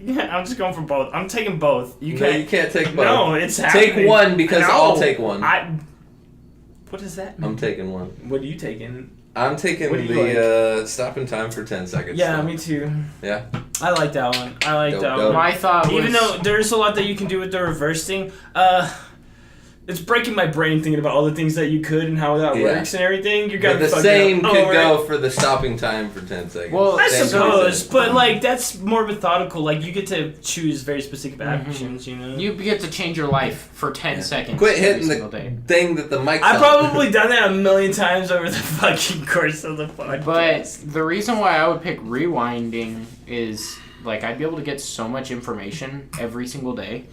Yeah, I'm just going for both. I'm taking both. You No, can't. you can't take both. No, it's happening. Take one because No, I'll take one. What does that mean? I'm taking one. What are you taking? I'm taking What do you the stopping time for 10 seconds. Yeah, so. me too. Yeah. I like that one. I like Dope, that dope. one. My thought was, Even though there's a lot that you can do with the reverse thing, it's breaking my brain thinking about all the things that you could and how that Yeah. works and everything. You're But gonna the fuck same up. could right. go for the stopping time for 10 seconds. Well, I Same suppose, reason. but like that's more methodical. Like you get to choose very specific actions, you know. you get to change your life for 10 seconds. Quit every hitting single the day. thing that the mic's I've on. probably done that a million times over the fucking course of the podcast. But the reason why I would pick rewinding is like I'd be able to get so much information every single day.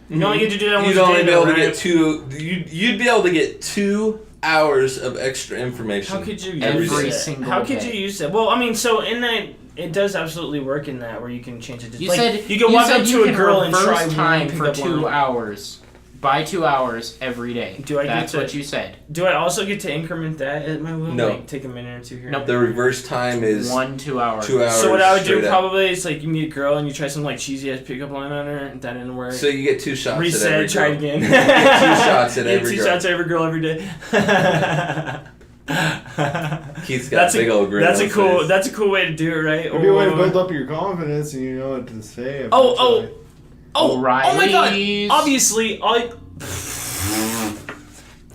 you only get to do that once You'd a only day, be able though, to get right? you'd be able to get 2 hours of extra information. How could you every use Every that? single How could day. you use that? Well, I mean, so in that, it does absolutely work in that where you can change it. To, You like, said you can walk up you to a can girl and reverse try time one for pickup 2 line. hours. By 2 hours every day. Do I get That's to- what you said. Do I also get to increment that at my will? No. Like, take a minute or two here. Nope. The reverse time is 1 2 hours. 2 hours. So what I would do straight up. probably is like you meet a girl and you try some like cheesy ass pickup line on her and that didn't work. So you get 2 shots at Reset, every try girl. it again. You get 2 shots at You get every 2 girl. shots at every girl every day. Keith's got a big old grin That's on a his cool. face. That's a cool way to do it, right? It'd be a way to Or- build up your confidence and you know what to say. Oh my god! O'Reilly's. Obviously,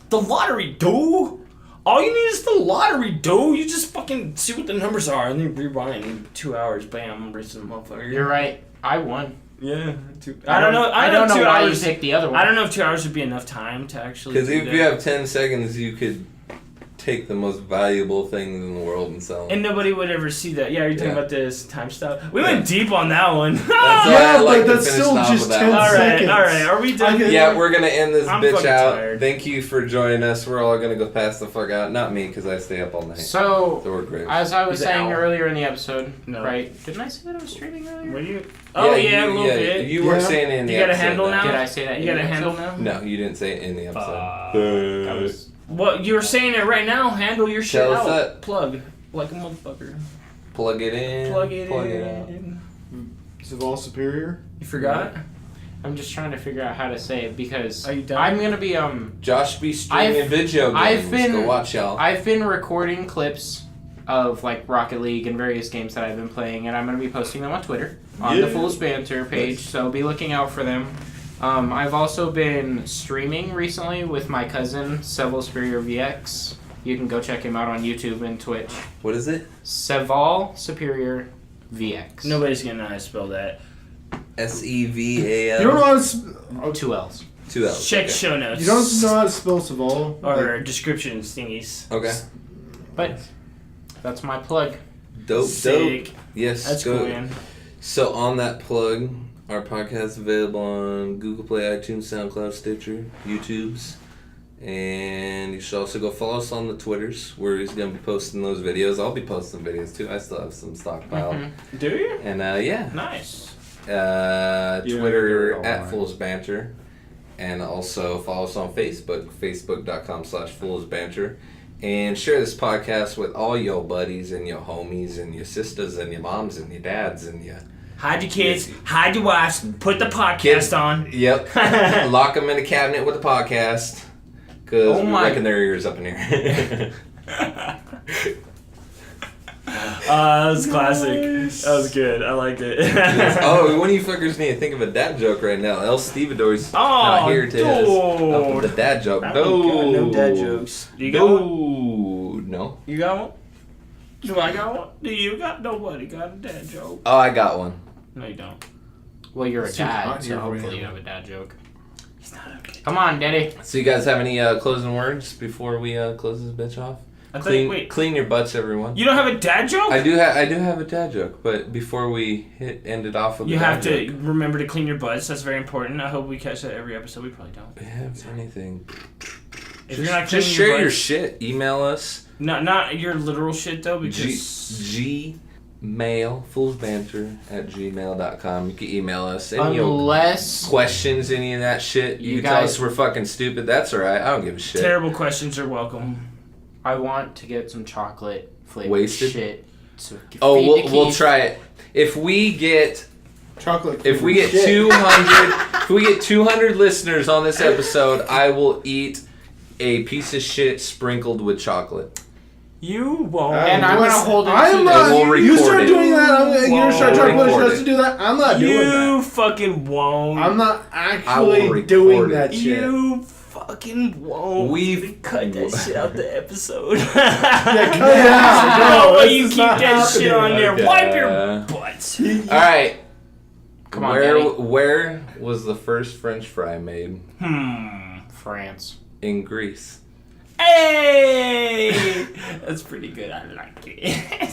the lottery, dude. All you need is the lottery, dude. You just fucking see what the numbers are, and then rewind in 2 hours. Bam, I'm racing the motherfucker. You're right. I won. Yeah. I don't know. I don't know why you picked the other one. I don't know if 2 hours would be enough time to actually. Because if you have 10 seconds, you could take the most valuable things in the world and sell them. And nobody would ever see that. Yeah, you're talking about this time stuff. We went deep on that one. But that's still just 10 seconds. All right. Are we done? Yeah, we're going to end this bitch out. Tired. Thank you for joining us. We're all going to go pass the fuck out. Not me, because I stay up all night. So we're great. as I was saying earlier in the episode, right? Didn't I say that I was streaming earlier? Were you? Oh, yeah, a little bit. You weren't saying it in the episode. You got a handle now? Did I say that? You got a handle now? No, you didn't say it in the episode. Well, you're saying it right now. Handle your shit Tell out. us that. Plug. Like a motherfucker. Plug it in. Plug it out. Saval Superior? You forgot? I'm just trying to figure out how to say it because Are you done? I'm gonna be Josh be streaming video games. Go watch y'all. I've been recording clips of like Rocket League and various games that I've been playing, and I'm gonna be posting them on Twitter on the Fool's Banter page. So be looking out for them. I've also been streaming recently with my cousin Seval Superior VX. You can go check him out on YouTube and Twitch. What is it? Seval Superior VX. Nobody's gonna know how to spell that. SEVAL. You don't know how to 2 L's. 2 L's. Check show notes. You don't know how to spell Saval? Or description thingies. Okay. But that's my plug. Dope. Sick. Yes. That's go. cool, man. So on that plug, our podcast is available on Google Play, iTunes, SoundCloud, Stitcher, YouTubes. And you should also go follow us on the Twitters, where he's going to be posting those videos. I'll be posting videos too. I still have some stockpiled. Mm-hmm. Do you? And yeah. Nice. Twitter at Fool's Banter. And also follow us on Facebook, facebook.com/Fool's Banter. And share this podcast with all your buddies and your homies and your sisters and your moms and your dads and your... Hide your kids, hide your wives, put the podcast on. Yep. Lock them in a cabinet with the podcast. Because we're breaking their ears up in here. That was classic. That was good. I liked it. Oh, one of you fuckers need to think of a dad joke right now. El Stevedore's not here to help with the dad joke. No dad jokes. Do you got one? No. You got one? Do I got one? Do you got? Nobody got a dad joke. Oh, I got one. No, you don't. Well, you're a It's too dad, hot so here for hopefully you. you have a dad joke. He's not okay. Come on, Daddy. So you guys have any closing words before we close this bitch off? Clean your butts, everyone. You don't have a dad joke? I do have a dad joke, but before we end it off with you a dad have to joke, remember to clean your butts. That's very important. I hope we catch that every episode. We probably don't. have anything. If you're not Just cleaning share your butts- shit. Email us. Not your literal shit though, because Gmail, foolsbanter@gmail.com. You can email us. Any Unless questions, any of that shit. You can tell us we're fucking stupid. That's alright. I don't give a shit. terrible questions are welcome. I want to get some chocolate flavored Wasted? shit. So We'll try it. If we get Chocolate. If we get 200 listeners on this episode, I will eat a piece of shit sprinkled with chocolate. You won't. And I'm gonna hold it I'm to not. And we'll You start record it. doing that. You're gonna start trying to push record us to do that. I'm not doing You that. fucking won't. I'm not I will actually record doing it. that shit. You fucking won't. We've cut that shit out the episode. Yeah, cut it out. No, but this you is keep not that shit on happening. there. Wipe your butts. Alright. Come on, Daddy. Where was the first French fry made? France. In Greece. Hey! That's pretty good. I like it.